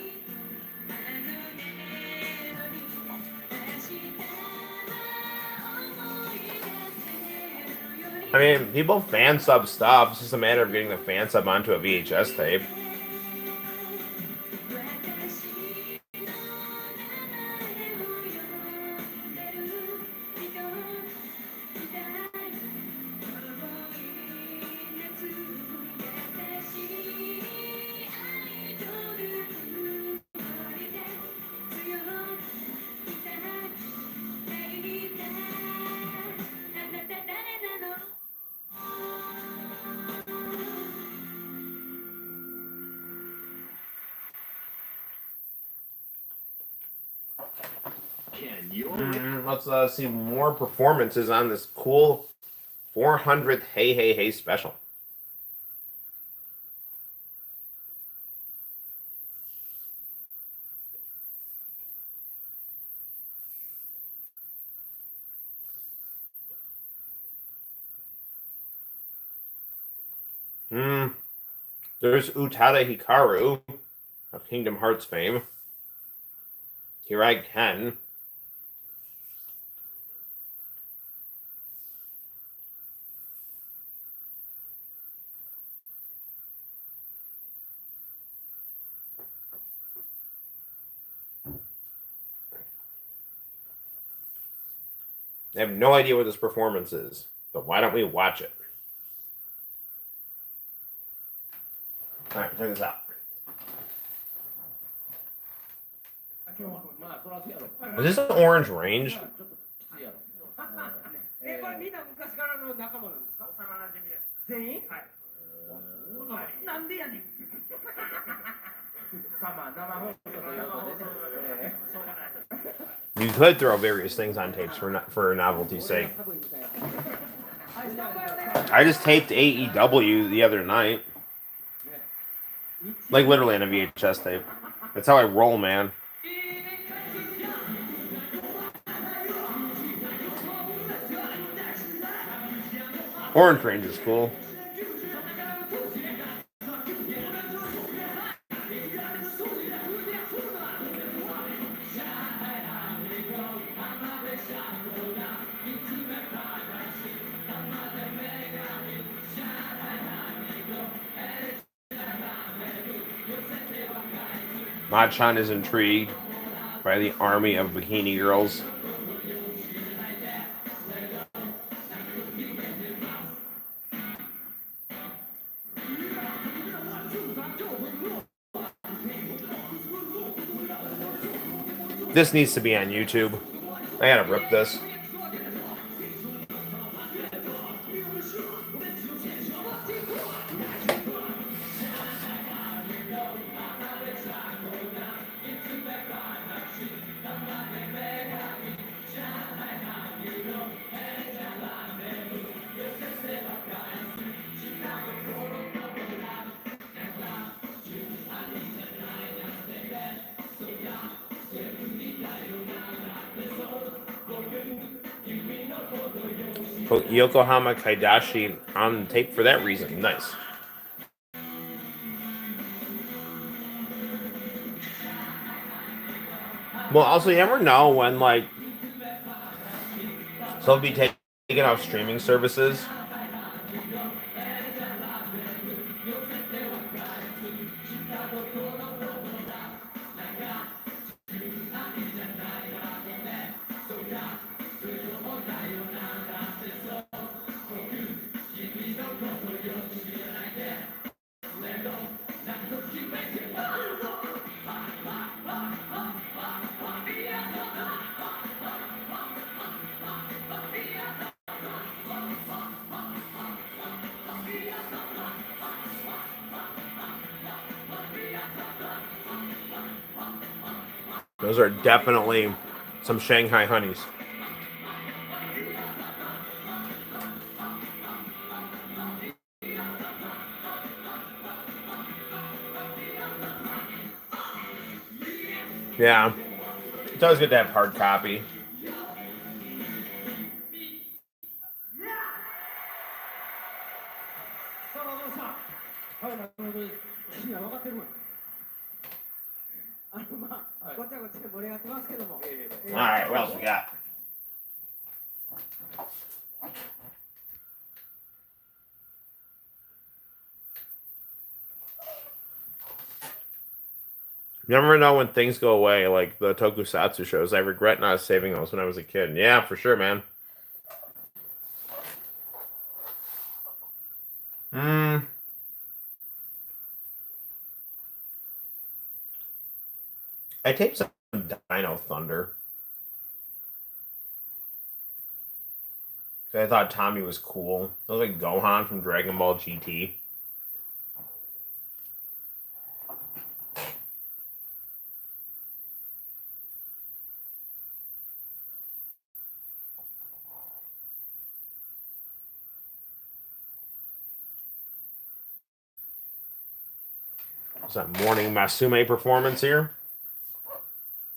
I mean, people fan sub stuff. It's just a matter of getting the fan sub onto a VHS tape. Let's see more performances on this cool 400th Hey Hey Hey special. There's Utada Hikaru of Kingdom Hearts fame. Hirai Ken. I have no idea what this performance is, but why don't we watch it? All right, check this out. Is this an orange range? You could throw various things on tapes for novelty's sake. I just taped AEW the other night. Like literally on a VHS tape. That's how I roll, man. Orange Range is cool. Machan is intrigued by the army of bikini girls. This needs to be on YouTube. I gotta rip this. Put Yokohama Kaidashi on tape for that reason. Nice. Well, also, you never know when, like, so it'll be taken off streaming services. Those are definitely some Shanghai honeys. Yeah. It's always good to have hard copy. Alright, what else we got? You never know when things go away, like the tokusatsu shows. I regret not saving those when I was a kid. Yeah, for sure, man. I taped some Dino Thunder. I thought Tommy was cool. It was like Gohan from Dragon Ball GT. Is that morning Masume performance here?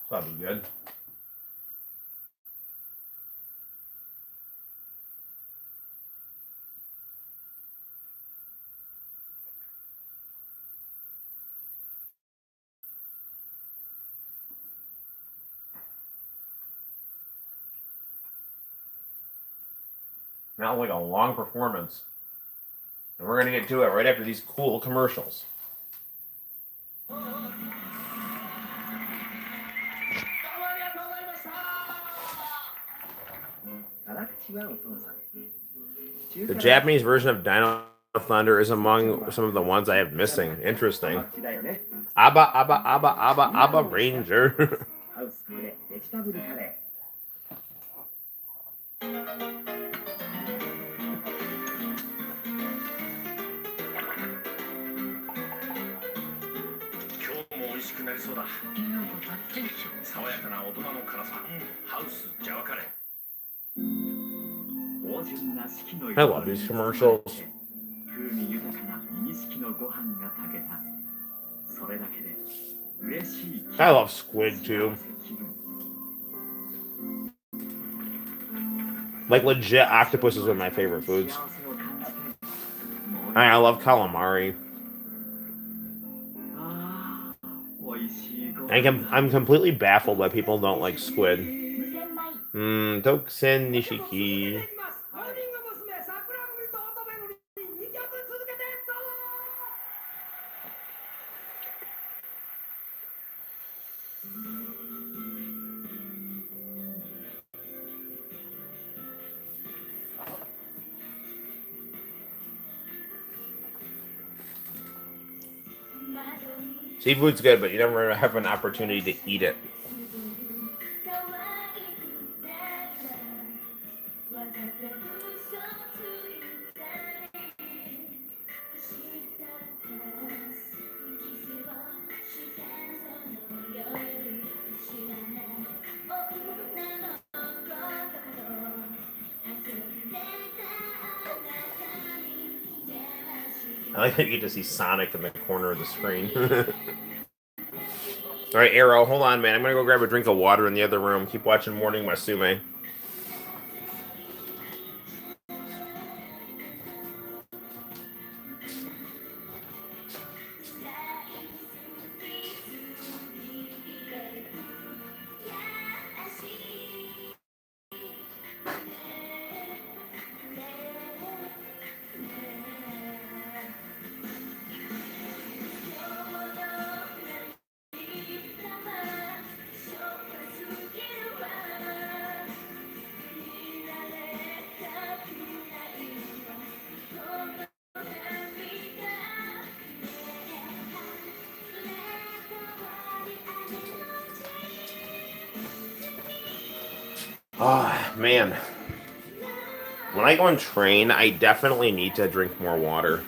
That'll be good. Now like a long performance. And we're going to get to it right after these cool commercials. The Japanese version of Dino Thunder is among some of the ones I have missing. Interesting. Abba, Abba, Abba, Abba, Abba Ranger. 今日も美味しくなりそうだ。爽やかな大人の辛さ。ハウスジャワカレー。 I love these commercials. I love squid too. Like legit, octopus is one of my favorite foods. I love calamari. I'm completely baffled why people don't like squid. Tokusen Nishiki. Seafood's good, but you never have an opportunity to eat it. I like that you get to see Sonic in the corner of the screen. All right, Arrow, hold on, man. I'm gonna go grab a drink of water in the other room. Keep watching Morning Masume. Oh, man. When I go on train, I definitely need to drink more water.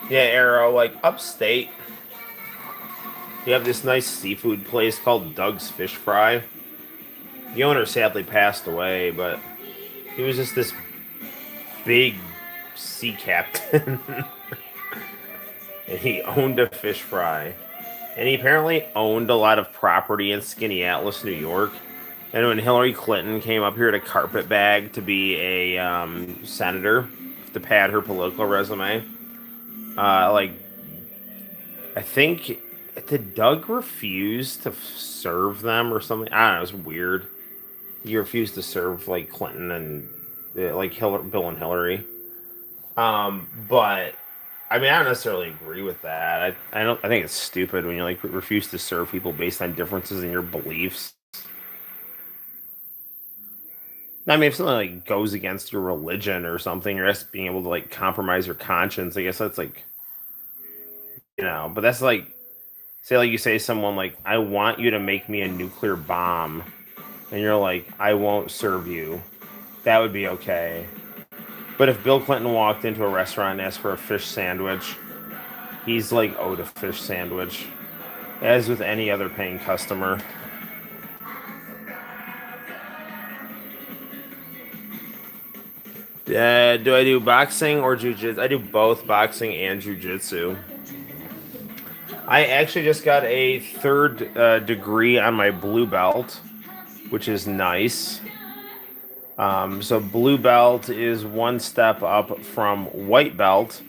Yeah, Arrow, like upstate, you have this nice seafood place called Doug's Fish Fry. The owner sadly passed away, but he was just this big sea captain. And he owned a fish fry. And he apparently owned a lot of property in Skinny Atlas, New York. And when Hillary Clinton came up here to carpetbag to be a senator to pad her political resume, like, I think, did Doug refuse to serve them or something? I don't know. It was weird. He refused to serve like Clinton and like Bill and Hillary. But I mean, I don't necessarily agree with that. I don't. I think it's stupid when you like refuse to serve people based on differences in your beliefs. I mean, if something like goes against your religion or something, you're just being able to like compromise your conscience. I guess that's like, but that's like, say like you say to someone like, I want you to make me a nuclear bomb, and you're like, I won't serve you. That would be okay. But if Bill Clinton walked into a restaurant and asked for a fish sandwich, he's like owed a fish sandwich, as with any other paying customer. Do I do boxing or jiu-jitsu? I do both boxing and jiu-jitsu. I actually just got a third degree on my blue belt, which is nice. So blue belt is one step up from white belt.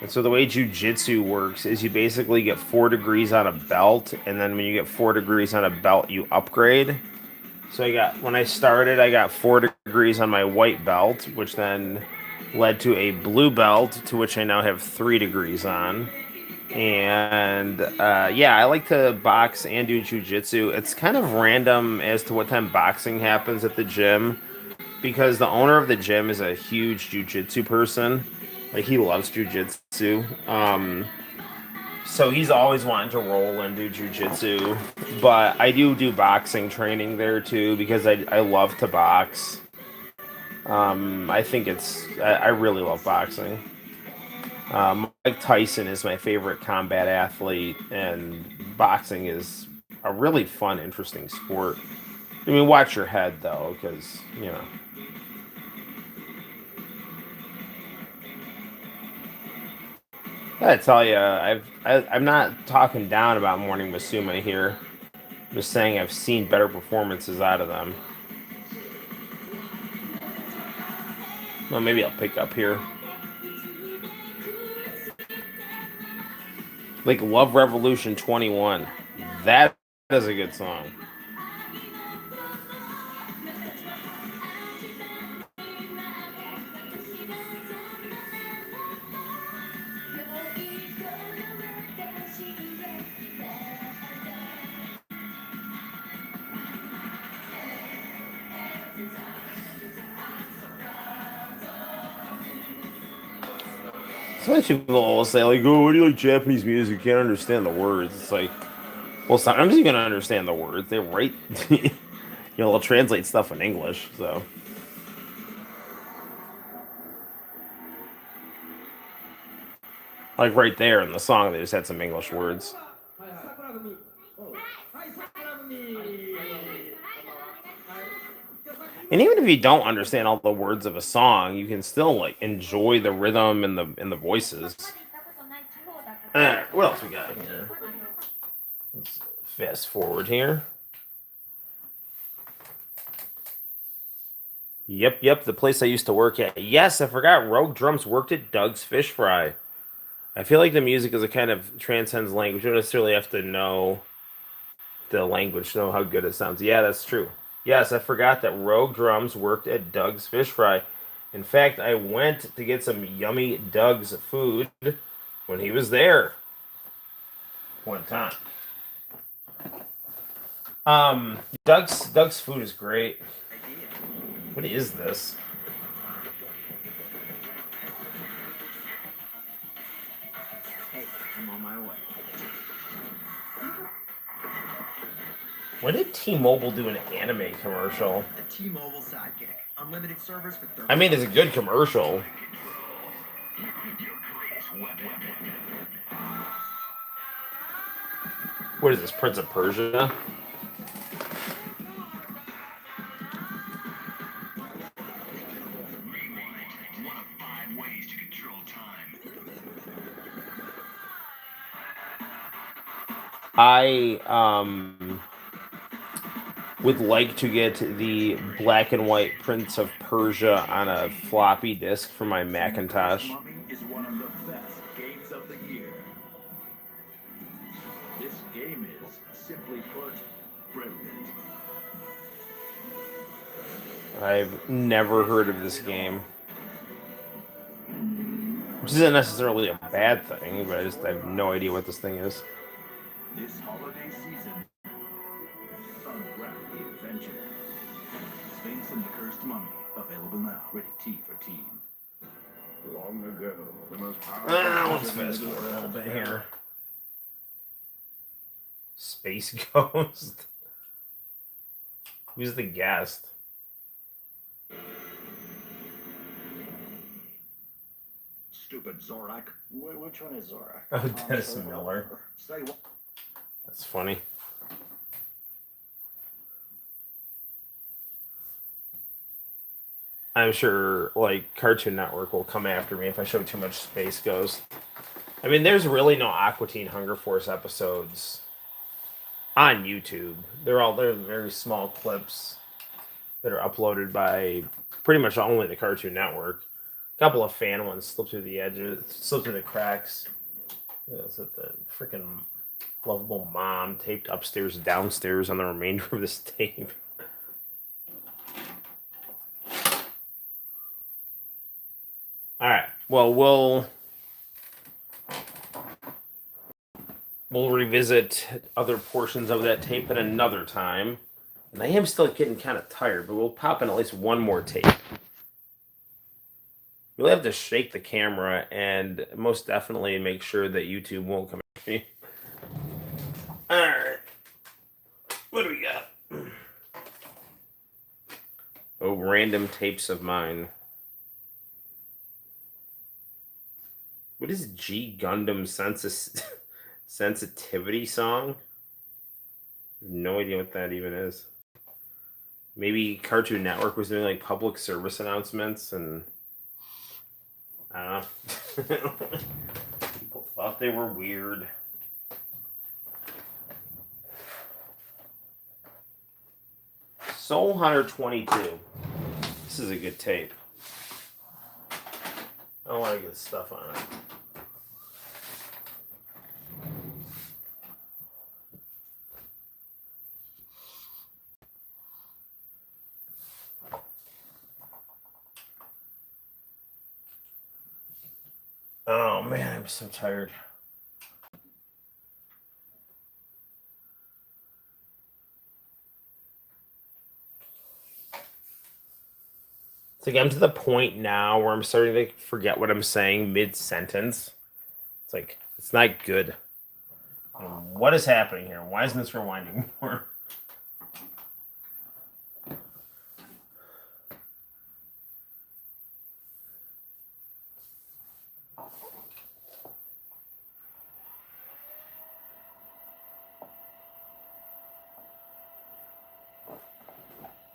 And so the way jujitsu works is you basically get 4 degrees on a belt, and then when you get 4 degrees on a belt, you upgrade. So when I started, I got 4 degrees on my white belt, which then led to a blue belt, to which I now have 3 degrees on. And yeah, I like to box and do jujitsu. It's kind of random as to what time boxing happens at the gym because the owner of the gym is a huge jujitsu person. Like he loves jujitsu. So he's always wanting to roll and do jujitsu. But I do boxing training there too because I love to box. I think I really love boxing. Mike Tyson is my favorite combat athlete, and boxing is a really fun, interesting sport. I mean, watch your head though, because you know. I tell you, I'm not talking down about Morning Musume here. I'm just saying I've seen better performances out of them. Well, maybe I'll pick up here. Like Love Revolution 21. That is a good song. Sometimes people will say, like, oh, why do you like Japanese music? You can't understand the words. It's like, well, sometimes you can understand the words. They write, they'll translate stuff in English, so. Like right there in the song, they just had some English words. And even if you don't understand all the words of a song, you can still like enjoy the rhythm and the voices. What else we got here? Let's fast forward here. Yep, the place I used to work at. Yes, I forgot Rogue Drums worked at Doug's Fish Fry. I feel like the music is a kind of transcends language. You don't necessarily have to know the language to know how good it sounds. Yeah, that's true. Yes, I forgot that Rogue Drums worked at Doug's Fish Fry. In fact, I went to get some yummy Doug's food when he was there. One time. Doug's food is great. What is this? Hey, I'm on my way. When did T-Mobile do an anime commercial? The T-Mobile Sidekick. Unlimited servers for 30. I mean, it's a good commercial. What is this, Prince of Persia? I would like to get the black and white Prince of Persia on a floppy disk for my Macintosh. Is one of the best games of the year. This game is, simply put, brilliant. I've never heard of this game. Which isn't necessarily a bad thing, but I have no idea what this thing is. This holiday season, unwrap the adventure. Sphinx and the Cursed Mummy, available now. Rated T for teen. Long ago, the most powerful. Let's fast forward a little bit here. Space Ghost. Who's the guest? Stupid Zorak. Which one is Zora? Oh, Dennis Miller. Say what? That's funny. I'm sure, like, Cartoon Network will come after me if I show too much Space Ghost. I mean, there's really no Aqua Teen Hunger Force episodes on YouTube. They're very small clips that are uploaded by pretty much only the Cartoon Network. A couple of fan ones slipped through the edges, slipped through the cracks. Is it the freaking lovable mom taped upstairs, downstairs on the remainder of this tape? All right. Well, we'll revisit other portions of that tape at another time. And I am still getting kind of tired, but we'll pop in at least one more tape. You'll have to shake the camera and most definitely make sure that YouTube won't come at me. Alright. What do we got? Oh, random tapes of mine. What is G Gundam sensitivity song? No idea what that even is. Maybe Cartoon Network was doing like public service announcements and I don't know. People thought they were weird. Soul Hunter 22. This is a good tape. I want to get stuff on it. Oh man, I'm so tired. It's like I'm to the point now where I'm starting to forget what I'm saying mid-sentence. It's like, it's not good. What is happening here? Why isn't this rewinding more?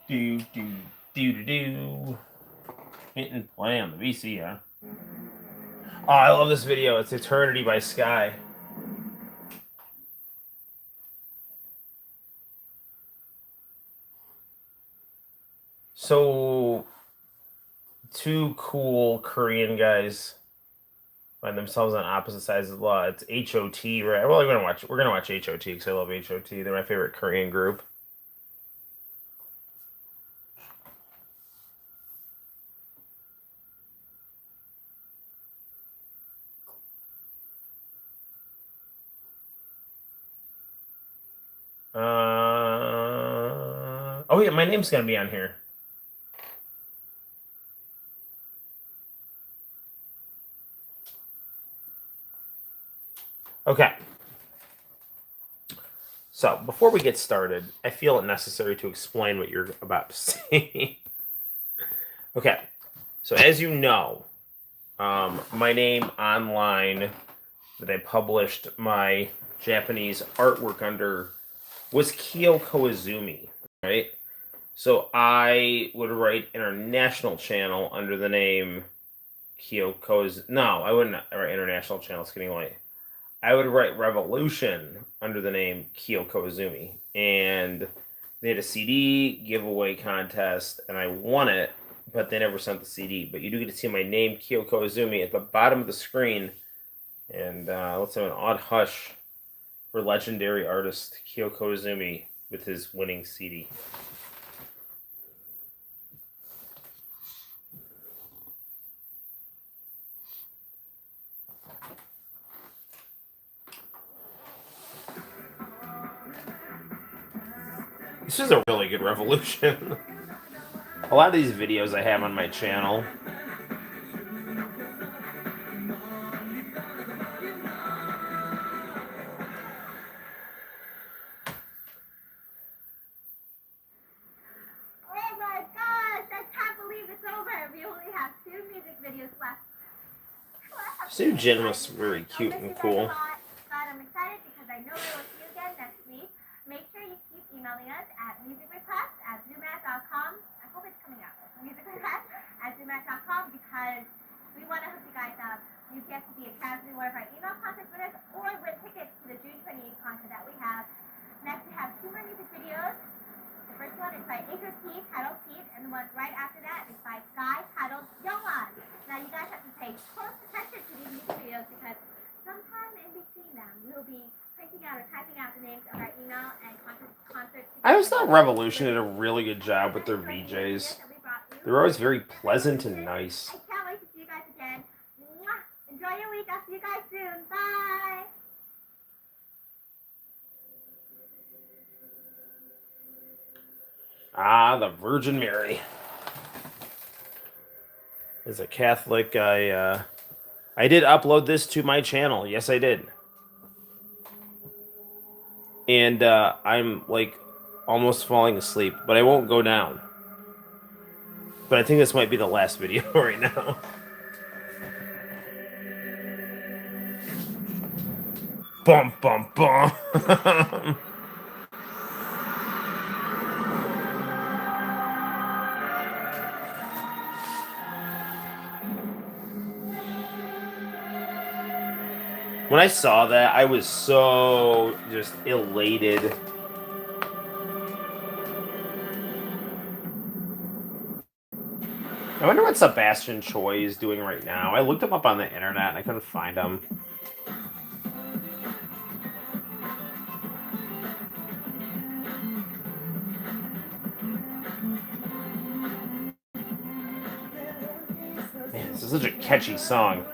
Do. Hit and play on the VC, huh? Oh, I love this video. It's Eternity by Sky. So, two cool Korean guys find themselves on opposite sides of the law. It's HOT, right? Well, we're gonna watch HOT because I love HOT. They're my favorite Korean group. Oh yeah, my name's gonna be on here. Okay. So before we get started, I feel it necessary to explain what you're about to see. Okay. So as you know, my name online that I published my Japanese artwork under was Kyo Koizumi, right? So I would write international channel under the name Kyo Koizumi. No, I wouldn't write international channel. It's getting late. I would write Revolution under the name Kyo Koizumi. And they had a CD giveaway contest, and I won it, but they never sent the CD. But you do get to see my name, Kyo Koizumi, at the bottom of the screen. And let's have an odd hush for legendary artist Kyo Koizumi with his winning CD. This is a really good revolution. A lot of these videos I have on my channel. Oh my gosh, I can't believe it's over. We only have 2 music videos left. Sujin was very cute and cool. But I'm excited because I know we will see you again next week. Make sure you keep emailing us at musicrequests@zoomat.com. I hope it's coming out. musicrequests@zoomat.com because we want to hook you guys up. You get to be a chance to be one of our email contest winners or win tickets to the June 28th concert that we have. Next, we have 2 more music videos. First one is by Acres T, titled Pete, and the one right after that is by Sky, titled Yoan. Now you guys have to pay close attention to these music videos because sometime in between them, we'll be printing out or typing out the names of our email and concert. I always thought Revolution did a really good job with their VJs. They were always very pleasant and nice. I can't wait to see you guys again. Mwah! Enjoy your week. I'll see you guys soon. Bye. Ah, the Virgin Mary. As a Catholic, I did upload this to my channel. Yes, I did. And I'm like almost falling asleep, but I won't go down. But I think this might be the last video right now. Bum bum bum. When I saw that, I was so just elated. I wonder what Sebastian Choi is doing right now. I looked him up on the internet and I couldn't find him. Man, this is such a catchy song.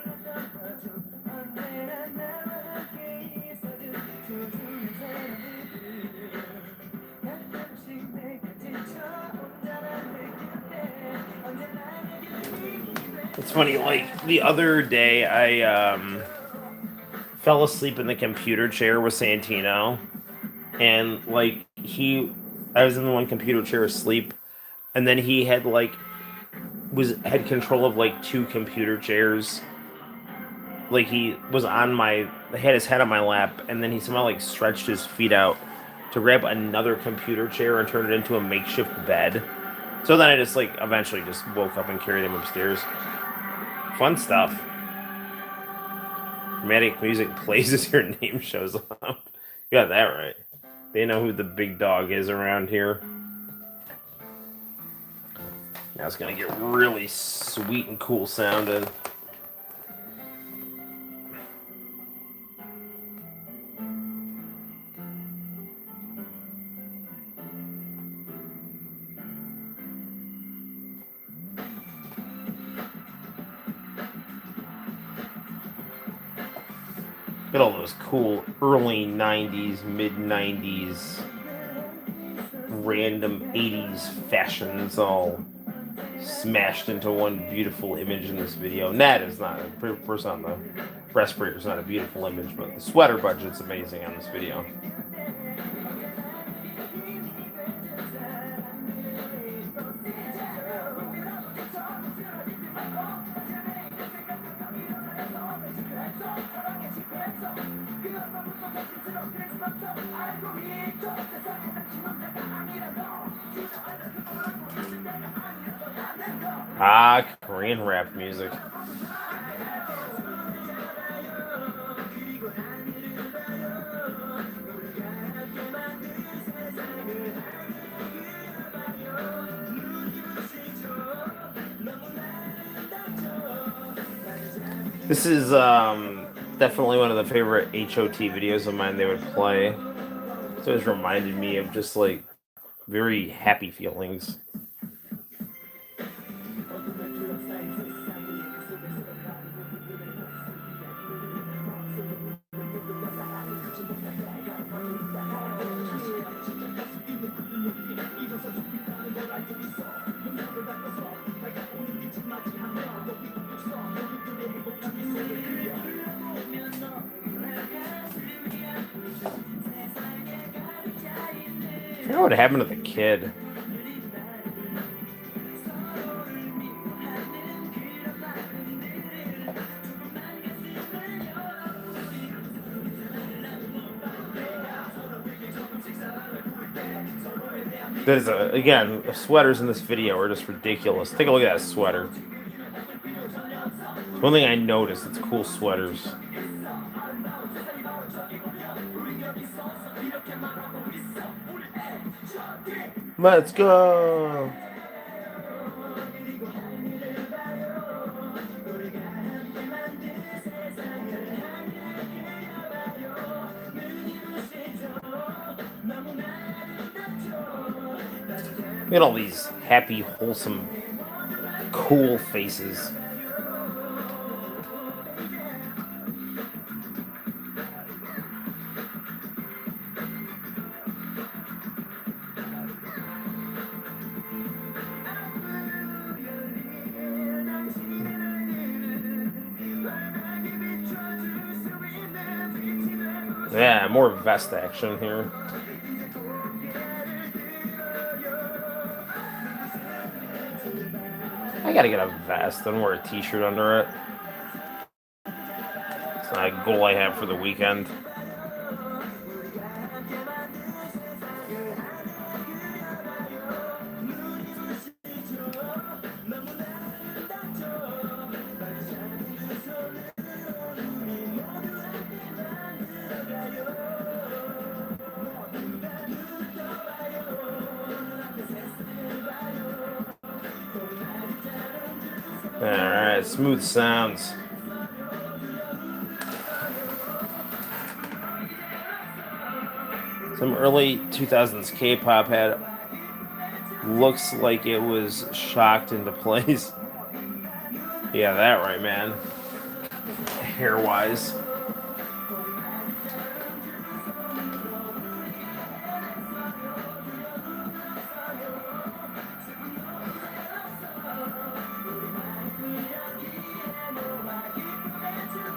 It's funny, like, the other day, I fell asleep in the computer chair with Santino, and, like, I was in the one computer chair asleep, and then he had, like, had control of, like, 2 computer chairs. Like, he was had his head on my lap, and then he somehow, like, stretched his feet out to grab another computer chair and turn it into a makeshift bed. So then I just, like, eventually just woke up and carried him upstairs. Fun stuff. Dramatic music plays as your name shows up. You got that right. They know who the big dog is around here. Now it's gonna get really sweet and cool sounding. Get all those cool early 90s, mid 90s, random 80s fashions all smashed into one beautiful image in this video. And that is not, the person on the respirator is not a beautiful image, but the sweater budget's amazing on this video. Ah, Korean rap music. This is definitely one of the favorite HOT videos of mine they would play. So it's reminded me of just like very happy feelings. I forgot what happened to the kid. There's again, the sweaters in this video are just ridiculous. Take a look at that sweater. One thing I noticed, it's cool sweaters. Let's go. Look at all these happy, wholesome, cool faces. Yeah, more vest action here. I gotta get a vest and wear a t-shirt under it. It's not a goal I have for the weekend. Alright, smooth sounds. Some early 2000s K-pop had looks like it was shocked into place. Yeah, that right, man. Hair-wise.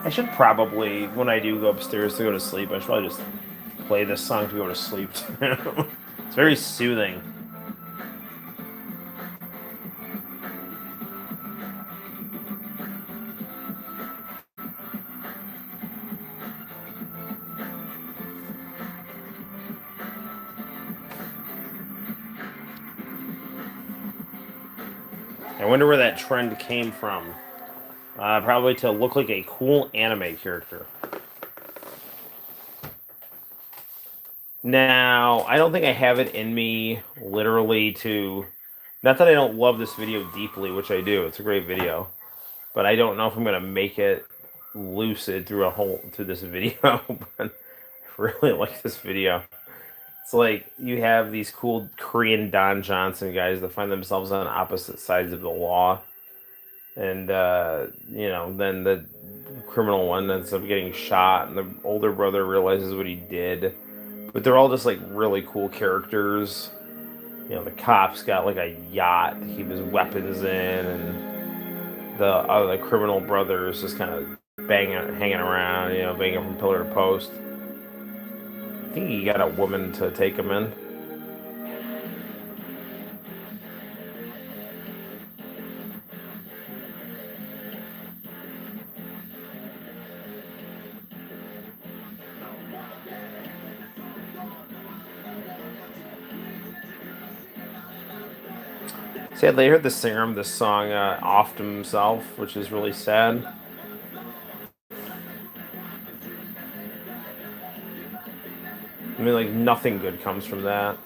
I should probably, when I do go upstairs to go to sleep, I should probably just play this song to go to sleep. It's very soothing. I wonder where that trend came from. Probably to look like a cool anime character. Now, I don't think I have it in me literally to... Not that I don't love this video deeply, which I do. It's a great video. But I don't know if I'm going to make it lucid through this video. But I really like this video. It's like you have these cool Korean Don Johnson guys that find themselves on opposite sides of the law. And, then the criminal one ends up getting shot, and the older brother realizes what he did. But they're all just, like, really cool characters. The cop's got, like, a yacht to keep his weapons in, and the criminal brother is just kind of hanging around, banging from pillar to post. I think he got a woman to take him in. Sadly, I heard the singer of this song offed himself, which is really sad. I mean, like, nothing good comes from that.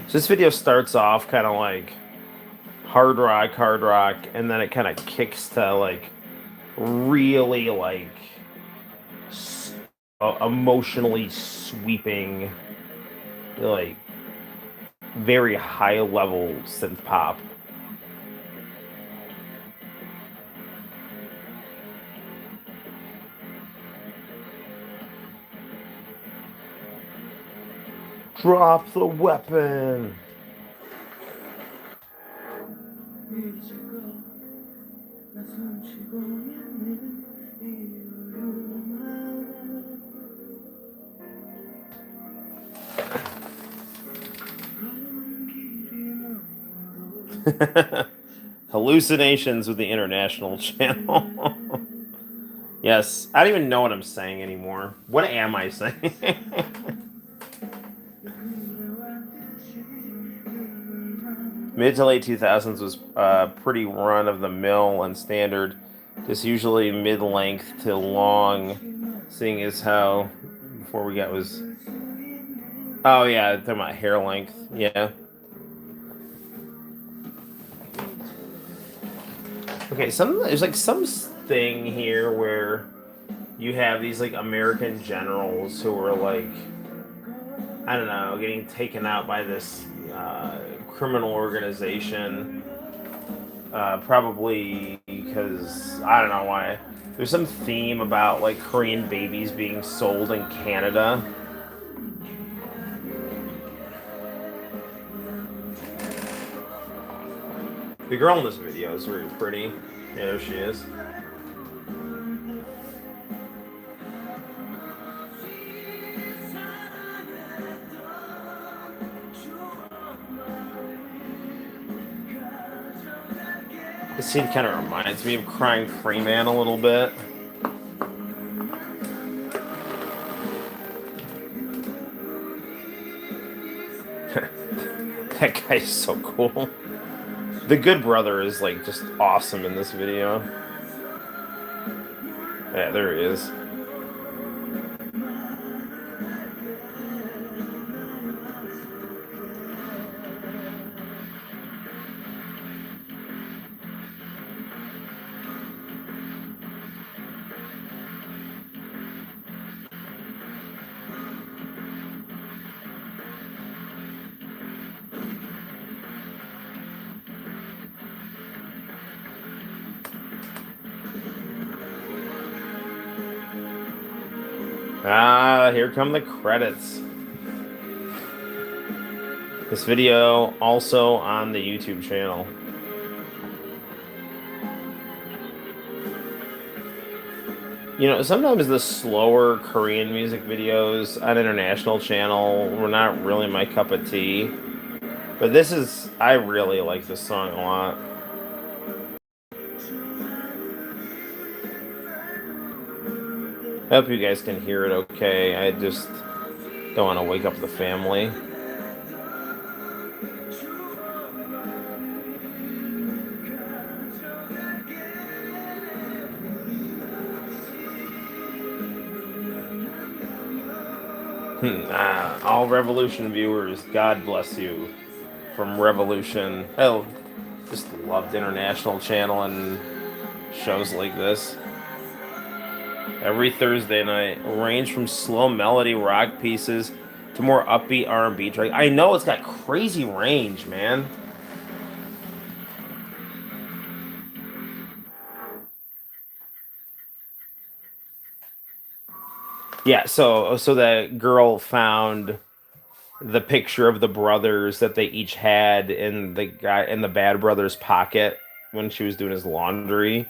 So this video starts off kind of like hard rock, and then it kind of kicks to like really like emotionally sweeping, like very high level synth pop. Drop the weapon. Hallucinations with the International Channel. Yes, I don't even know what I'm saying anymore. What am I saying? Mid to late 2000s was pretty run of the mill and standard, just usually mid length to long, seeing as how before we got was. Oh yeah, talking about hair length. Yeah. Okay, there's like some thing here where you have these like American generals who are like, I don't know, getting taken out by this criminal organization. Probably because I don't know why. There's some theme about like Korean babies being sold in Canada. The girl in this video is very pretty. Yeah, there she is. This scene kind of reminds me of Crying Freeman a little bit. That guy's so cool. The good brother is like just awesome in this video. Yeah, there he is. Ah, here come the credits. This video also on the YouTube channel. You know, sometimes the slower Korean music videos on international channel were not really my cup of tea. But I really like this song a lot. I hope you guys can hear it okay. I just don't want to wake up the family. All Revolution viewers, God bless you. From Revolution. Oh, just loved international channel and shows like this. Every Thursday night, range from slow melody rock pieces to more upbeat R&B track. I know it's got crazy range, man. Yeah, so that girl found the picture of the brothers that they each had in the bad brother's pocket when she was doing his laundry.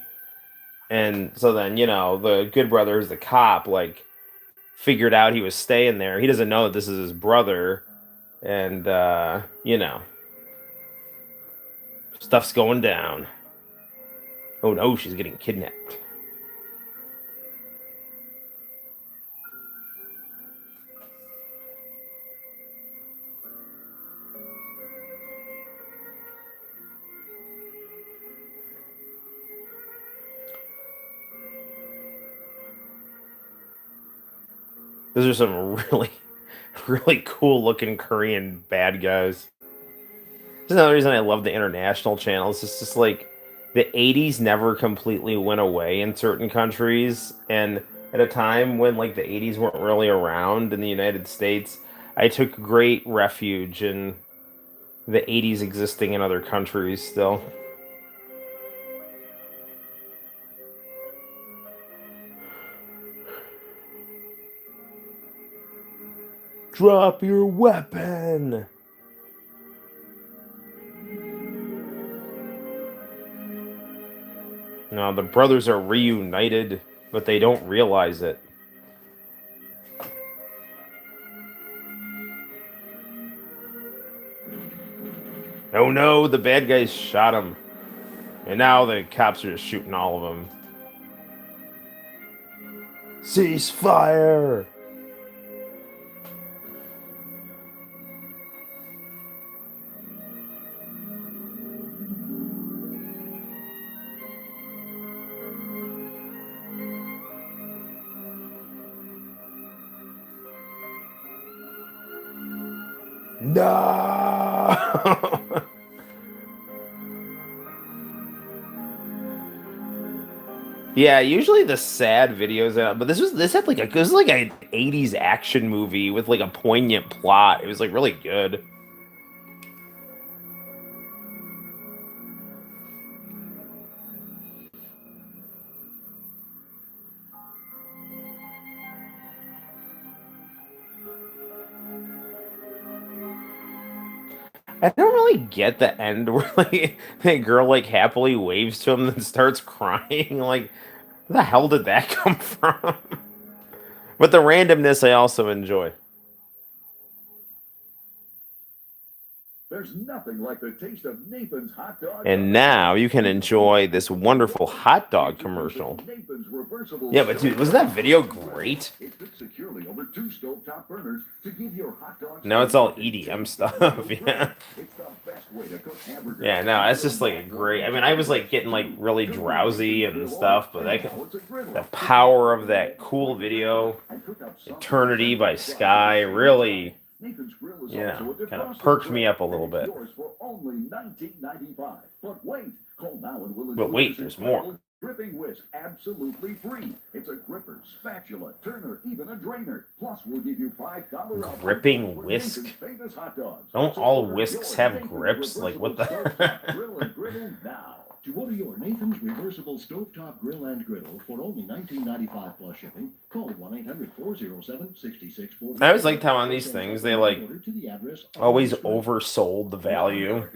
And so then, the good brother who's the cop, like, figured out he was staying there. He doesn't know that this is his brother. And, stuff's going down. Oh no, she's getting kidnapped. Those are some really, really cool looking Korean bad guys. That's another reason I love the international channels. It's just like the 80s never completely went away in certain countries. And at a time when like the 80s weren't really around in the United States, I took great refuge in the 80s existing in other countries still. Drop your weapon! Now, the brothers are reunited, but they don't realize it. Oh no, the bad guys shot him. And now the cops are just shooting all of them. Cease fire! No. Yeah, usually the sad videos, but this had like this was like an '80s action movie with like a poignant plot. It was like really good. I don't really get the end where like that girl like happily waves to him and starts crying. Like, where the hell did that come from? But the randomness I also enjoy. There's nothing like the taste of Nathan's hot dogs. And now you can enjoy this wonderful hot dog commercial. Nathan's reversible Yeah, but dude, wasn't that video great? It fits securely over 2 stovetop burners to give your hot dogs. Now it's all EDM stuff. Yeah. It's the best way to cook hamburgers. Yeah, no, it's just like a great. I mean, I was like getting like really drowsy and stuff, but the power of that cool video, Eternity by Sky, really, yeah, kind of perked me up a little bit. But wait, there's more. Gripping whisk, absolutely free. It's a gripper, spatula, turner, even a drainer. Plus, we'll give you $5 off. Gripping whisk? Famous hot dogs. Don't all whisks have grips? Like, what the? Grill and griddle now. To order your Nathan's reversible stovetop grill and griddle for only $19.95 plus shipping, call 1-800-407-6640. I always liked how on these things they like always oversold the value.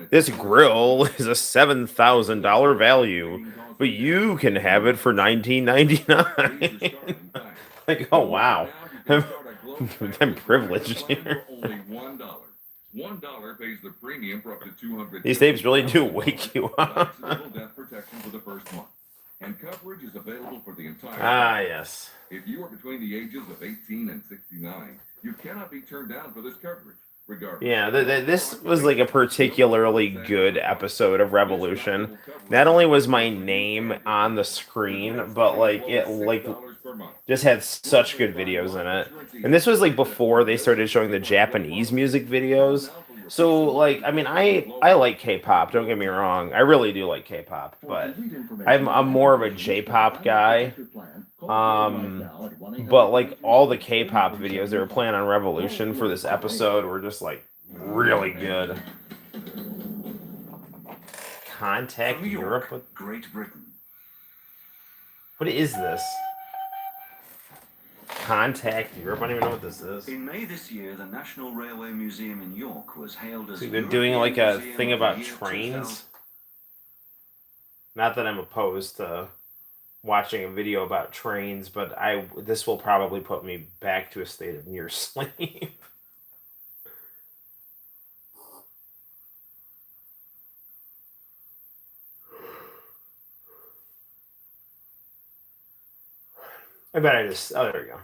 This grill is a $7,000 value, but you can have it for $19.99. Like, oh wow, I'm privileged here. $1 pays the premium for up to 200. These tapes really do wake you up. Death protection for the first month. And coverage is available for the entire yes. If you are between the ages of 18 and 69, you cannot be turned down for this coverage. Regardless. Yeah, this was like a particularly good episode of Revolution. Not only was my name on the screen, but like it like just had such good videos in it. And this was like before they started showing the Japanese music videos. So like, I mean, I like K-pop, don't get me wrong. I really do like K-pop, but I'm more of a J-pop guy. But like all the K-pop videos they were playing on Revolution for this episode were just like really good. Contact Europe with Great Britain. What is this? Contact Europe. I don't even know what this is. In May this year, the National Railway Museum in York was hailed as. So they're doing like a thing about trains. Not that I'm opposed to watching a video about trains, but this will probably put me back to a state of near sleep. I bet I just. Oh, there we go.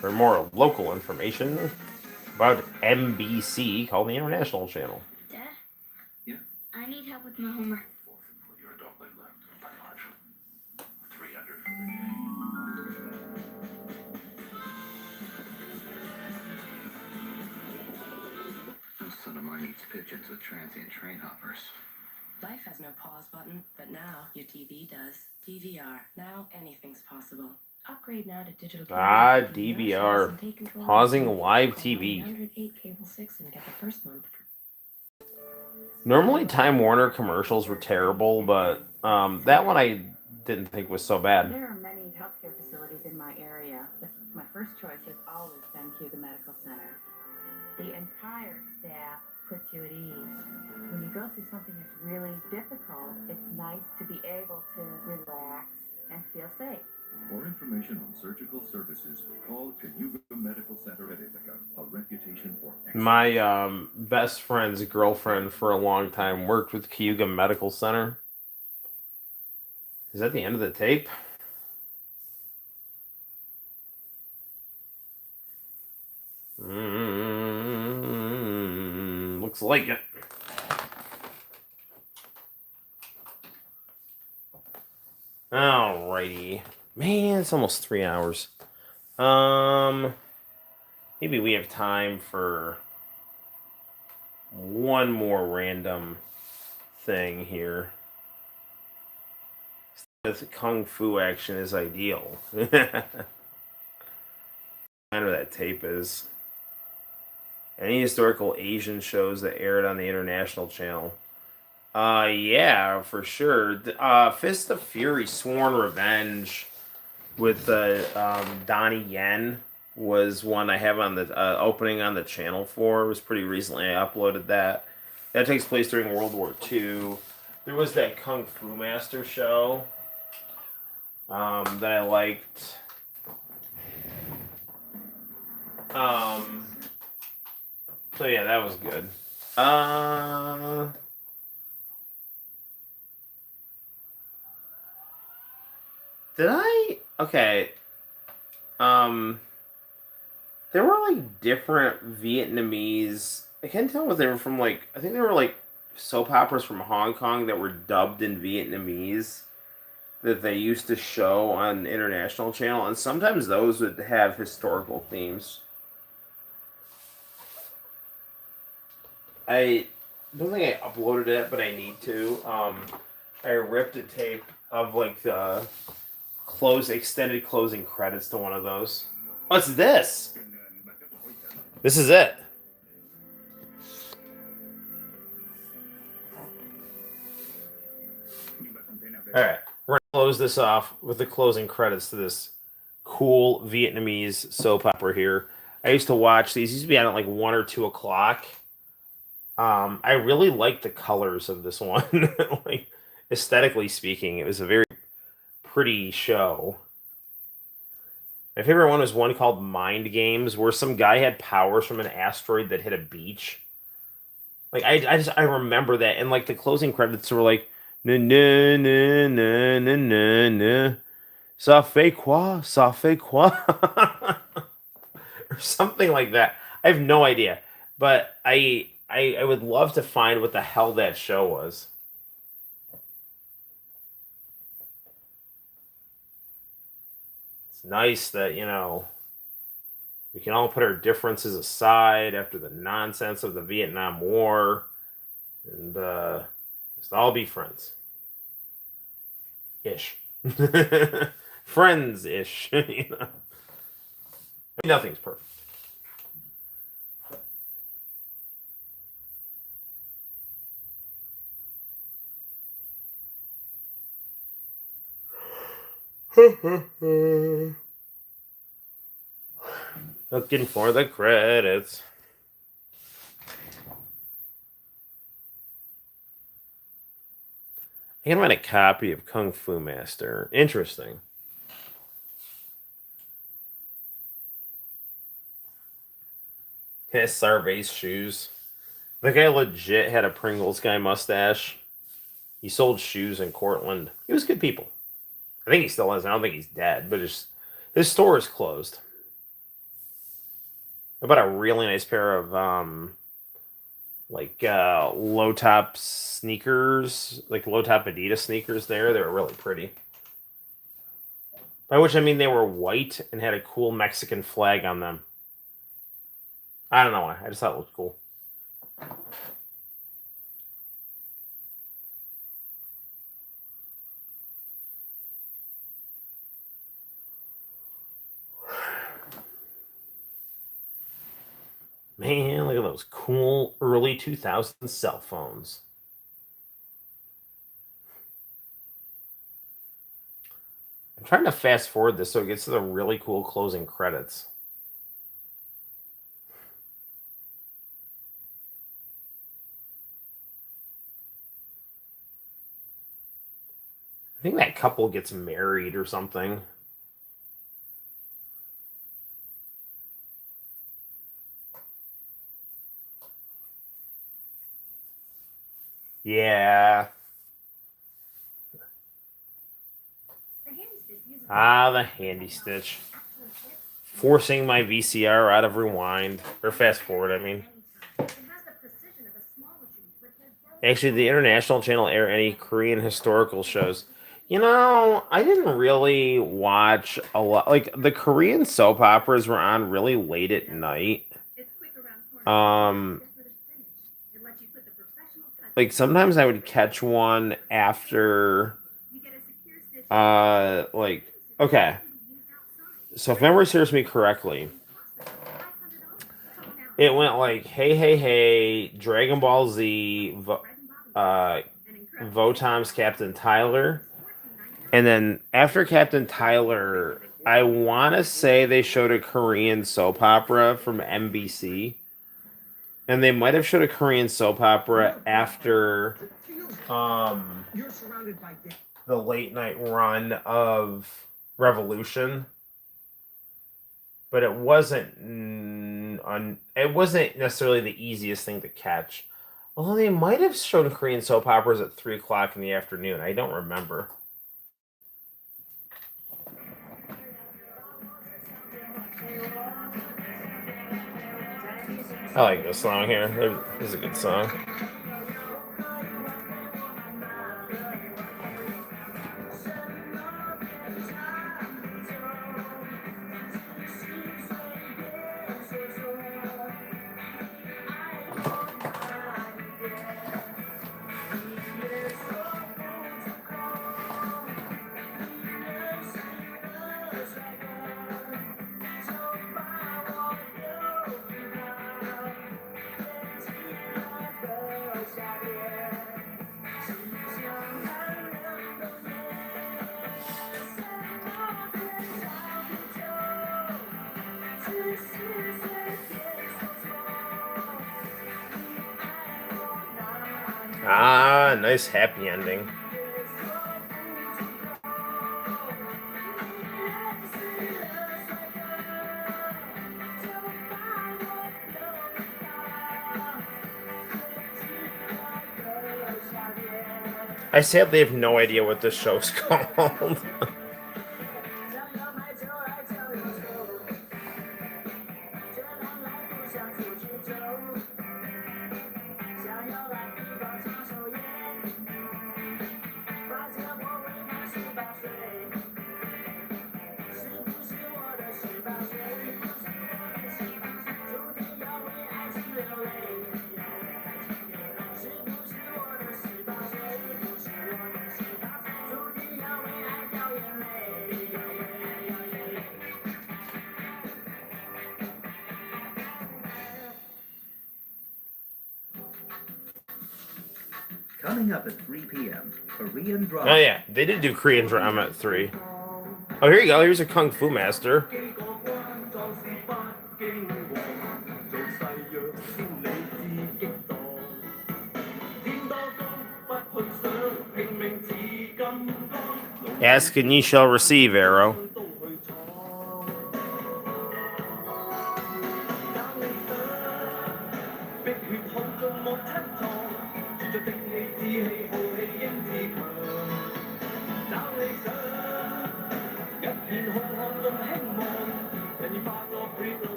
For more local information about MBC, call the International Channel. Dad? Yeah? I need help with my homework. For your adult leg left by March. 300. No son of mine eats pigeons with transient train hoppers. Life has no pause button, but now your TV does. DVR. Now anything's possible. Upgrade now to digital. DVR. Pausing live TV. 108 Cable 6 and get the first month. Normally Time Warner commercials were terrible, but that one I didn't think was so bad. There are many healthcare facilities in my area, but my first choice has always been Cuba Medical Center. The entire staff puts you at ease. When you go through something that's really difficult, it's nice to be able to relax and feel safe. For information on surgical services, call Cayuga Medical Center at Ithaca, a reputation for excellence. My best friend's girlfriend for a long time worked with Cayuga Medical Center. Is that the end of the tape? Looks like it. Alrighty. Man, it's almost 3 hours. Maybe we have time for one more random thing here. This kung fu action is ideal. I wonder what that tape is. Any historical Asian shows that aired on the international channel? Yeah, for sure. Fist of Fury, Sworn Revenge with Donnie Yen was one I have on the opening on the channel for. It was pretty recently. I uploaded that. That takes place during World War II. There was that Kung Fu Master show that I liked. So yeah, that was good. Did I? Okay. There were like different Vietnamese. I can't tell if they were from like. I think they were like soap operas from Hong Kong that were dubbed in Vietnamese that they used to show on international channel, and sometimes those would have historical themes. I don't think I uploaded it, but I need to. I ripped a tape of like the extended closing credits to one of those. What's this? This is it. All right, we're gonna close this off with the closing credits to this cool Vietnamese soap opera here. I used to watch these. Used to be on at like 1 or 2 o'clock. I really like the colors of this one. Like aesthetically speaking, it was a very pretty show. My favorite one was one called Mind Games, where some guy had powers from an asteroid that hit a beach. Like I remember that, and like the closing credits were like na na na na na na na, ça fait quoi, ça fait quoi, or something like that. I have no idea, but I would love to find what the hell that show was. It's nice that we can all put our differences aside after the nonsense of the Vietnam War, and just all be friends. Ish. Friends ish. Nothing's perfect. Looking for the credits. I can find a copy of Kung Fu Master. Interesting. His Sarvey's shoes. The guy legit had a Pringles guy mustache. He sold shoes in Cortland. He was good people. I think he still is. I don't think he's dead, but his store is closed. I bought a really nice pair of low top sneakers, like low top Adidas sneakers there. They were really pretty. By which I mean they were white and had a cool Mexican flag on them. I don't know why. I just thought it looked cool. Man, look at those cool early 2000s cell phones. I'm trying to fast forward this so it gets to the really cool closing credits. I think that couple gets married or something. Yeah. Ah, the handy stitch. forcing my VCR out of rewind or fast forward. I mean, actually, the international channel air any Korean historical shows. You know, I didn't really watch a lot. Like the Korean soap operas were on really late at night. Um, like sometimes I would catch one after. Like okay. So if memory serves me correctly, it went like Hey Hey Hey, Dragon Ball Z, uh, Votom's Captain Tyler, and then after Captain Tyler, I want to say they showed a Korean soap opera from NBC, and they might have showed a Korean soap opera after the late night run of Revolution. But it wasn't it wasn't necessarily the easiest thing to catch. Although they might have shown Korean soap operas at 3 o'clock in the afternoon. I don't remember. I like this song here. This is a good song. Ah, nice happy ending. I sadly have no idea what this show's called. Coming up at 3 p.m., Korean drama. Oh yeah, they did do Korean drama at 3. Oh, here you go. Here's a Kung Fu Master. Ask and ye shall receive, Arrow.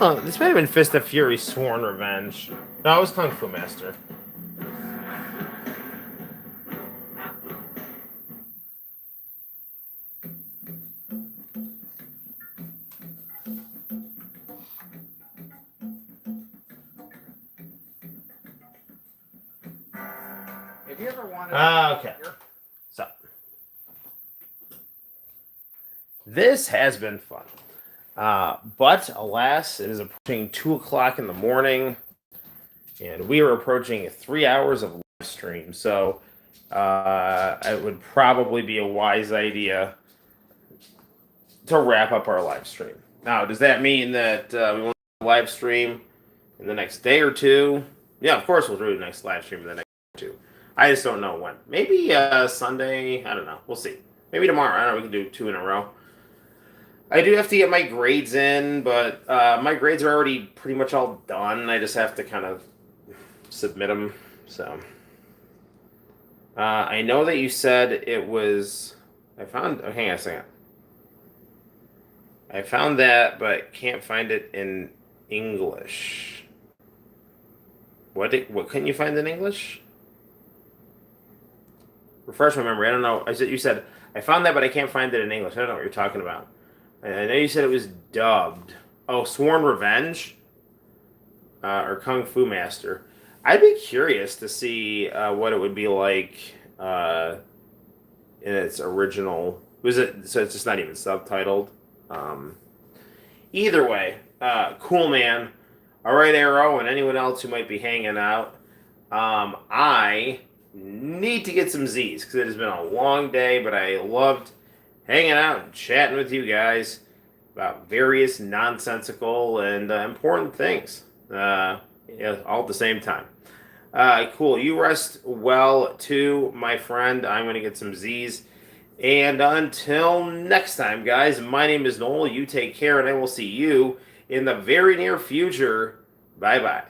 Oh, this might have been Fist of Fury Sworn Revenge. No, it was Kung Fu Master. If you ever wanted Okay. So, this has been fun. But alas, it is approaching 2 o'clock in the morning, and we are approaching 3 hours of live stream. So, it would probably be a wise idea to wrap up our live stream. Now, does that mean that we want to live stream in the next day or two? Yeah, of course we'll do the next live stream in the next day or two. I just don't know when. Maybe Sunday. I don't know. We'll see. Maybe tomorrow. I don't know. We can do 2 in a row. I do have to get my grades in, but my grades are already pretty much all done. I just have to kind of submit them. So I know that you said it was hang on a second. I found that, but can't find it in English. What couldn't you find in English? Refresh my memory. I don't know. You said I found that, but I can't find it in English. I don't know what you're talking about. I know you said it was dubbed. Oh, Sworn Revenge, or Kung Fu Master. I'd be curious to see what it would be like in its original. Was it? So it's just not even subtitled. Either way, cool, man. All right, Arrow, and anyone else who might be hanging out. I need to get some Z's because it has been a long day, but I loved hanging out and chatting with you guys about various nonsensical and important things, all at the same time. Cool. You rest well too, my friend. I'm going to get some Z's. And until next time, guys, my name is Noel. You take care, and I will see you in the very near future. Bye-bye.